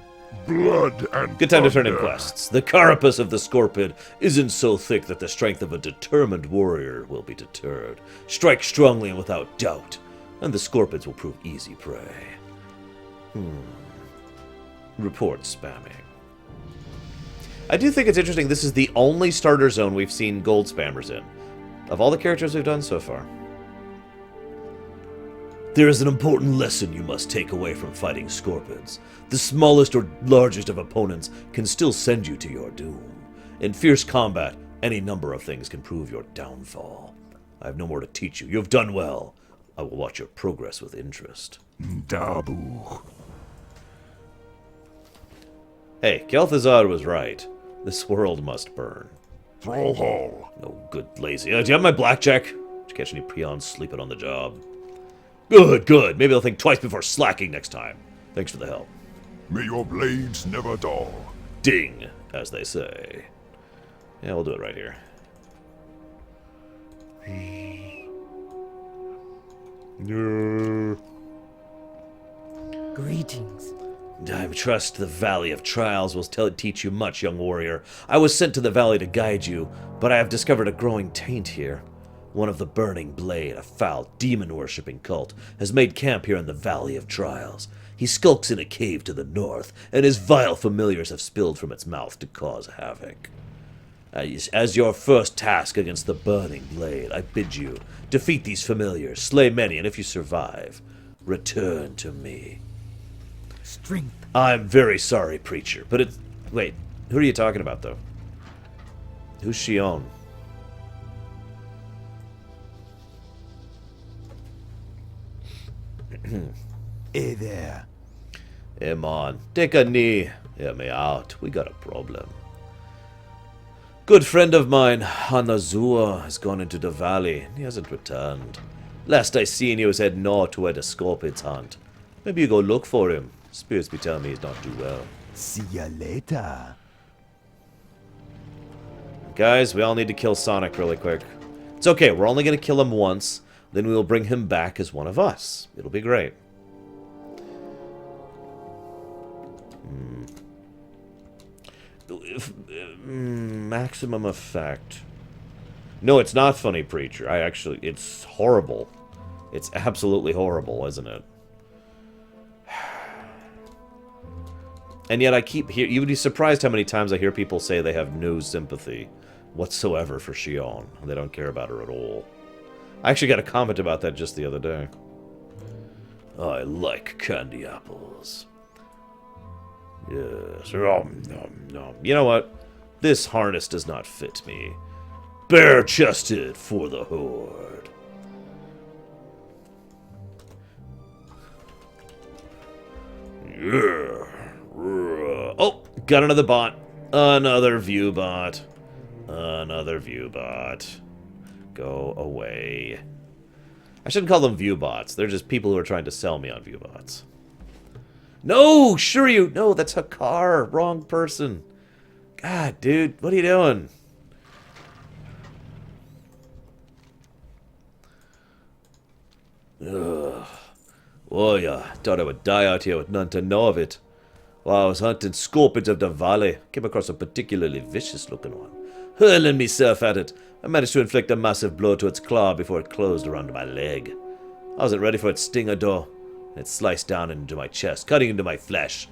Blood and Good time to turn in thunder. quests. The carapace of the Scorpid isn't so thick that the strength of a determined warrior will be deterred. Strike strongly and without doubt, and the Scorpids will prove easy prey. Report spamming. I do think it's interesting, this is the only starter zone we've seen gold spammers in. Of all the characters we've done so far. There is an important lesson you must take away from fighting Scorpids. The smallest or largest of opponents can still send you to your doom. In fierce combat, any number of things can prove your downfall. I have no more to teach you. You have done well. I will watch your progress with interest. Dabu. Hey, Kel'Thuzad was right. This world must burn. Thrall Hall. No good lazy. Do you have my blackjack? Did you catch any peons sleeping on the job? Good, good. Maybe they'll think twice before slacking next time. Thanks for the help. May your blades never dull. Ding, as they say. Yeah, we'll do it right here. Greetings. I trust the Valley of Trials will teach you much, young warrior. I was sent to the valley to guide you, but I have discovered a growing taint here. One of the Burning Blade, a foul, demon-worshipping cult, has made camp here in the Valley of Trials. He skulks in a cave to the north, and his vile familiars have spilled from its mouth to cause havoc. As your first task against the Burning Blade, I bid you defeat these familiars, slay many, and if you survive, return to me. Strength. I'm very sorry, preacher, but it's... Wait, who are you talking about, though? Who's Shion? Hey there. Hey, man, take a knee. Hear me out. We got a problem. Good friend of mine, Hanazua, has gone into the valley. He hasn't returned. Last I seen, he was heading north to where the Scorpids hunt. Maybe you go look for him. Spirits be telling me he's not too well. See ya later. Guys, we all need to kill Sonic really quick. It's okay, we're only going to kill him once. Then we will bring him back as one of us. It'll be great. Maximum effect. No, it's not funny, preacher. It's horrible. It's absolutely horrible, isn't it? And yet I keep hearing... You would be surprised how many times I hear people say they have no sympathy whatsoever for Shion. They don't care about her at all. I actually got a comment about that just the other day. I like candy apples. Yes. Nom, nom, nom. You know what? This harness does not fit me. Bare-chested for the Horde. Yeah. Oh, got another bot. Another view bot. Another view bot. Go away. I shouldn't call them view bots. They're just people who are trying to sell me on view bots. No, sure you. No, that's Hakkar. Wrong person. God, dude, what are you doing? Ugh. Oh, yeah. Thought I would die out here with none to know of it. While I was hunting scorpions of the valley, came across a particularly vicious-looking one. Hurling myself at it, I managed to inflict a massive blow to its claw before it closed around my leg. I wasn't ready for its stinger, though. It sliced down into my chest, cutting into my flesh,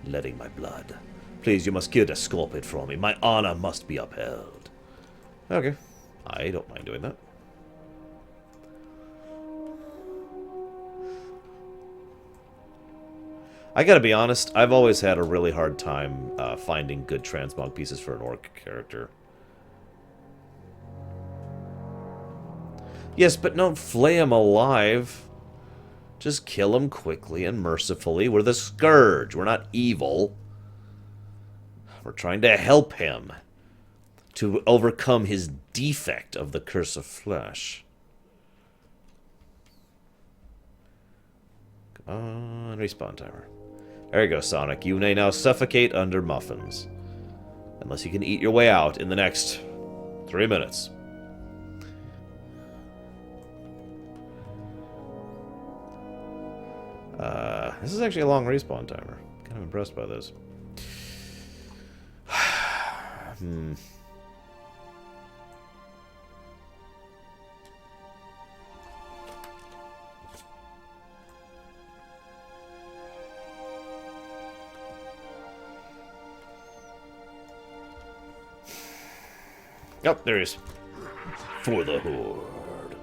letting my blood. Please, you must kill the scorpion for me. My honor must be upheld. Okay. I don't mind doing that. I gotta be honest, I've always had a really hard time finding good transmog pieces for an orc character. Yes, but don't flay him alive. Just kill him quickly and mercifully. We're the Scourge. We're not evil. We're trying to help him. to overcome his defect of the curse of flesh. Come on, respawn timer. There you go, Sonic. You may now suffocate under muffins. Unless you can eat your way out in the next 3 minutes. This is actually a long respawn timer. Kind of impressed by this. Oh, there he is. For the Horde.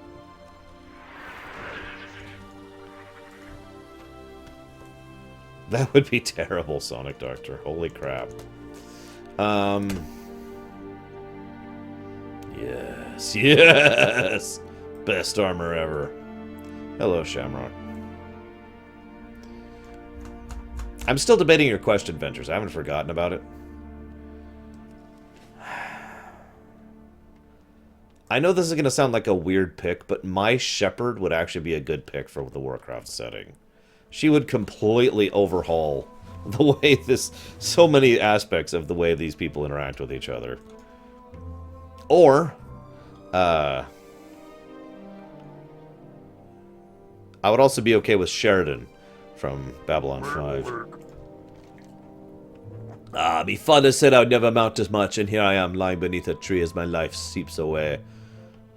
That would be terrible, Sonic Doctor. Holy crap. Yes. Yes! Best armor ever. Hello, Shamrock. I'm still debating your quest adventures. I haven't forgotten about it. I know this is going to sound like a weird pick, but my Shepherd would actually be a good pick for the Warcraft setting. She would completely overhaul the way so many aspects of the way these people interact with each other. Or, I would also be okay with Sheridan from Babylon 5. Me father said I would never amount as much, and here I am lying beneath a tree as my life seeps away.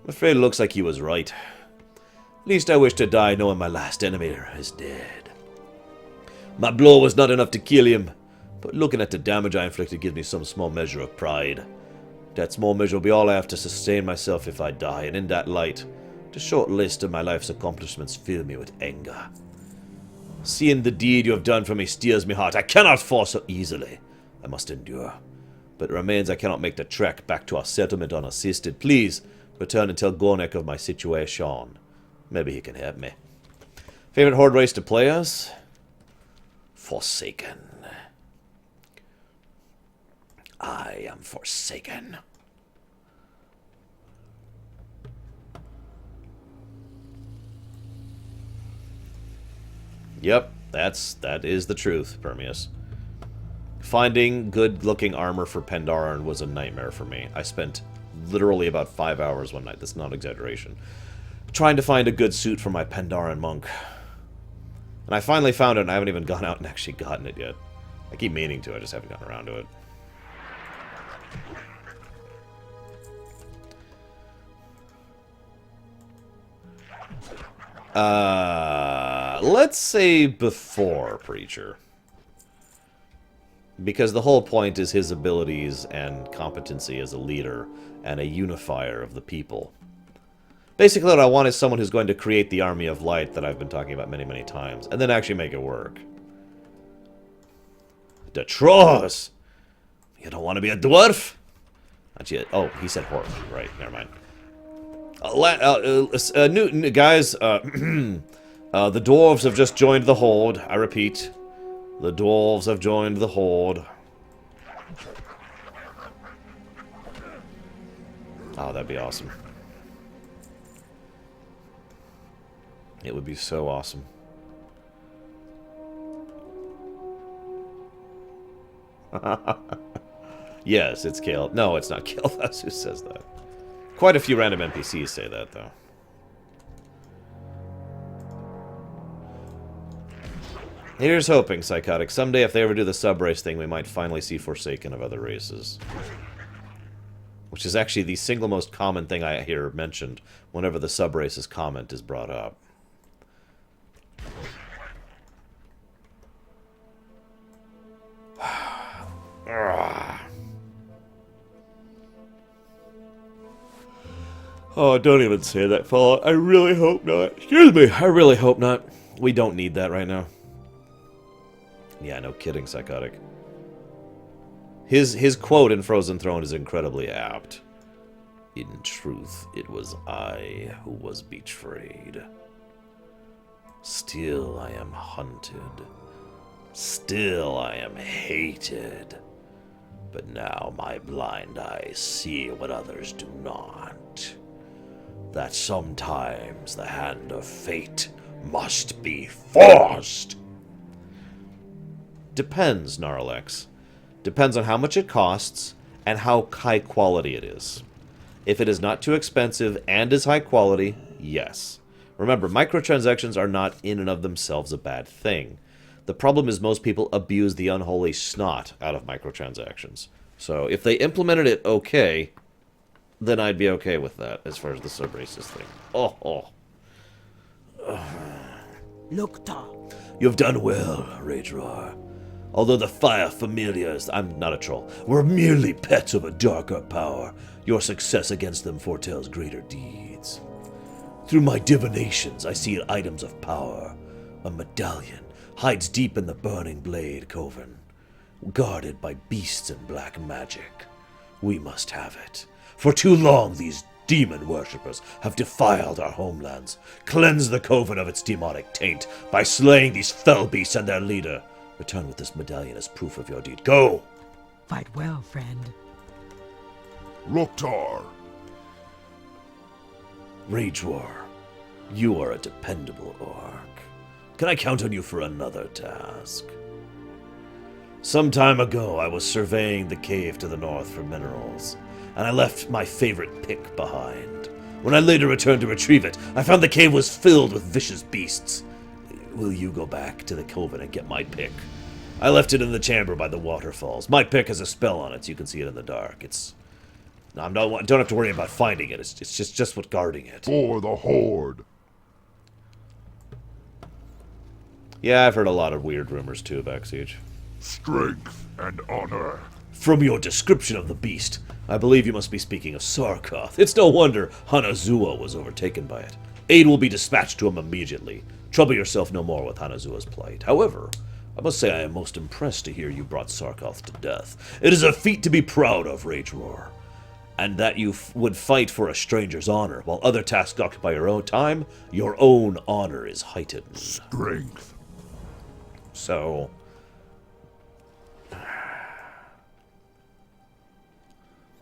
I'm afraid it looks like he was right. At least I wish to die knowing my last enemy is dead. My blow was not enough to kill him, but looking at the damage I inflicted gives me some small measure of pride. That small measure will be all I have to sustain myself if I die, and in that light, the short list of my life's accomplishments fill me with anger. Seeing the deed you have done for me steels my heart. I cannot fall so easily. I must endure. But it remains I cannot make the trek back to our settlement unassisted. Please, return and tell Gornek of my situation. Maybe he can help me. Favorite Horde race to play as? Forsaken. I am Forsaken. Yep, that is the truth, Permeus. Finding good-looking armor for Pandaren was a nightmare for me. I spent literally about 5 hours one night, that's not exaggeration, trying to find a good suit for my Pandaren monk. And I finally found it, and I haven't even gone out and actually gotten it yet. I keep meaning to, I just haven't gotten around to it. Let's say before Preacher. Because the whole point is his abilities and competency as a leader and a unifier of the people. Basically what I want is someone who's going to create the army of light that I've been talking about many, many times, and then actually make it work. The Trolls! You don't want to be a dwarf? Not yet. Oh, he said Horde. Right, never mind. Guys, the dwarves have just joined the Horde. I repeat, the dwarves have joined the Horde. Oh, that'd be awesome. It would be so awesome. Yes, it's Kale. No, it's not Kael'thas who says that. Quite a few random NPCs say that, though. Here's hoping, Psychotic. Someday, if they ever do the sub-race thing, we might finally see Forsaken of other races. Which is actually the single most common thing I hear mentioned whenever the sub-races comment is brought up. Oh, don't even say that, Fallout. I really hope not. Excuse me, I really hope not. We don't need that right now. Yeah, no kidding, Psychotic. His quote in Frozen Throne is incredibly apt. In truth, it was I who was betrayed. Still I am hunted. Still I am hated. But now my blind eyes see what others do not. That sometimes the hand of fate must be forced. Depends, Gnarlex. Depends on how much it costs and how high quality it is. If it is not too expensive and is high quality, yes. Remember, microtransactions are not in and of themselves a bad thing. The problem is most people abuse the unholy snot out of microtransactions. So if they implemented it okay, then I'd be okay with that as far as the sub-racist thing. Loktar. You've done well, Rage Roar. Although the fire familiars, I'm not a troll, were merely pets of a darker power, your success against them foretells greater deeds. Through my divinations, I see items of power. A medallion hides deep in the burning blade coven, guarded by beasts and black magic. We must have it. For too long, these demon worshippers have defiled our homelands, cleansed the coven of its demonic taint by slaying these fell beasts and their leader. Return with this medallion as proof of your deed. Go! Fight well, friend. Loktar. Rage War, you are a dependable orc. Can I count on you for another task? Some time ago, I was surveying the cave to the north for minerals, and I left my favorite pick behind. When I later returned to retrieve it, I found the cave was filled with vicious beasts. Will you go back to the coven and get my pick? I left it in the chamber by the waterfalls. My pick has a spell on it, so you can see it in the dark. Don't have to worry about finding it. It's just what guarding it. For the Horde. Yeah, I've heard a lot of weird rumors too, Backstage. Strength and honor. From your description of the beast, I believe you must be speaking of Sarkoth. It's no wonder Hanazuo was overtaken by it. Aid will be dispatched to him immediately. Trouble yourself no more with Hanazuo's plight. However, I must say I am most impressed to hear you brought Sarkoth to death. It is a feat to be proud of, Rage Roar. And that you would fight for a stranger's honor, while other tasks occupy your own time, your own honor is heightened. Strength. So...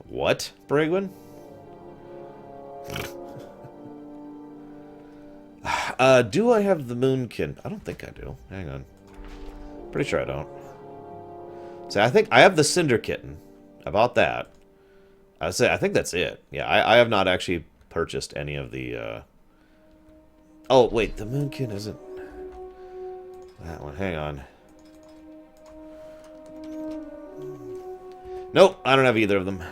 What, Brigwin? Do I have the Moonkin? I don't think I do. Hang on. Pretty sure I don't. See, I think I have the Cinder Kitten. About that. I think that's it. Yeah, I have not actually purchased any of the, Oh, wait, the Moonkin isn't... That one, hang on. Nope, I don't have either of them.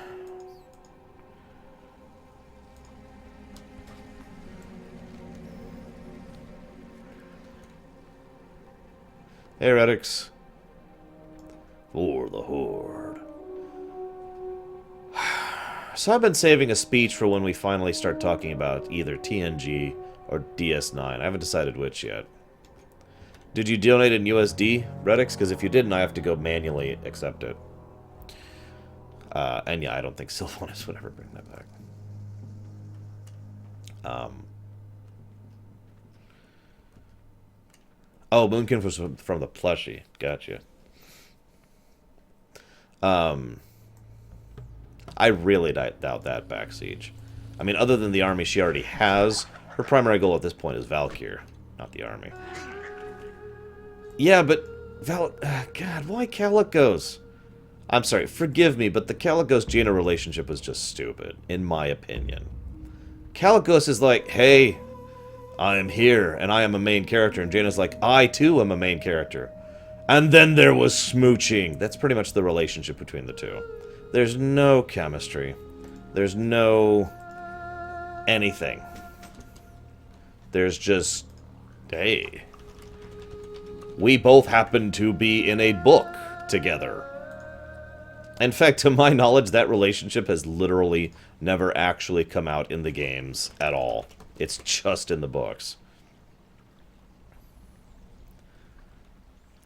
Hey, Redix. For the Horde. So I've been saving a speech for when we finally start talking about either TNG or DS9. I haven't decided which yet. Did you donate in USD, Redix? Because if you didn't, I have to go manually accept it. And yeah, I don't think Sylvanas would ever bring that back. Oh, Moonkin was from the plushie. Gotcha. I really doubt that, Backsiege. I mean, other than the army she already has, her primary goal at this point is Valkyr, not the army. Yeah, but... God, why Calicos? I'm sorry, forgive me, but the Calicos-Jaina relationship was just stupid, in my opinion. Calicos is like, hey, I am here, and I am a main character, and Jaina's like, I too am a main character. And then there was smooching. That's pretty much the relationship between the two. There's no chemistry. There's no... anything. There's just... hey. We both happen to be in a book together. In fact, to my knowledge, that relationship has literally never actually come out in the games at all. It's just in the books.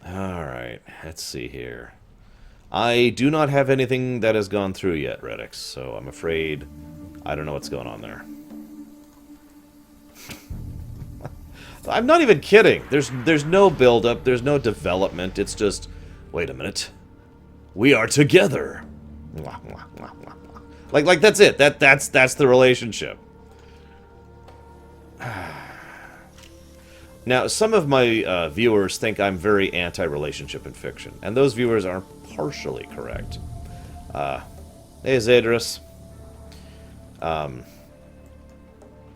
Alright, let's see here. I do not have anything that has gone through yet, Redix, so I'm afraid I don't know what's going on there. I'm not even kidding. There's no build-up, there's no development, it's just... Wait a minute. We are together! Like that's it. That's the relationship. Now, some of my viewers think I'm very anti-relationship in fiction, and those viewers are partially correct. Hey, Zadris.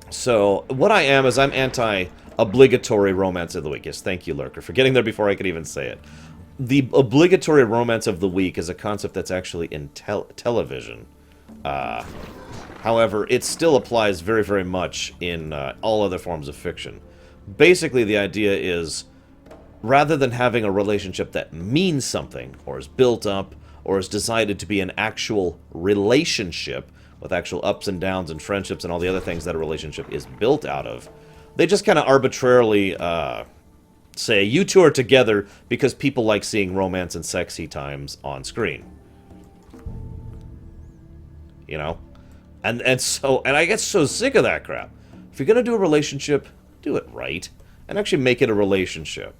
So, what I am is I'm anti-obligatory romance of the week. Yes, thank you, Lurker, for getting there before I could even say it. The obligatory romance of the week is a concept that's actually in television. However, it still applies very, very much in all other forms of fiction. Basically, the idea is, rather than having a relationship that means something, or is built up, or is decided to be an actual relationship, with actual ups and downs and friendships and all the other things that a relationship is built out of, they just kind of arbitrarily say, you two are together because people like seeing romance and sexy times on screen. You know? And I get so sick of that crap. If you're going to do a relationship, do it right, and actually make it a relationship.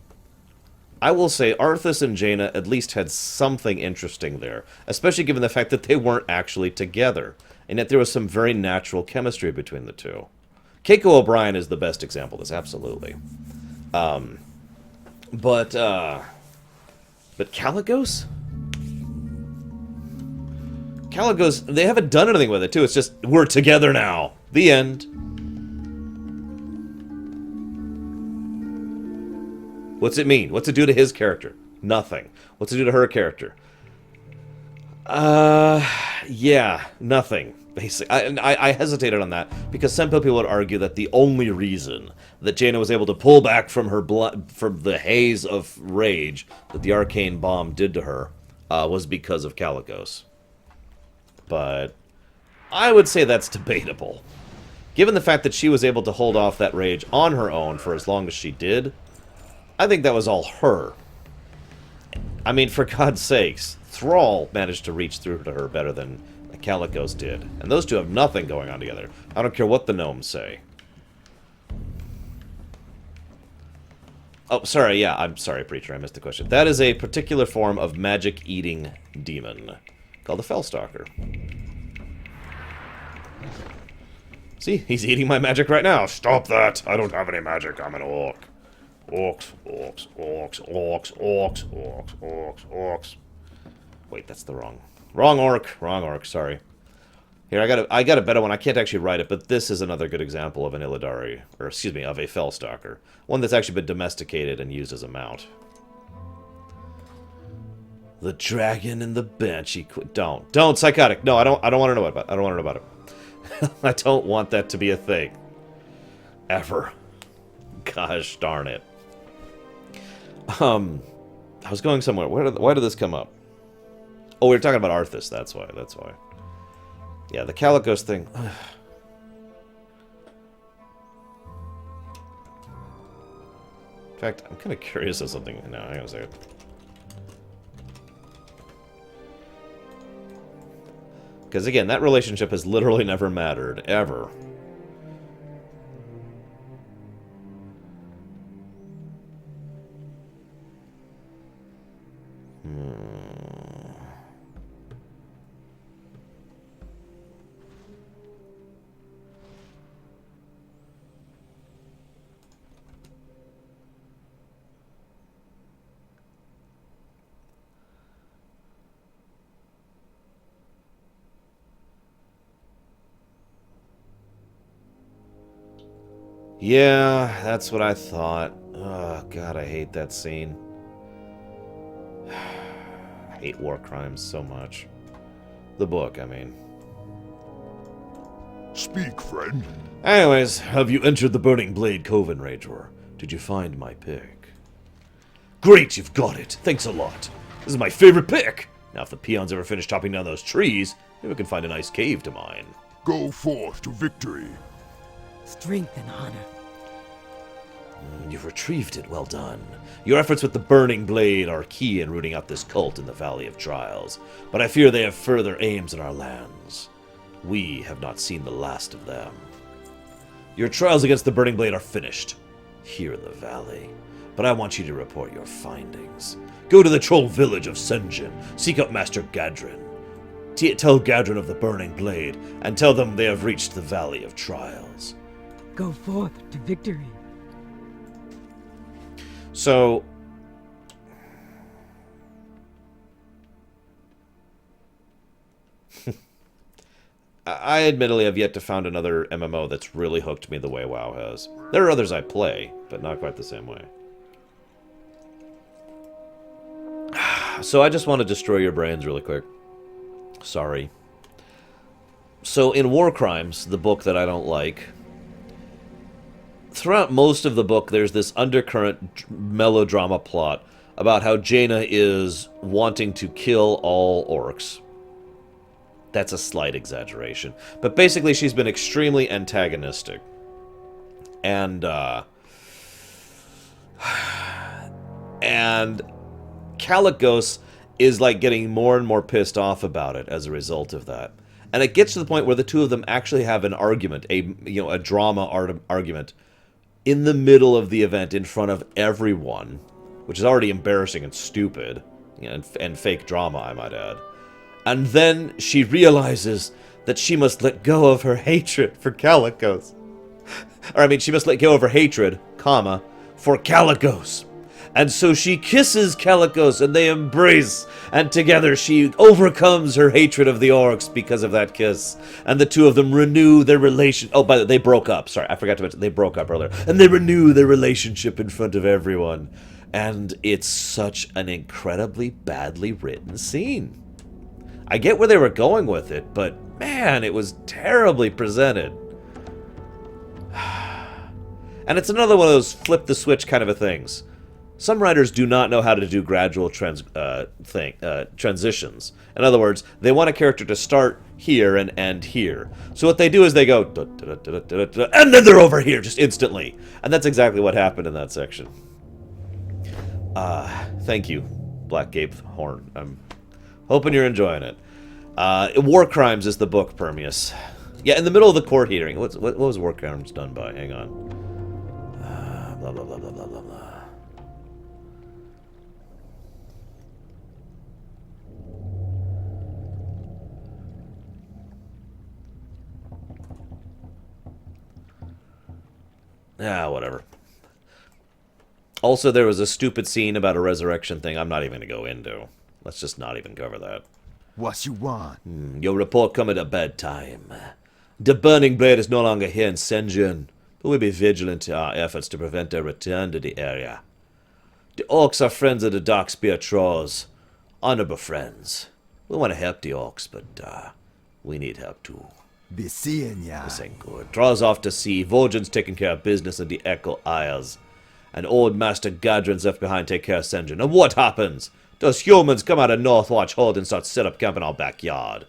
I will say Arthas and Jaina at least had something interesting there, especially given the fact that they weren't actually together, and yet there was some very natural chemistry between the two. Keiko O'Brien is the best example of this, absolutely. But Caligos? Caligos, they haven't done anything with it, too. It's just, we're together now. The end. What's it mean? What's it do to his character? Nothing. What's it do to her character? Yeah, nothing. Basically, I hesitated on that because some people would argue that the only reason that Jaina was able to pull back from her blood, from the haze of rage that the arcane bomb did to her, was because of Caligos. But I would say that's debatable. Given the fact that she was able to hold off that rage on her own for as long as she did, I think that was all her. I mean, for God's sakes, Thrall managed to reach through to her better than Caligos did. And those two have nothing going on together. I don't care what the gnomes say. Oh, sorry, yeah, I'm sorry, Preacher, I missed the question. That is a particular form of magic-eating demon called the Fellstalker. See, he's eating my magic right now. Stop that! I don't have any magic, I'm an orc. Orcs, orcs, orcs, orcs, orcs, orcs, orcs, orcs. Wait, that's the wrong orc, sorry. Here, I got a better one. I can't actually write it, but this is another good example of an Illidari, or excuse me, of a Fellstalker. One that's actually been domesticated and used as a mount. The dragon and the banshee. Don't, psychotic. No, I don't want to know about it. I don't want to know about it. I don't want that to be a thing. Ever. Gosh darn it. I was going somewhere. Why did this come up? Oh, we were talking about Arthas. That's why. Yeah, the Caligos thing. In fact, I'm kind of curious of something. No, hang on a second. Because again, that relationship has literally never mattered, ever. Yeah, that's what I thought. Oh, God, I hate that scene. I hate war crimes so much. The book, I mean. Speak, friend. Anyways, have you entered the Burning Blade Coven, Ragor? Did you find my pick? Great, you've got it. Thanks a lot. This is my favorite pick. Now, if the peons ever finish chopping down those trees, maybe we can find a nice cave to mine. Go forth to victory. Strength and honor. You've retrieved it, well done. Your efforts with the Burning Blade are key in rooting out this cult in the Valley of Trials, but I fear they have further aims in our lands. We have not seen the last of them. Your trials against the Burning Blade are finished, here in the valley, but I want you to report your findings. Go to the troll village of Senjin, seek out Master Gadrin. Tell Gadron of the Burning Blade, and tell them they have reached the Valley of Trials. Go forth to victory. So... I admittedly have yet to find another MMO that's really hooked me the way WoW has. There are others I play, but not quite the same way. So I just want to destroy your brains really quick. Sorry. So in War Crimes, the book that I don't like, throughout most of the book there's this undercurrent melodrama plot about how Jaina is wanting to kill all orcs. That's a slight exaggeration. But basically she's been extremely antagonistic. And Kalecgos is like getting more and more pissed off about it as a result of that. And it gets to the point where the two of them actually have an argument, a drama argument in the middle of the event in front of everyone, which is already embarrassing and stupid, and fake drama, I might add. And then she realizes that she must let go of her hatred for Kalecgos. Or, I mean, she must let go of her hatred, for Kalecgos. And so she kisses Kalecgos, and they embrace, and together she overcomes her hatred of the orcs because of that kiss. And the two of them renew their relation. Oh, by the way, they broke up. Sorry, I forgot to mention, they broke up earlier. And they renew their relationship in front of everyone. And it's such an incredibly badly written scene. I get where they were going with it, but man, it was terribly presented. And it's another one of those flip the switch kind of a things. Some writers do not know how to do gradual transitions. In other words, they want a character to start here and end here. So what they do is they go, da, da, da, da, da, da, and then they're over here just instantly. And that's exactly what happened in that section. Thank you, Black Gape Horn. I'm hoping you're enjoying it. War Crimes is the book, Permeus. Yeah, in the middle of the court hearing. What was War Crimes done by? Hang on. Blah, blah, blah, blah, blah, blah, blah. Whatever. Also, there was a stupid scene about a resurrection thing I'm not even going to go into. Let's just not even cover that. What you want? Your report come at a bad time. The Burning Blade is no longer here in Sen'jin, but we'll be vigilant in our efforts to prevent their return to the area. The Orcs are friends of the Darkspear Trolls. Honorable friends. We want to help the Orcs, but we need help too. Be seeing ya. This ain't good. Thrall's off to sea. Vol'jin's taking care of business in the Echo Isles. And old Master Gadron's left behind to take care of Sen'jin. And what happens? Those humans come out of Northwatch Horde and start set up camp in our backyard.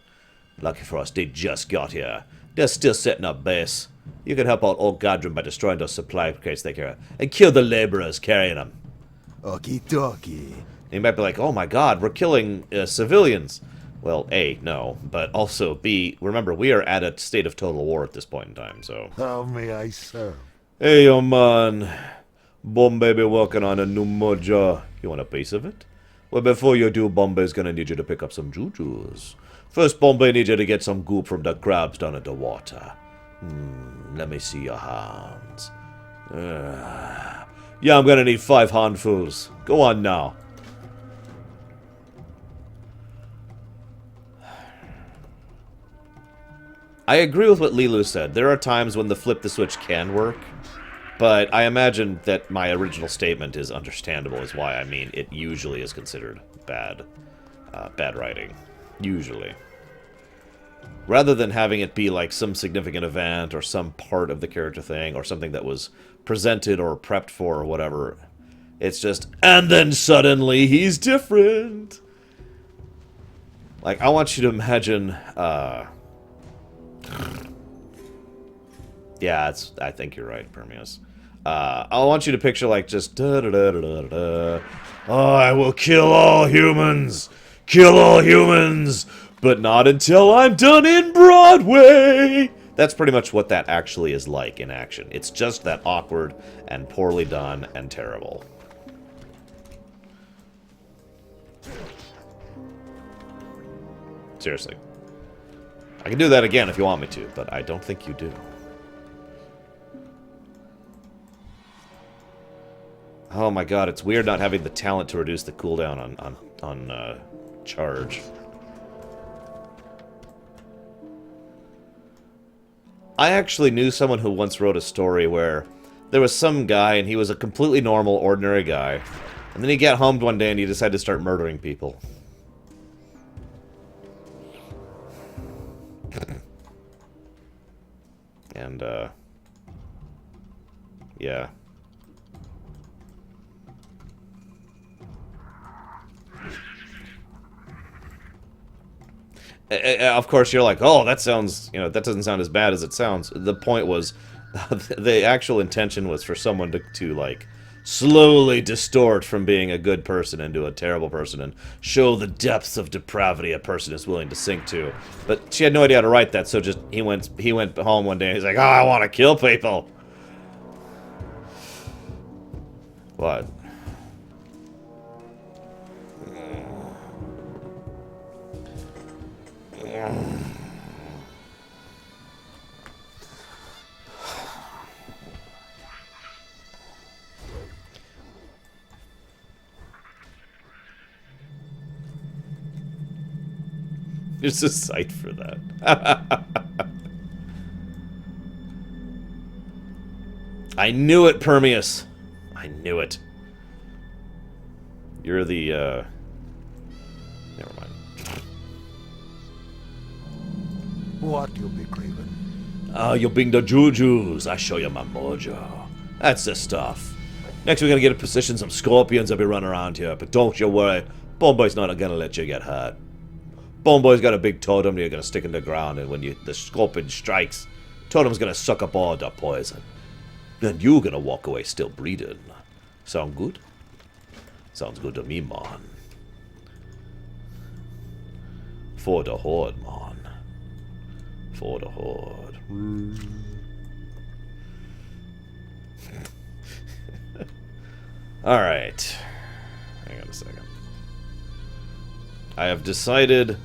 Lucky for us, they just got here. They're still setting up base. You can help out old Gadron by destroying those supply crates they carry. And kill the laborers carrying them. Okie dokie. You might be like, oh my god, we're killing civilians. Well, A, no. But also, B, remember, we are at a state of total war at this point in time, so... How may I serve? Hey, yo, man. Bombay be working on a new mojo. You want a piece of it? Well, before you do, Bombay's gonna need you to pick up some jujus. First, Bombay needs you to get some goop from the crabs down at the water. Let me see your hands. Yeah, I'm gonna need 5 handfuls. Go on now. I agree with what Lilu said. There are times when the flip the switch can work, but I imagine that my original statement is understandable, is why I mean it usually is considered bad writing. Usually. Rather than having it be like some significant event or some part of the character thing or something that was presented or prepped for or whatever, it's just, and then suddenly he's different. Like, I want you to imagine, yeah, I think you're right, Permeus. I want you to picture, like, just da-da-da-da-da-da. Oh, I will kill all humans! Kill all humans! But not until I'm done in Broadway! That's pretty much what that actually is like in action. It's just that awkward and poorly done and terrible. Seriously. I can do that again if you want me to, but I don't think you do. Oh my god, it's weird not having the talent to reduce the cooldown on charge. I actually knew someone who once wrote a story where there was some guy and he was a completely normal, ordinary guy. And then he got home one day and he decided to start murdering people. And, yeah. Of course, you're like, oh, that sounds, you know, that doesn't sound as bad as it sounds. The point was, the actual intention was for someone to like, slowly distort from being a good person into a terrible person and show the depths of depravity a person is willing to sink to. But she had no idea how to write that, so just he went home one day and he's like, oh, I want to kill people. What? There's a site for that. I knew it, Permeus. I knew it. You're the, never mind. What you be craving? You bring the jujus. I show you my mojo. That's the stuff. Next we're gonna get a position some scorpions that'll be running around here, but don't you worry. Bone Boy's not gonna let you get hurt. Bone Boy's got a big totem that you're gonna stick in the ground, and when the scorpion strikes, totem's gonna suck up all the poison. Then you're gonna walk away still breathing. Sound good? Sounds good to me, man. For the Horde, man. For the Horde. Alright. Hang on a second. I have decided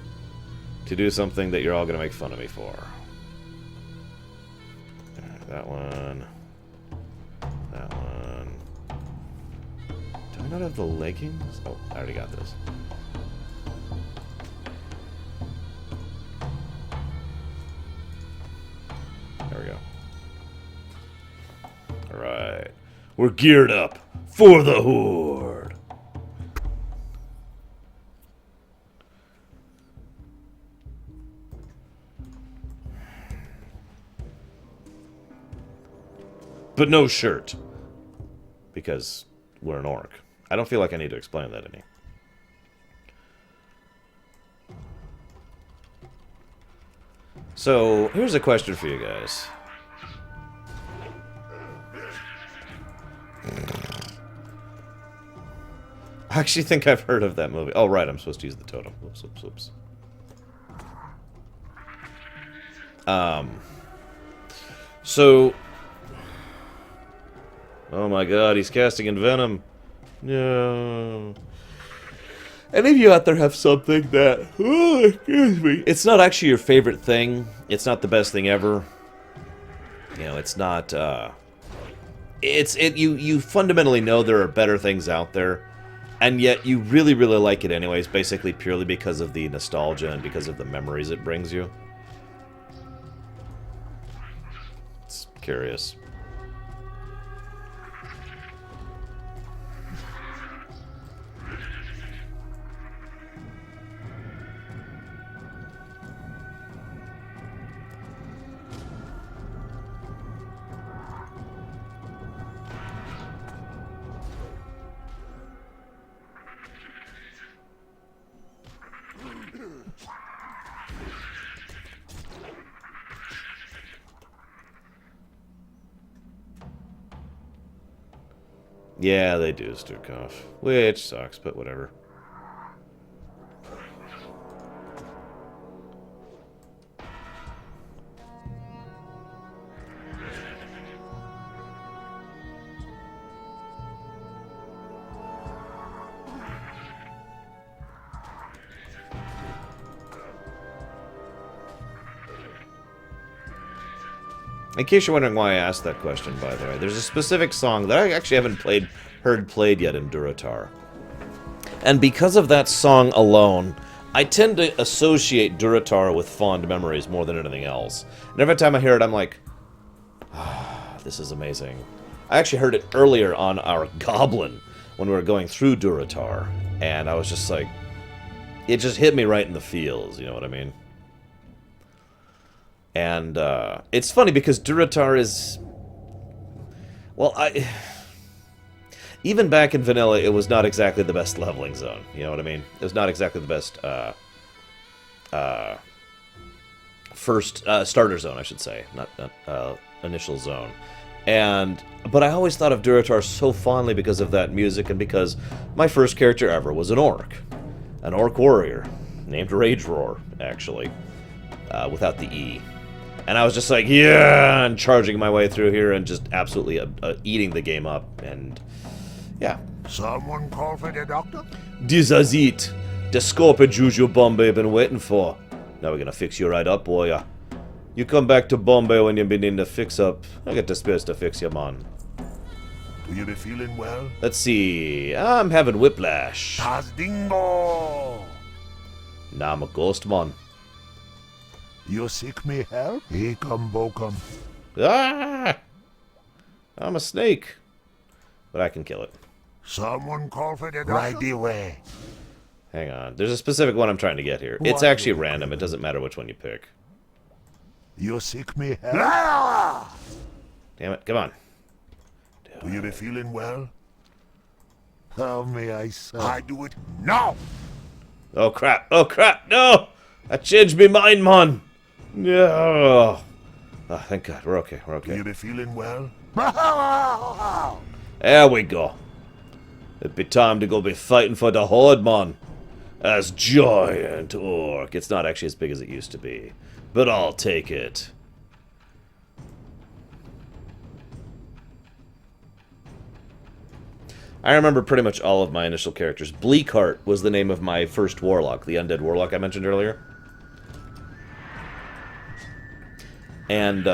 to do something that you're all gonna make fun of me for. That one. That one. Do I not have the leggings? Oh, I already got this. There we go. Alright. We're geared up for the Horde. But no shirt. Because we're an orc. I don't feel like I need to explain that any. So, here's a question for you guys. I actually think I've heard of that movie. Oh, right, I'm supposed to use the totem. Whoops, whoops, whoops. So... Oh my god, he's casting in Venom. No. Any of you out there have something that... Oh, excuse me. It's not actually your favorite thing. It's not the best thing ever. You know, it's not, you fundamentally know there are better things out there. And yet you really, really like it anyways, basically purely because of the nostalgia and because of the memories it brings you. It's curious. Yeah, they do, Stukov. Which sucks, but whatever. In case you're wondering why I asked that question, by the way, there's a specific song that I actually haven't heard played yet in Durotar. And because of that song alone, I tend to associate Durotar with fond memories more than anything else. And every time I hear it, I'm like, ah, this is amazing. I actually heard it earlier on our Goblin when we were going through Durotar, and I was just like, it just hit me right in the feels, you know what I mean? And it's funny because Durotar is, well, even back in vanilla, it was not exactly the best leveling zone, you know what I mean? It was not exactly the best first starter zone, I should say, not initial zone. But I always thought of Durotar so fondly because of that music and because my first character ever was an orc warrior named Rage Roar, actually, without the E. And I was just like, yeah, and charging my way through here and just absolutely eating the game up, and yeah. Someone call for the doctor? This is it. The scorpion juju Bombay been waiting for. Now we're gonna fix you right up, boy. You come back to Bombay when you've been in the fix-up. I got the spares to fix you, man. Do you be feeling well? Let's see. I'm having whiplash. Tazdingo! Nah, I'm a ghost, man. You seek me help? He come bokum. Ah! I'm a snake. But I can kill it. Someone call for the doctor? Right away. Hang on. There's a specific one I'm trying to get here. It's actually random. It doesn't matter which one you pick. You seek me help? Damn it. Come on. Do you be feeling well? How may I say? I do it now! Oh, crap. Oh, crap. No! I changed my mind, man. No. Oh, thank God. We're okay. We're okay. Do you be feeling well? There we go. It'd be time to go be fighting for the Horde, man. As giant orc. It's not actually as big as it used to be. But I'll take it. I remember pretty much all of my initial characters. Bleakheart was the name of my first warlock, the undead warlock I mentioned earlier. And,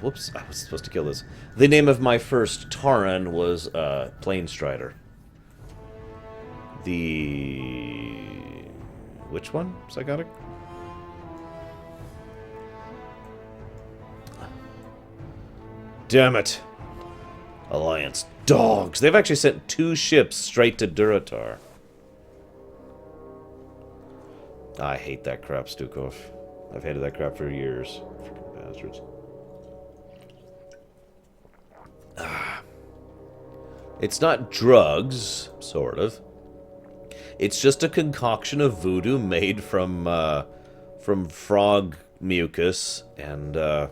whoops, I was supposed to kill this. The name of my first Tauren was, Planestrider. Which one? Psychotic? Damn it. Alliance dogs. They've actually sent 2 ships straight to Durotar. I hate that crap, Stukov. I've hated that crap for years. Freaking bastards. It's not drugs, sort of. It's just a concoction of voodoo made from frog mucus and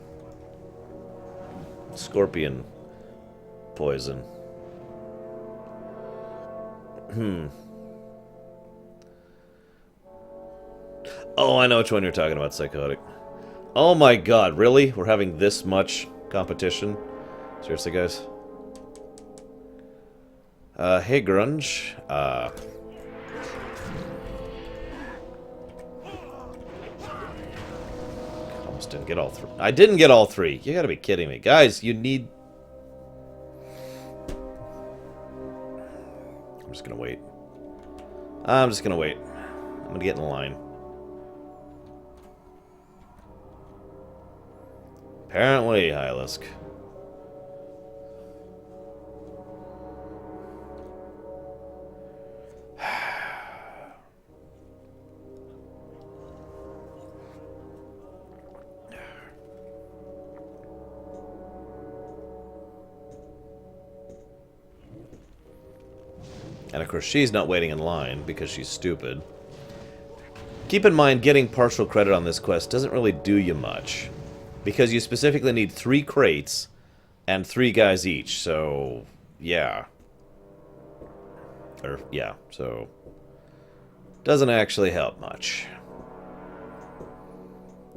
scorpion poison. Oh, I know which one you're talking about, Psychotic. Oh my god, really? We're having this much competition? Seriously, guys? Hey, Grunge. Almost didn't get all 3. I didn't get all 3. You gotta be kidding me. Guys, you need... I'm just gonna wait. I'm just gonna wait. I'm gonna get in line. Apparently, Hylisk. And of course, she's not waiting in line because she's stupid. Keep in mind, getting partial credit on this quest doesn't really do you much. Because you specifically need 3 crates and 3 guys each, so yeah. So doesn't actually help much.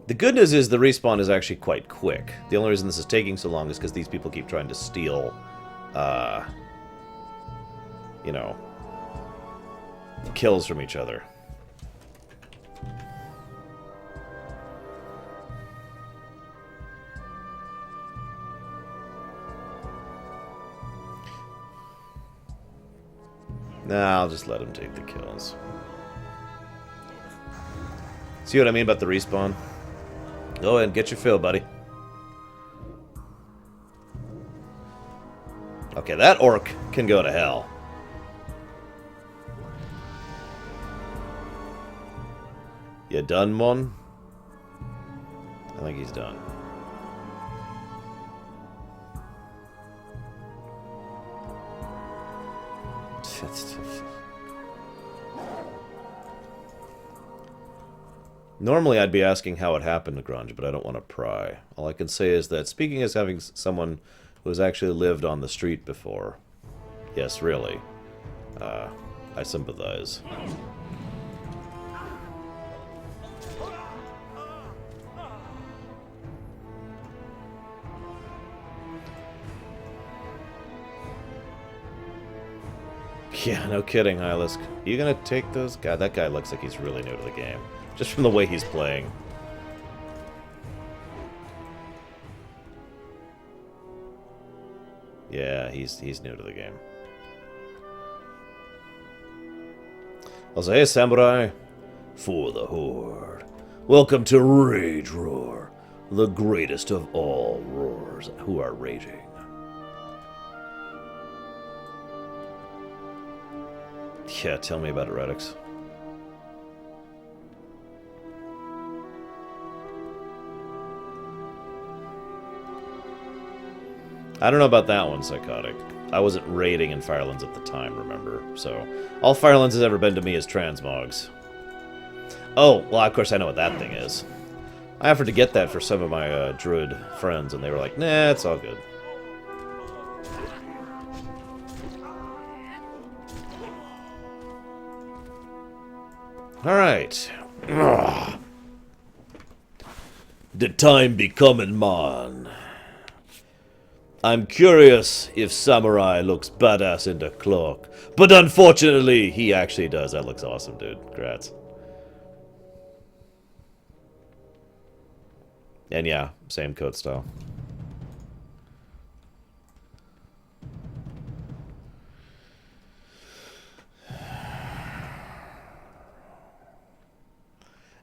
The good news is the respawn is actually quite quick. The only reason this is taking so long is because these people keep trying to steal, you know, kills from each other. Nah, I'll just let him take the kills. See what I mean about the respawn? Go ahead and get your fill, buddy. Okay, that orc can go to hell. You done, Mon? I think he's done. Normally I'd be asking how it happened to Grunge, but I don't want to pry. All I can say is that, speaking as having someone who has actually lived on the street before, yes, really, I sympathize. Yeah, no kidding, Hylisk. You gonna take those? God, that guy looks like he's really new to the game. Just from the way he's playing. Yeah, he's new to the game. I'll say, hey, Samurai. For the Horde. Welcome to Rage Roar. The greatest of all roars who are raging. Yeah, tell me about it, Radix. I don't know about that one, Psychotic. I wasn't raiding in Firelands at the time, remember? So, all Firelands has ever been to me is transmogs. Oh, well, of course I know what that thing is. I offered to get that for some of my druid friends, and they were like, nah, it's all good. Alright. The time be coming, man. I'm curious if Samurai looks badass in the cloak. But unfortunately, he actually does. That looks awesome, dude. Congrats. And yeah, same coat style.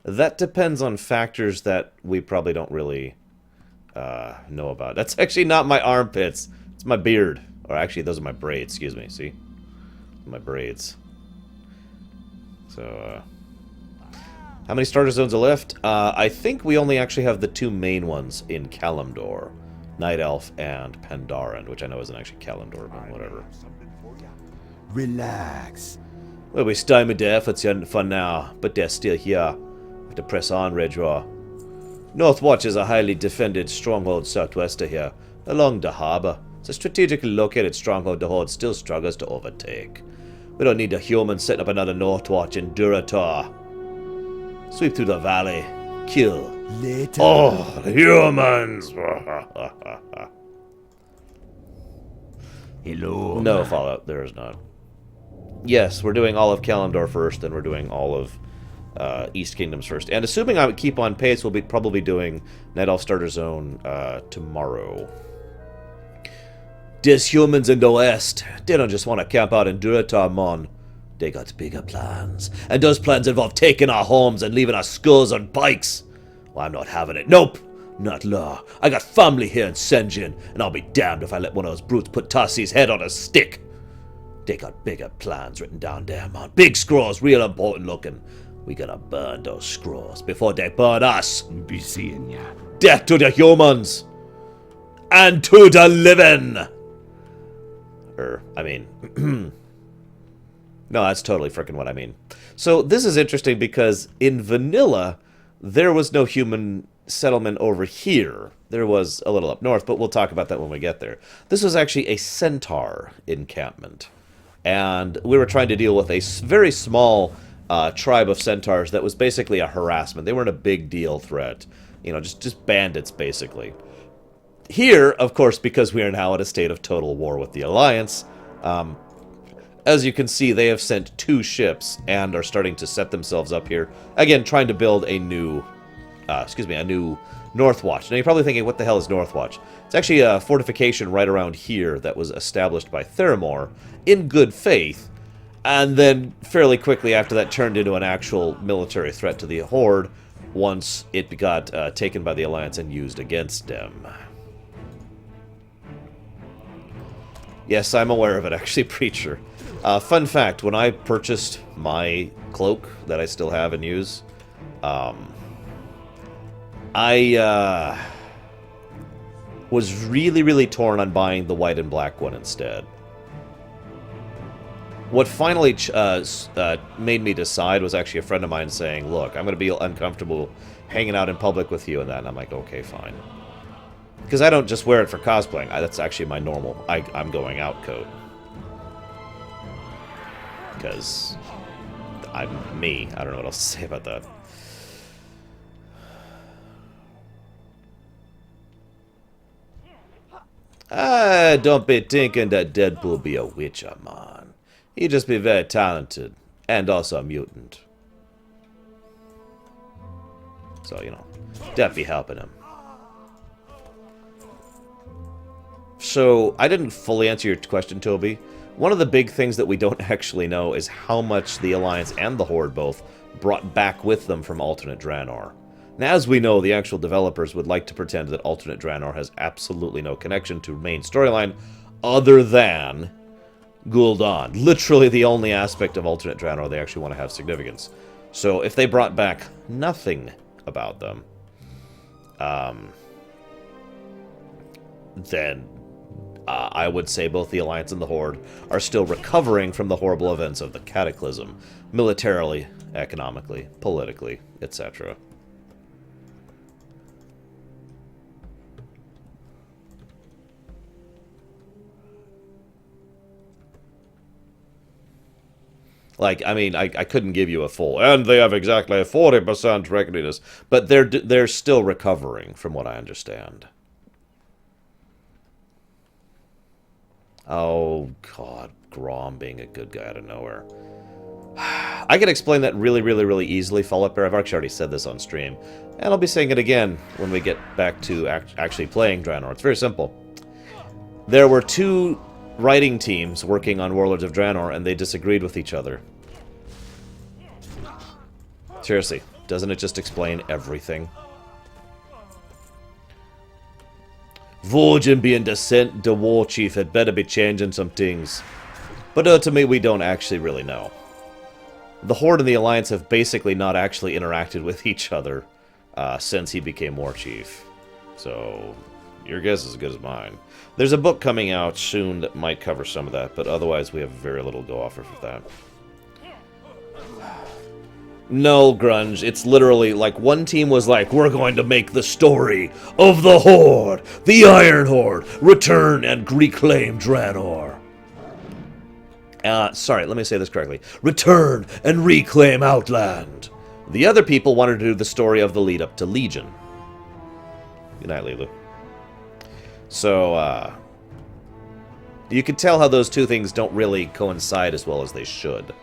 That depends on factors that we probably don't really know about. That's actually not my armpits. It's my beard. Or actually, those are my braids. Excuse me. See? My braids. So, how many starter zones are left? I think we only actually have the two main ones in Kalimdor. Night Elf and Pandaren, which I know isn't actually Kalimdor, but whatever. Relax. Well, we stymied their efforts for now, but they're still here. We have to press on, Reddraw. Northwatch is a highly defended stronghold southwest of here, along the harbor. It's a strategically located stronghold the Horde still struggles to overtake. We don't need a human setting up another Northwatch in Durotar. Sweep through the valley. Kill. Later. Oh, humans! Hello. No Fallout, there is not. Yes, we're doing all of Kalimdor first, then we're doing all of East Kingdoms first. And assuming I would keep on pace, we'll be probably doing Night Elf Starter Zone tomorrow. There's humans in the west. They don't just want to camp out in Durotar, mon. They got bigger plans. And those plans involve taking our homes and leaving our skulls on pikes. Well, I'm not having it. Nope. Not law. I got family here in Senjin, and I'll be damned if I let one of those brutes put Tassi's head on a stick. They got bigger plans written down there, man. Big scrolls, real important looking. We gotta burn those scrolls before they burn us. Be seeing ya. Death to the humans! And to the living! I mean... no, that's totally frickin' what I mean. So, this is interesting because in vanilla, there was no human settlement over here. There was a little up north, but we'll talk about that when we get there. This was actually a centaur encampment. And we were trying to deal with a very small tribe of centaurs that was basically a harassment. They weren't a big deal threat. You know, just bandits, basically. Here, of course, because we are now at a state of total war with the Alliance, as you can see, they have sent 2 ships and are starting to set themselves up here. Again, trying to build a new, a new Northwatch. Now, you're probably thinking, what the hell is Northwatch? It's actually a fortification right around here that was established by Theramore in good faith. And then fairly quickly after that turned into an actual military threat to the Horde once it got taken by the Alliance and used against them. Yes, I'm aware of it, actually, Preacher. Fun fact, when I purchased my cloak that I still have and use, I was really, really torn on buying the white and black one instead. What finally made me decide was actually a friend of mine saying, look, I'm going to be uncomfortable hanging out in public with you and that. And I'm like, okay, fine. Because I don't just wear it for cosplaying. That's actually my normal I'm going out coat. Because I'm me. I don't know what else to say about that. Don't be thinking that Deadpool be a witcher, man. He just be very talented. And also a mutant. So, you know, that be helping him. So, I didn't fully answer your question, Toby. One of the big things that we don't actually know is how much the Alliance and the Horde both brought back with them from alternate Draenor. Now, as we know, the actual developers would like to pretend that alternate Draenor has absolutely no connection to main storyline other than Gul'dan. Literally the only aspect of alternate Draenor they actually want to have significance. So, if they brought back nothing about them, then I would say both the Alliance and the Horde are still recovering from the horrible events of the Cataclysm, militarily, economically, politically, etc. Like, I mean, I couldn't give you a full, and they have exactly a 40% readiness, but they're still recovering, from what I understand. Oh, God, Grom being a good guy out of nowhere. I can explain that really, really, really easily, Fallout Bear. I've actually already said this on stream, and I'll be saying it again when we get back to actually playing Draenor. It's very simple. There were two writing teams working on Warlords of Draenor, and they disagreed with each other. Seriously, doesn't it just explain everything? Vol'jin being the war chief had better be changing some things. But to me, we don't actually really know. The Horde and the Alliance have basically not actually interacted with each other since he became war chief. So, your guess is as good as mine. There's a book coming out soon that might cover some of that, but otherwise we have very little to offer for that. No, Grunge, it's literally like one team was like, we're going to make the story of the Horde, the Iron Horde, return and reclaim Draenor. Sorry, let me say this correctly. Return and reclaim Outland. The other people wanted to do the story of the lead up to Legion. Good night, Lilu. So, you can tell how those two things don't really coincide as well as they should.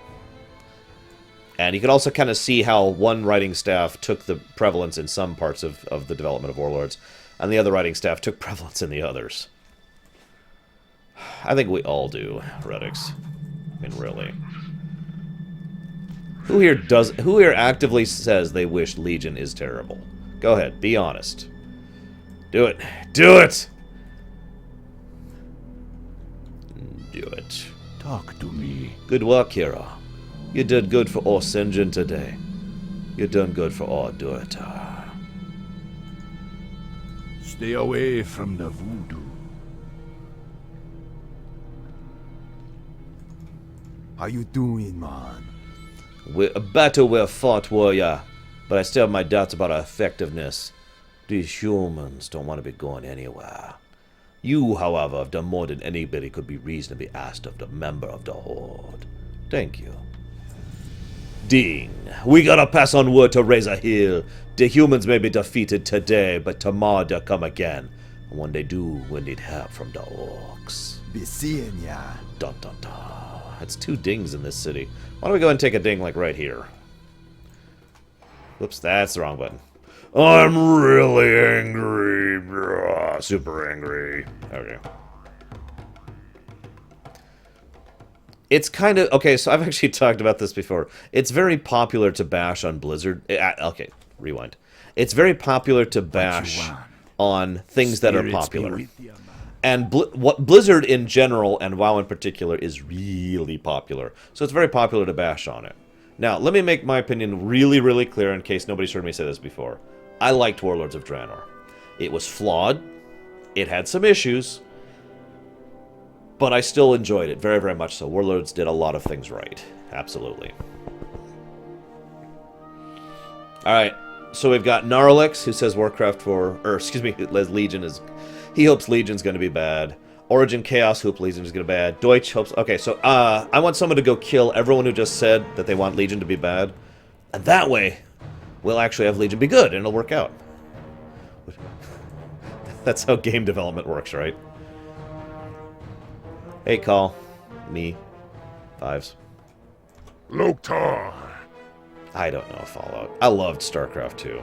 And you can also kind of see how one writing staff took the prevalence in some parts of the development of Warlords, and the other writing staff took prevalence in the others. I think we all do, Redix. I mean, really. Who here actively says they wish Legion is terrible? Go ahead, be honest. Do it. Do it! Do it. Talk to me. Good work, hero. You did good for all Sinjin today. You done good for all Durotar. Stay away from the voodoo. How you doing, man? A battle well fought, warrior, but I still have my doubts about our effectiveness. These humans don't want to be going anywhere. You, however, have done more than anybody could be reasonably asked of the member of the Horde. Thank you. Ding. We gotta pass on word to Razor Hill. The humans may be defeated today, but tomorrow they'll come again. And when they do, we need help from the Orcs. Be seeing ya. Dun dun dun. That's two dings in this city. Why don't we go and take a ding, like, right here? Whoops, that's the wrong button. I'm really angry. Super angry. Okay. It's kind of... Okay, so I've actually talked about this before. It's very popular to bash on Blizzard. Okay, rewind. It's very popular to bash on things that are popular. And what Blizzard in general, and WoW in particular, is really popular. So it's very popular to bash on it. Now, let me make my opinion really, really clear in case nobody's heard me say this before. I liked Warlords of Draenor. It was flawed. It had some issues. But I still enjoyed it, very, very much so. Warlords did a lot of things right. Absolutely. Alright, so we've got Gnarlex, who says Warcraft 4... Or, excuse me, Legion is... He hopes Legion's going to be bad. Origin Chaos, who hopes Legion is going to be bad. Deutsch hopes... Okay, so, I want someone to go kill everyone who just said that they want Legion to be bad. And that way, we'll actually have Legion be good, and it'll work out. That's how game development works, right? Hey, Call. Me. Fives. Loktar. I don't know Fallout. I loved StarCraft 2.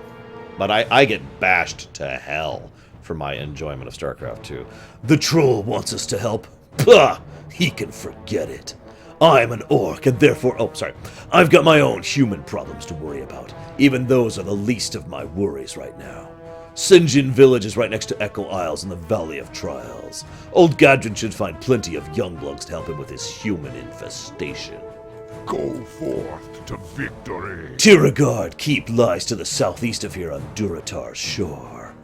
But I get bashed to hell for my enjoyment of StarCraft 2. The troll wants us to help. Pah! He can forget it. I'm an orc and therefore... Oh, sorry. I've got my own human problems to worry about. Even those are the least of my worries right now. Sinjin Village is right next to Echo Isles in the Valley of Trials. Old Gadrin should find plenty of youngbloods to help him with his human infestation. Go forth to victory. Tiragard Keep lies to the southeast of here on Durotar's shore.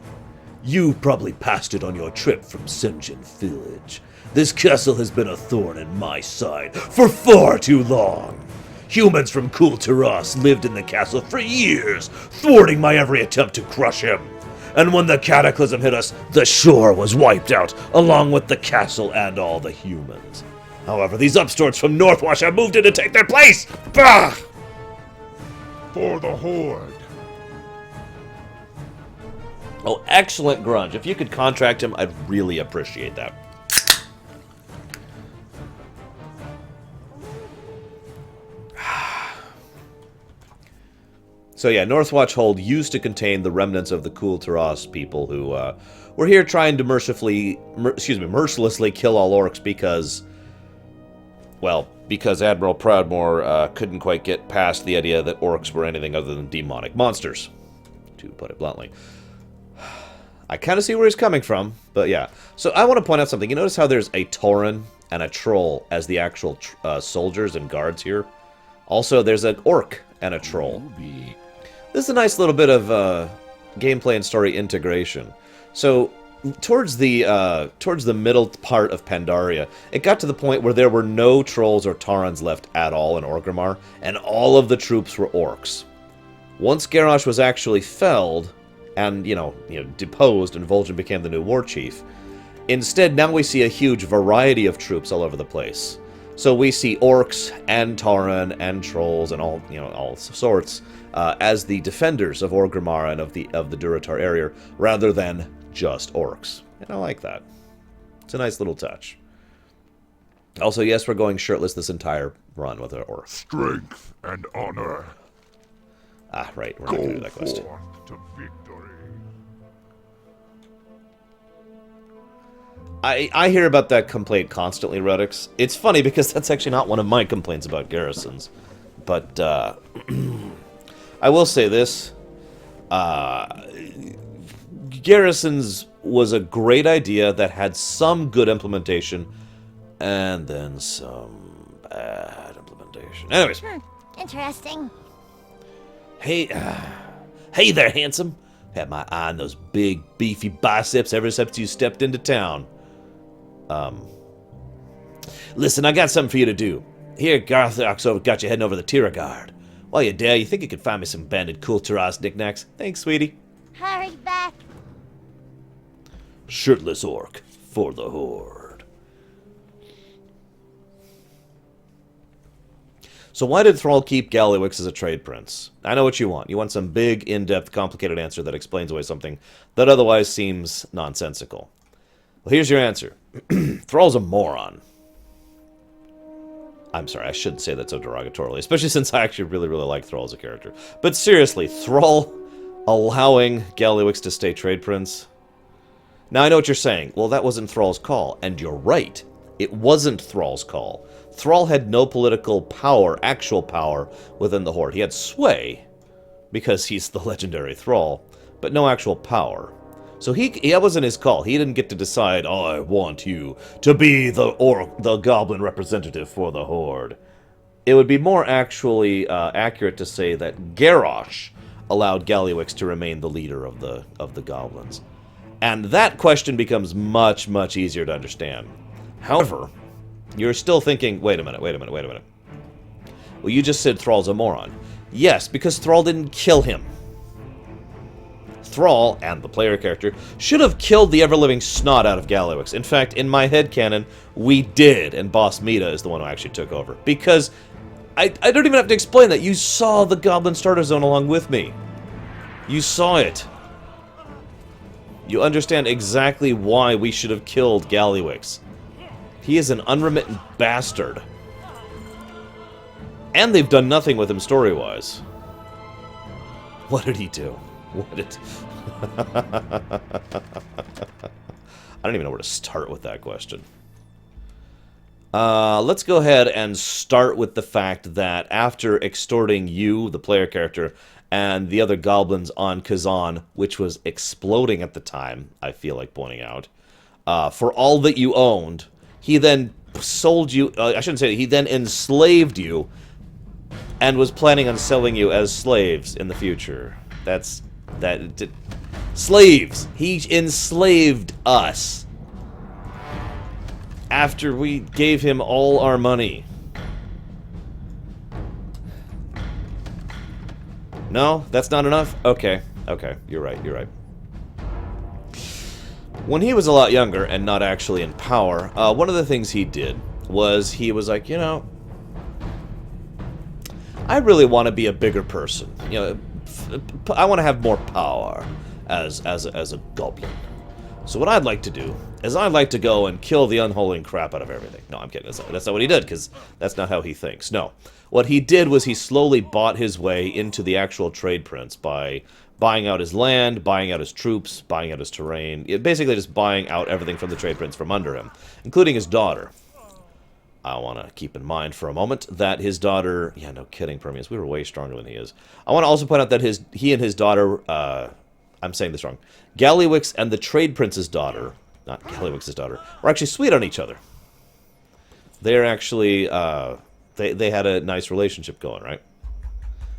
You probably passed it on your trip from Sinjin Village. This castle has been a thorn in my side for far too long. Humans from Kul Tiras lived in the castle for years, thwarting my every attempt to crush him. And when the Cataclysm hit us, the shore was wiped out, along with the castle and all the humans. However, these upstarts from Northwash have moved in to take their place! Bah! For the Horde. Oh, excellent grunge. If you could contract him, I'd really appreciate that. So yeah, Northwatch Hold used to contain the remnants of the Kul Tiras people who were here trying to mercilessly kill all orcs because, well, because Admiral Proudmoore couldn't quite get past the idea that orcs were anything other than demonic monsters, to put it bluntly. I kind of see where he's coming from, but yeah. So I want to point out something. You notice how there's a Tauren and a Troll as the actual soldiers and guards here? Also, there's an Orc and a Troll. This is a nice little bit of gameplay and story integration. So, towards the middle part of Pandaria, it got to the point where there were no Trolls or Taurens left at all in Orgrimmar, and all of the troops were Orcs. Once Garrosh was actually felled, and, you know, deposed, and Vol'jin became the new war chief, instead, now we see a huge variety of troops all over the place. So we see Orcs and Tauren and Trolls and all sorts as the defenders of Orgrimmar and of the Durotar area, rather than just Orcs. And I like that. It's a nice little touch. Also, yes, we're going shirtless this entire run with our Orcs. Strength and honor. Ah, right. We're not going to do that quest. Go forth to victory. I hear about that complaint constantly, Redix. It's funny because that's actually not one of my complaints about garrisons. But, I will say this. Garrisons was a great idea that had some good implementation, and then some bad implementation. Anyways. Interesting. Hey, hey there, handsome. Had my eye on those big, beefy biceps ever since you stepped into town. Listen, I got something for you to do. Here, Garthok's got you heading over the Tiragard. While you're there, you think you could find me some banded Kul Tiras knickknacks? Thanks, sweetie. Hurry back. Shirtless orc for the Horde. So why did Thrall keep Gallywix as a trade prince? I know what you want. You want some big, in-depth, complicated answer that explains away something that otherwise seems nonsensical. Well, here's your answer. Thrall's a moron. I'm sorry, I shouldn't say that so derogatorily, especially since I actually really, really like Thrall as a character. But seriously, Thrall allowing Gallywix to stay trade prince? Now, I know what you're saying. Well, that wasn't Thrall's call, and you're right. It wasn't Thrall's call. Thrall had no political power, actual power, within the Horde. He had sway, because he's the legendary Thrall, but no actual power. So that wasn't his call. He didn't get to decide, oh, I want you to be the goblin representative for the Horde. It would be more actually accurate to say that Garrosh allowed Gallywix to remain the leader of the goblins. And that question becomes much, much easier to understand. However, you're still thinking, wait a minute. Well, you just said Thrall's a moron. Yes, because Thrall didn't kill him. Thrall, and the player character, should have killed the ever-living snot out of Gallywix. In fact, in my headcanon, we did, and Boss Mita is the one who actually took over. Because, I don't even have to explain that. You saw the Goblin Starter Zone along with me. You saw it. You understand exactly why we should have killed Gallywix. He is an unremittent bastard. And they've done nothing with him story-wise. What did he do? What did... I don't even know where to start with that question. Let's go ahead and start with the fact that after extorting you, the player character, and the other goblins on Kazan, which was exploding at the time, I feel like pointing out, for all that you owned, he then sold you... I shouldn't say that. He then enslaved you and was planning on selling you as slaves in the future. Slaves! He enslaved us after we gave him all our money. No? That's not enough? Okay. Okay. You're right. When he was a lot younger and not actually in power, one of the things he did was he was like, you know, I really want to be a bigger person. You know, I want to have more power as a goblin. So what I'd like to do is I'd like to go and kill the unholy crap out of everything. No, I'm kidding. That's not what he did, because that's not how he thinks. No. What he did was he slowly bought his way into the actual trade prince by buying out his land, buying out his troops, buying out his terrain. Basically just buying out everything from the trade prince from under him, including his daughter. I want to keep in mind for a moment that his daughter... Yeah, no kidding, Permius. We were way stronger than he is. I want to also point out that he and his daughter... I'm saying this wrong. Gallywix and the Trade Prince's daughter... Not Gallywix's daughter. Were actually sweet on each other. They're actually... They had a nice relationship going, right?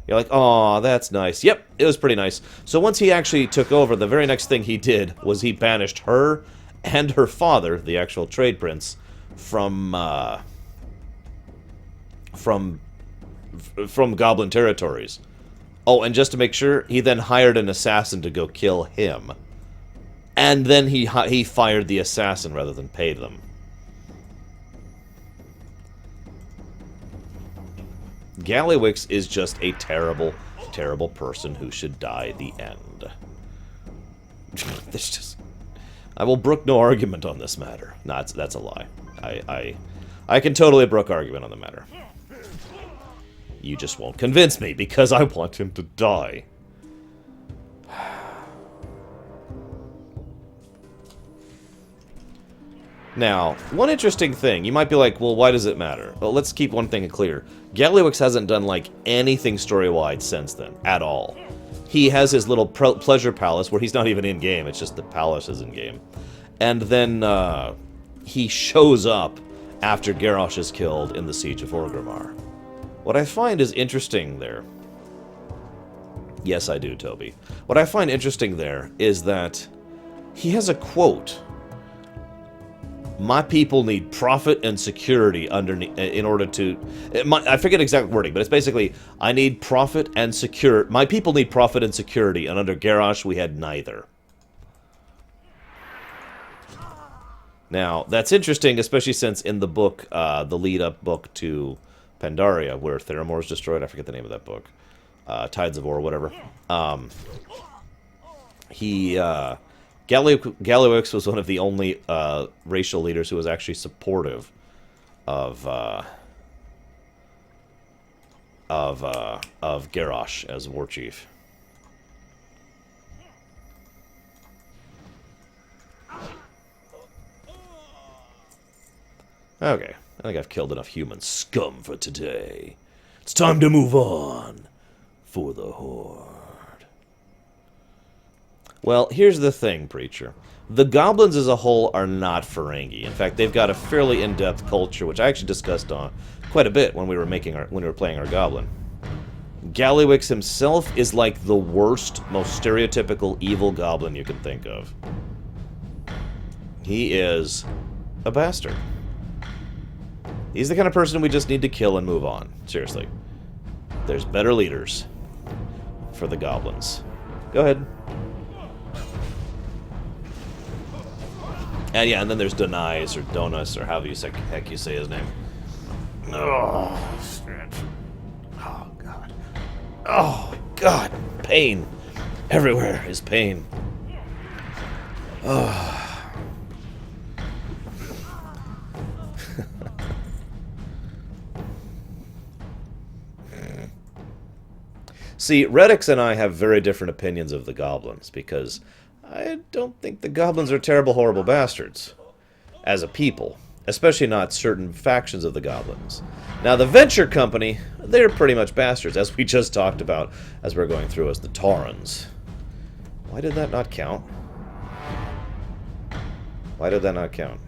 You're like, oh, that's nice. Yep, it was pretty nice. So once he actually took over, the very next thing he did was he banished her and her father, the actual Trade Prince, from Goblin territories. Oh, and just to make sure, he then hired an assassin to go kill him. And then he fired the assassin rather than paid them. Gallywix is just a terrible, terrible person who should die the end. There's just... I will brook no argument on this matter. No, that's a lie. I can totally brook argument on the matter. You just won't convince me, because I want him to die. Now, one interesting thing, you might be like, well, why does it matter? Well, let's keep one thing clear. Gallywix hasn't done, like, anything story-wide since then, at all. He has his little pleasure palace, where he's not even in-game, it's just the palace is in-game. And then, he shows up after Garrosh is killed in the Siege of Orgrimmar. What I find is interesting there... Yes, I do, Toby. What I find interesting there is that he has a quote... My people need profit and security in order to... I forget exact wording, but it's basically, I need profit and security. My people need profit and security, and under Garrosh we had neither. Now, that's interesting, especially since in the book, the lead-up book to Pandaria, where Theramore is destroyed, I forget the name of that book, Tides of War, whatever, Gallywix was one of the only racial leaders who was actually supportive of Garrosh as war chief. Okay, I think I've killed enough human scum for today. It's time to move on for the Horde. Well, here's the thing, Preacher. The goblins as a whole are not Ferengi. In fact, they've got a fairly in-depth culture, which I actually discussed on quite a bit when we were playing our goblin. Gallywix himself is like the worst, most stereotypical evil goblin you can think of. He is a bastard. He's the kind of person we just need to kill and move on. Seriously. There's better leaders for the goblins. Go ahead. And yeah, and then there's Donais, or Donus, or however you heck you say his name. Oh, shit. Oh, God. Oh, God. Pain. Everywhere is pain. Oh. See, Redix and I have very different opinions of the goblins, because I don't think the goblins are terrible, horrible bastards. As a people. Especially not certain factions of the goblins. Now, the Venture Company, they're pretty much bastards, as we just talked about as we're going through as the Taurans. Why did that not count? Why did that not count?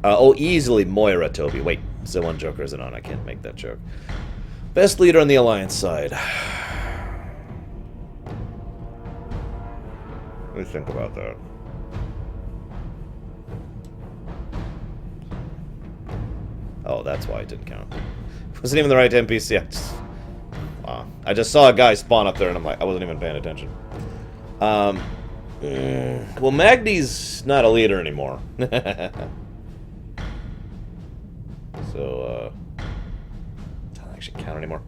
Oh, easily Moira, Toby. Wait, so one Joker isn't on. I can't make that joke. Best leader on the Alliance side. Let me think about that. Oh, that's why it didn't count. Wasn't even the right NPC. I just saw a guy spawn up there, and I'm like, I wasn't even paying attention. Well, Magni's not a leader anymore. So, doesn't actually count anymore.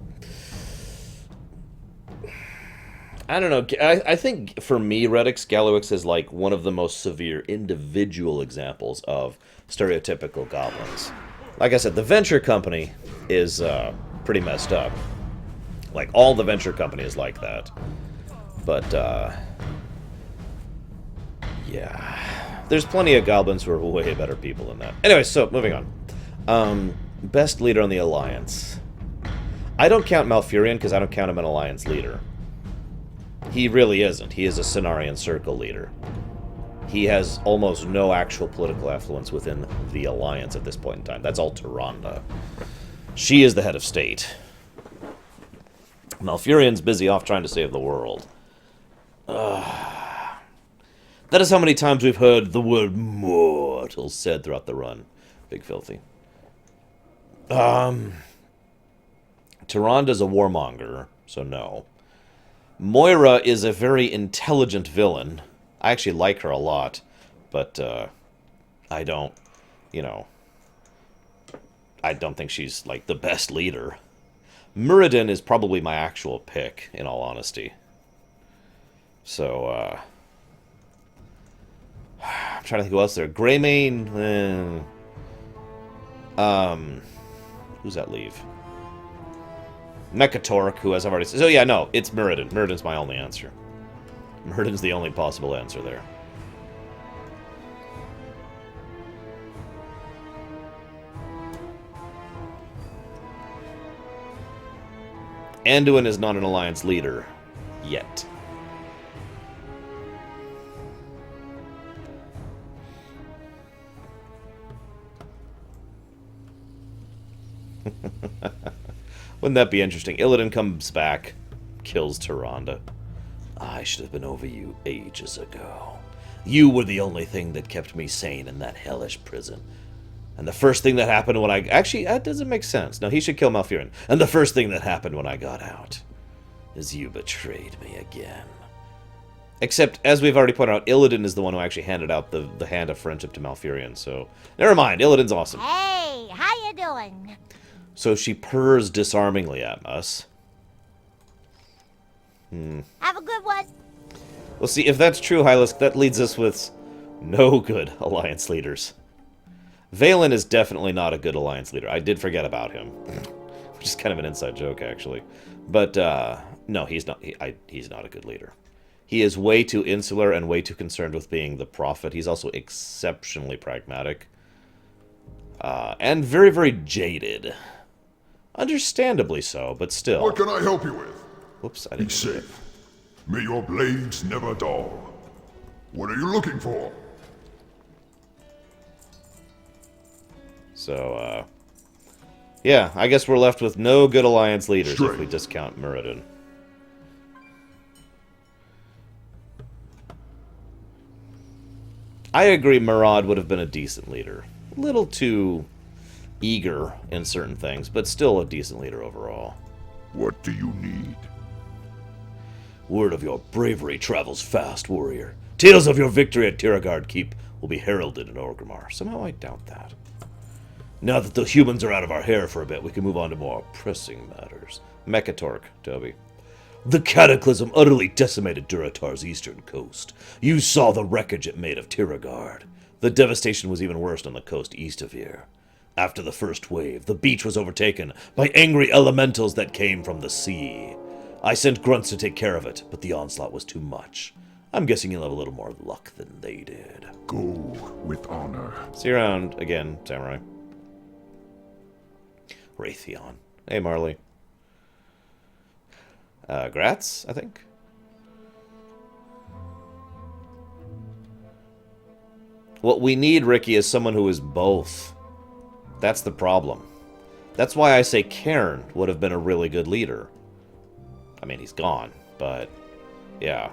I don't know. I think, for me, Redix, Gallywix is like one of the most severe individual examples of stereotypical goblins. Like I said, the Venture Company is pretty messed up. Like, all the Venture Company is like that. But, yeah. There's plenty of goblins who are way better people than that. Anyway, so, moving on. Best leader on the Alliance. I don't count Malfurion because I don't count him an Alliance leader. He really isn't. He is a Cenarian Circle leader. He has almost no actual political affluence within the Alliance at this point in time. That's all Tyrande. She is the head of state. Malfurion's busy off trying to save the world. That is how many times we've heard the word mortal said throughout the run. Big filthy. Tyrande's a warmonger, so no. Moira is a very intelligent villain. I actually like her a lot, but I don't, I don't think she's, like, the best leader. Muradin is probably my actual pick, in all honesty. So, I'm trying to think who else there. Greymane, who's that leave? Mechatork, who, as I've already said... So, yeah, no, it's Muradin. Muradin's my only answer. Muradin's the only possible answer there. Anduin is not an Alliance leader. Yet. Wouldn't that be interesting? Illidan comes back, kills Tyrande. I should have been over you ages ago. You were the only thing that kept me sane in that hellish prison. And the first thing that happened when I... Actually, that doesn't make sense. No, he should kill Malfurion. And the first thing that happened when I got out is you betrayed me again. Except, as we've already pointed out, Illidan is the one who actually handed out the hand of friendship to Malfurion, so... Never mind, Illidan's awesome. Hey, how you doing? So she purrs disarmingly at us. Have a good one. Well, see, if that's true, Hylisk, that leads us with no good Alliance leaders. Valen is definitely not a good Alliance leader. I did forget about him. Which is kind of an inside joke, actually. But, no, he's not. He's not a good leader. He is way too insular and way too concerned with being the prophet. He's also exceptionally pragmatic. And very, very jaded. Understandably so, but still. What can I help you with? Whoops, I Be didn't mean to do safe. May your blades never dull. What are you looking for? So, yeah, I guess we're left with no good alliance leaders Straight. if we discount Muradin. I agree Murad would have been a decent leader. A little too eager in certain things, but still a decent leader overall. What do you need? Word of your bravery travels fast, warrior. Tales of your victory at Tiragard Keep will be heralded in Orgrimmar. Somehow I doubt that. Now that the humans are out of our hair for a bit, we can move on to more pressing matters. Mechatork, Toby. The Cataclysm utterly decimated Durotar's eastern coast. You saw the wreckage it made of Tiragard. The devastation was even worse on the coast east of here. After the first wave, the beach was overtaken by angry elementals that came from the sea. I sent grunts to take care of it, but the onslaught was too much. I'm guessing you'll have a little more luck than they did. Go with honor. See you around again, Samurai. Raytheon. Hey, Marley. Gratz, I think? What we need, Ricky, is someone who is both. That's the problem. That's why I say Cairn would have been a really good leader. I mean, he's gone, but yeah.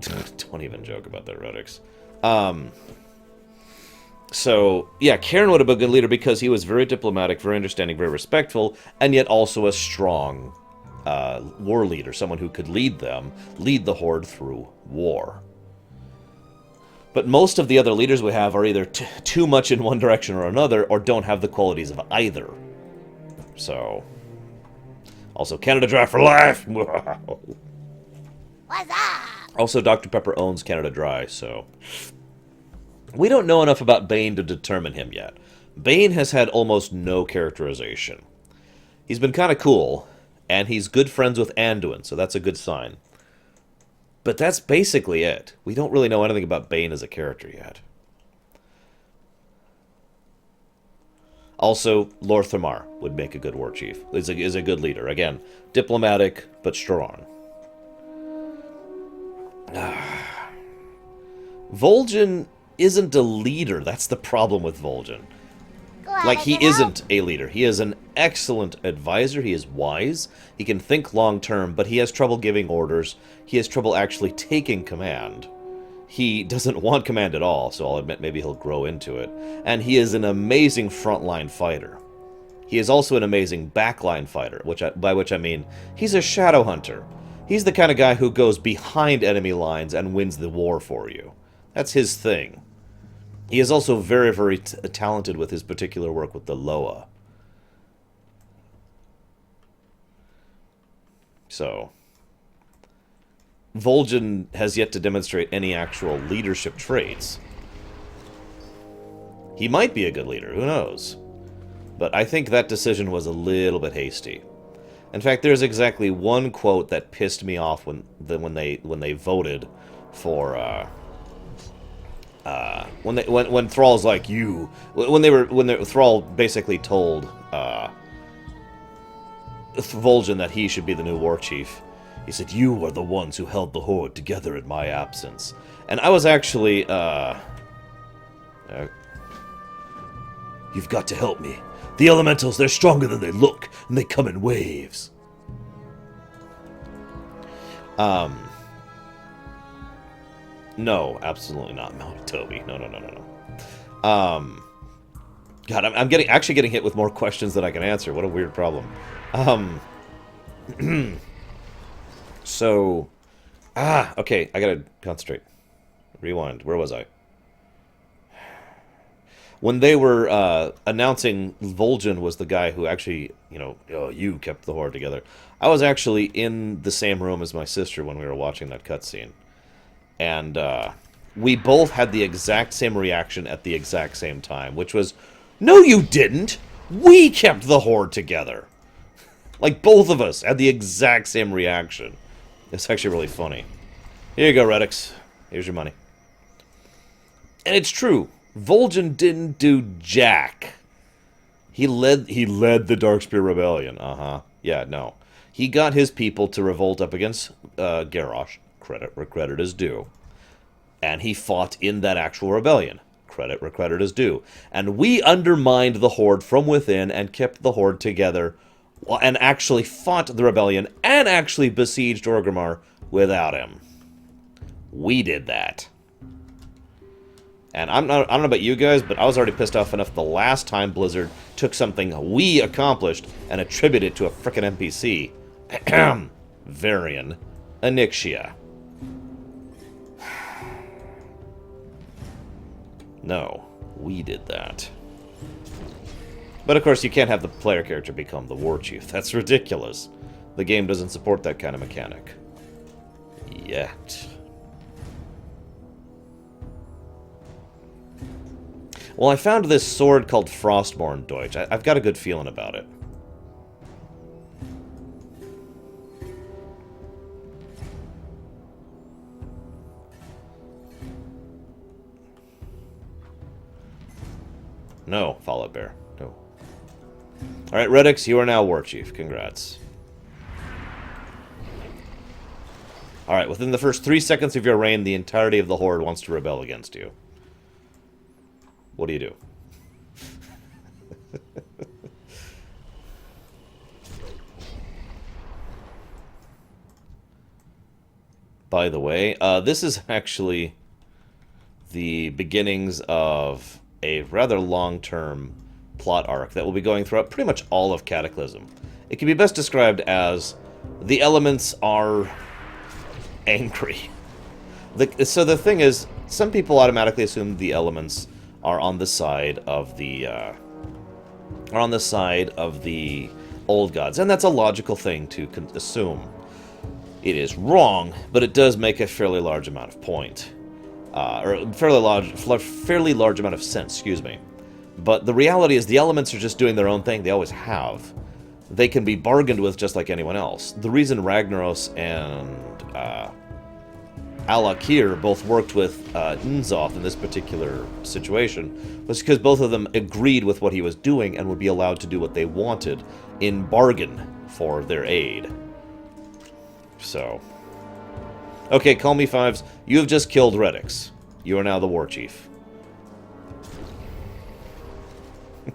Don't even joke about the Redics. So, yeah, Cairn would have been a good leader because he was very diplomatic, very understanding, very respectful, and yet also a strong war leader, someone who could lead the Horde through war. But most of the other leaders we have are either too much in one direction or another, or don't have the qualities of either. So, also Canada Dry for life! What's up? Also, Dr. Pepper owns Canada Dry, so... We don't know enough about Bane to determine him yet. Bane has had almost no characterization. He's been kind of cool, and he's good friends with Anduin, so that's a good sign. But that's basically it. We don't really know anything about Bane as a character yet. Also, Lorthamar would make a good war chief. Is a good leader. Again, diplomatic, but strong. Vol'jin isn't a leader. That's the problem with Vol'jin. Like, he isn't a leader. He is an excellent advisor. He is wise. He can think long-term, but he has trouble giving orders. He has trouble actually taking command. He doesn't want command at all, so I'll admit maybe he'll grow into it. And he is an amazing frontline fighter. He is also an amazing backline fighter, by which I mean he's a shadow hunter. He's the kind of guy who goes behind enemy lines and wins the war for you. That's his thing. He is also very, very talented with his particular work with the Loa. So, Vol'jin has yet to demonstrate any actual leadership traits. He might be a good leader, who knows? But I think that decision was a little bit hasty. In fact, there's exactly one quote that pissed me off when they voted for when Thrall's like Thrall basically told Vol'jin that he should be the new war chief. He said, "You are the ones who held the Horde together in my absence." And I was actually you've got to help me. The elementals, they're stronger than they look, and they come in waves. No, absolutely not, Toby. No. God, I'm actually getting hit with more questions than I can answer. What a weird problem. So, okay, I gotta concentrate. Rewind. Where was I? When they were announcing Vol'jin was the guy who actually, you kept the Horde together. I was actually in the same room as my sister when we were watching that cutscene. And we both had the exact same reaction at the exact same time, which was, no you didn't! We kept the Horde together! Like, both of us had the exact same reaction. It's actually really funny. Here you go, Redics. Here's your money. And it's true. Vol'jin didn't do jack. He led the Darkspear Rebellion. Yeah, no. He got his people to revolt up against Garrosh. Credit where credit is due. And he fought in that actual rebellion. Credit where credit is due. And we undermined the Horde from within and kept the Horde together and actually fought the rebellion and actually besieged Orgrimmar without him. We did that. And I don't know about you guys, but I was already pissed off enough the last time Blizzard took something we accomplished and attributed it to a frickin' NPC. Varian Onyxia. No, we did that. But of course, you can't have the player character become the war chief. That's ridiculous. The game doesn't support that kind of mechanic. Yet. Well, I found this sword called Frostborn Deutsch. I've got a good feeling about it. No, Fallout Bear. No. Alright, Redix, you are now War Chief. Congrats. Alright, within the first 3 seconds of your reign, the entirety of the Horde wants to rebel against you. What do you do? By the way, this is actually the beginnings of a rather long-term plot arc that will be going throughout pretty much all of Cataclysm. It can be best described as the elements are angry. So the thing is, some people automatically assume the elements are on the side of the old gods, and that's a logical thing to assume. It is wrong, but it does make a fairly large amount of point. Or a fairly large amount of sense, excuse me. But the reality is the elements are just doing their own thing. They always have. They can be bargained with just like anyone else. The reason Ragnaros and Alakir both worked with N'Zoth in this particular situation was because both of them agreed with what he was doing and would be allowed to do what they wanted in bargain for their aid. So... Okay, call me Fives. You have just killed Redix. You are now the War Chief. There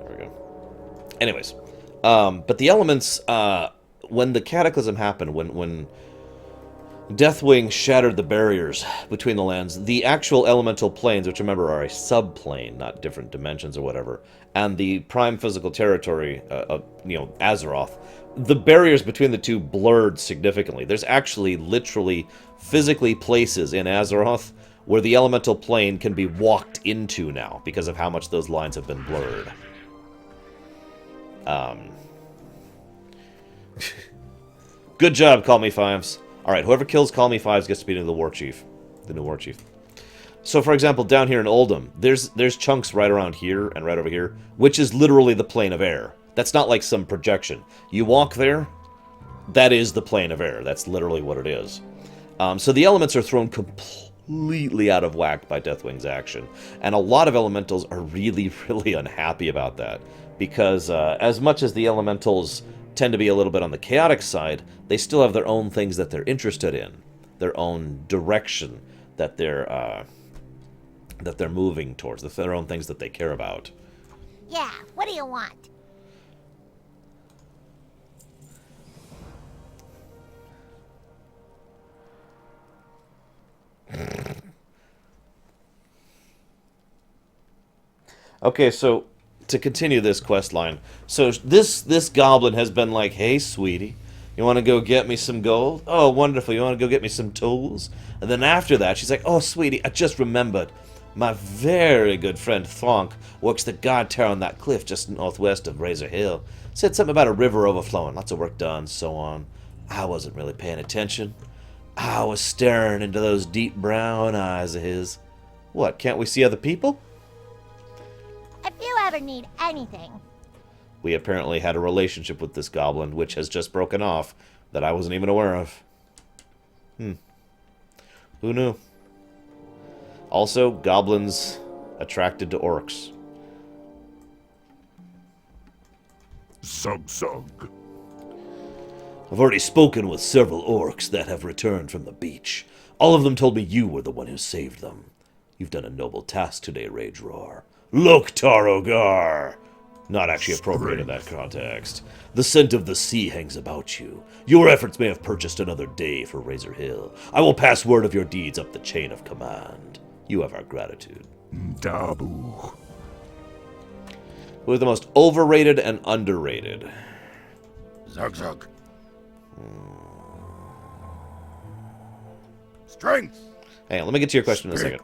we go. Anyways. But the elements, when the Cataclysm happened, when Deathwing shattered the barriers between the lands, the actual elemental planes, which remember are a subplane, not different dimensions or whatever, and the prime physical territory, Azeroth, the barriers between the two blurred significantly. There's actually literally physically places in Azeroth where the elemental plane can be walked into now because of how much those lines have been blurred. Good job, Call Me Fives. Alright, whoever kills Call Me Fives gets to be the War Chief. The new War Chief. So, for example, down here in Oldham, there's chunks right around here and right over here, which is literally the plane of air. That's not like some projection. You walk there, that is the plane of air. That's literally what it is. So the elements are thrown completely out of whack by Deathwing's action. And a lot of elementals are really, really unhappy about that. Because as much as the elementals tend to be a little bit on the chaotic side, they still have their own things that they're interested in. Their own direction that they're moving towards. Their own things that they care about. Yeah, what do you want? Okay, so to continue this quest line, so this goblin has been like, "Hey, sweetie, you want to go get me some gold? Oh, wonderful. You want to go get me some tools?" And then after that, she's like, "Oh, sweetie, I just remembered. My very good friend Thronk works the guard tower on that cliff just northwest of Razor Hill. Said something about a river overflowing, lots of work done, so on. I wasn't really paying attention. I was staring into those deep brown eyes of his. What, can't we see other people?" If you ever need anything. We apparently had a relationship with this goblin, which has just broken off, that I wasn't even aware of. Who knew? Also, goblins attracted to orcs. Zug zug. I've already spoken with several orcs that have returned from the beach. All of them told me you were the one who saved them. You've done a noble task today, Rage Roar. Look, Tarogar! Not actually appropriate in that context. The scent of the sea hangs about you. Your efforts may have purchased another day for Razor Hill. I will pass word of your deeds up the chain of command. You have our gratitude. Dabu. Who are the most overrated and underrated? Zug zug. Strength. Hang on, let me get to your question in a second.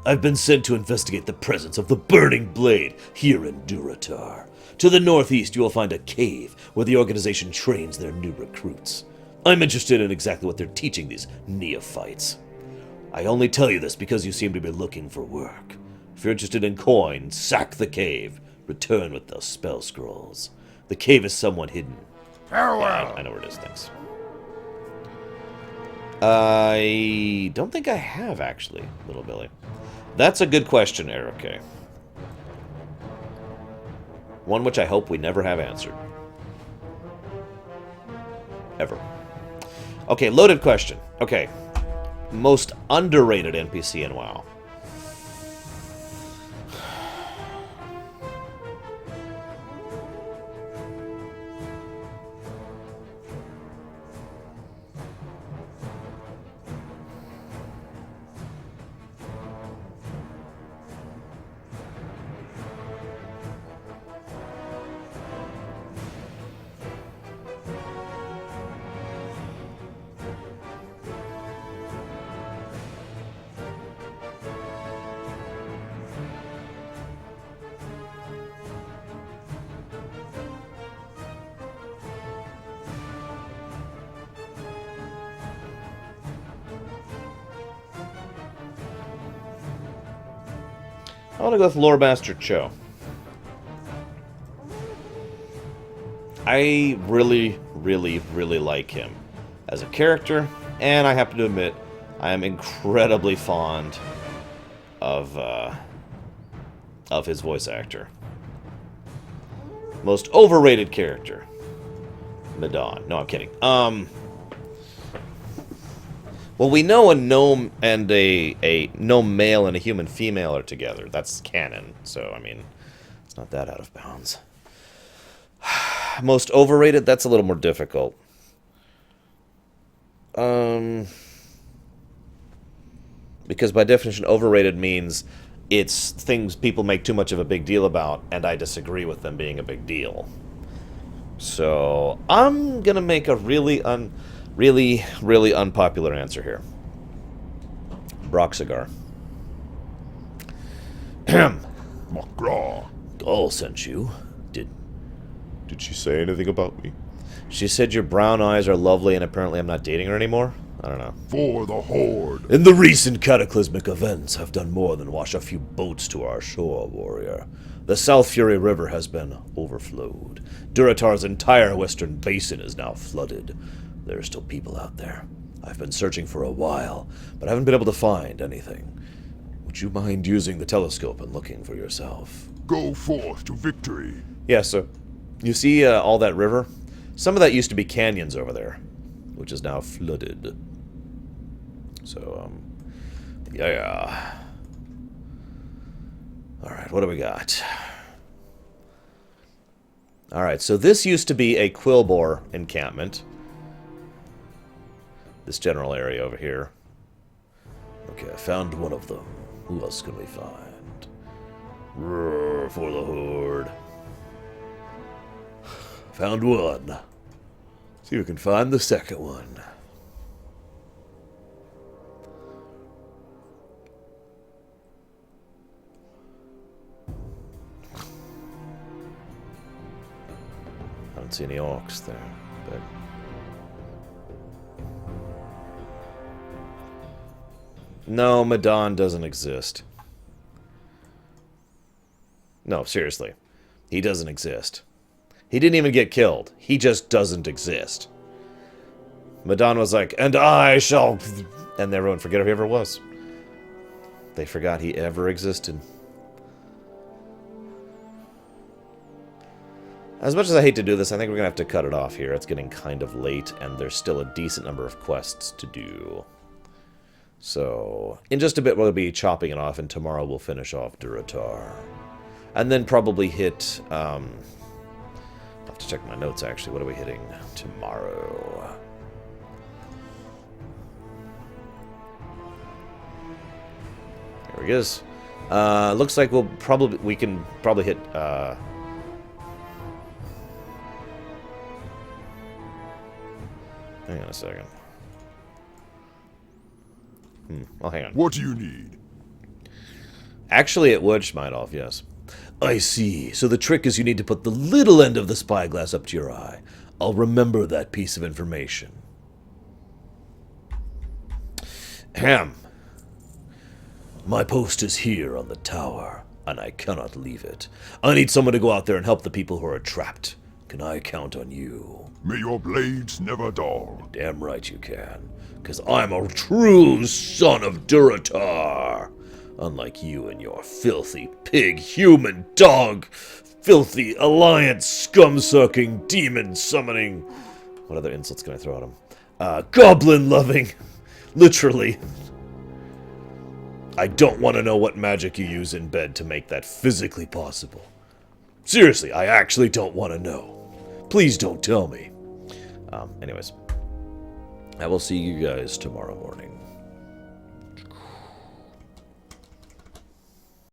I've been sent to investigate the presence of the Burning Blade here in Durotar. To the northeast, you will find a cave where the organization trains their new recruits. I'm interested in exactly what they're teaching these neophytes. I only tell you this because you seem to be looking for work. If you're interested in coin, sack the cave. Return with those spell scrolls. The cave is somewhat hidden. Farewell. Yeah, I know where it is, thanks. I don't think I have, actually, Little Billy. That's a good question, Eric. One which I hope we never have answered. Ever. Okay, loaded question. Okay. Most underrated NPC in WoW. I want to go with Lore Master Cho. I really, really, really like him as a character, and I have to admit, I am incredibly fond of his voice actor. Most overrated character. Madon. No, I'm kidding. Well, we know a gnome and a gnome male and a human female are together. That's canon, so, I mean, it's not that out of bounds. Most overrated? That's a little more difficult. Because by definition, overrated means it's things people make too much of a big deal about, and I disagree with them being a big deal. So, I'm gonna make a really unpopular answer here. Broxigar. Magraw. Gaul sent you. Did she say anything about me? She said your brown eyes are lovely and apparently I'm not dating her anymore? I don't know. For the Horde. In the recent cataclysmic events, I've done more than wash a few boats to our shore, warrior. The South Fury River has been overflowed. Durotar's entire western basin is now flooded. There are still people out there. I've been searching for a while, but I haven't been able to find anything. Would you mind using the telescope and looking for yourself? Go forth to victory. Yeah, so you see all that river? Some of that used to be canyons over there, which is now flooded. So, yeah. Alright, what do we got? Alright, so this used to be a Quillbore encampment. This general area over here. Okay, I found one of them. Who else can we find? Roar for the Horde. Found one. See if we can find the second one. I don't see any orcs there, but... No, Madon doesn't exist. No, seriously. He doesn't exist. He didn't even get killed. He just doesn't exist. Madon was like, and I shall... And everyone forget who he ever was. They forgot he ever existed. As much as I hate to do this, I think we're going to have to cut it off here. It's getting kind of late, and there's still a decent number of quests to do. So, in just a bit we'll be chopping it off, and tomorrow we'll finish off Durotar. And then probably hit, I'll have to check my notes, actually. What are we hitting tomorrow? There he is. Looks like we can probably hit, hang on a second. Well, hang on. What do you need? Actually, it would smite off, yes. I see. So the trick is you need to put the little end of the spyglass up to your eye. I'll remember that piece of information. Ham. My post is here on the tower, and I cannot leave it. I need someone to go out there and help the people who are trapped. Can I count on you? May your blades never dull. Damn right you can, because I'm a true son of Durotar. Unlike you and your filthy pig, human, dog, filthy alliance, scum-sucking, demon-summoning... What other insults can I throw at him? Goblin-loving. Literally. I don't want to know what magic you use in bed to make that physically possible. Seriously, I actually don't want to know. Please don't tell me. Anyways, I will see you guys tomorrow morning.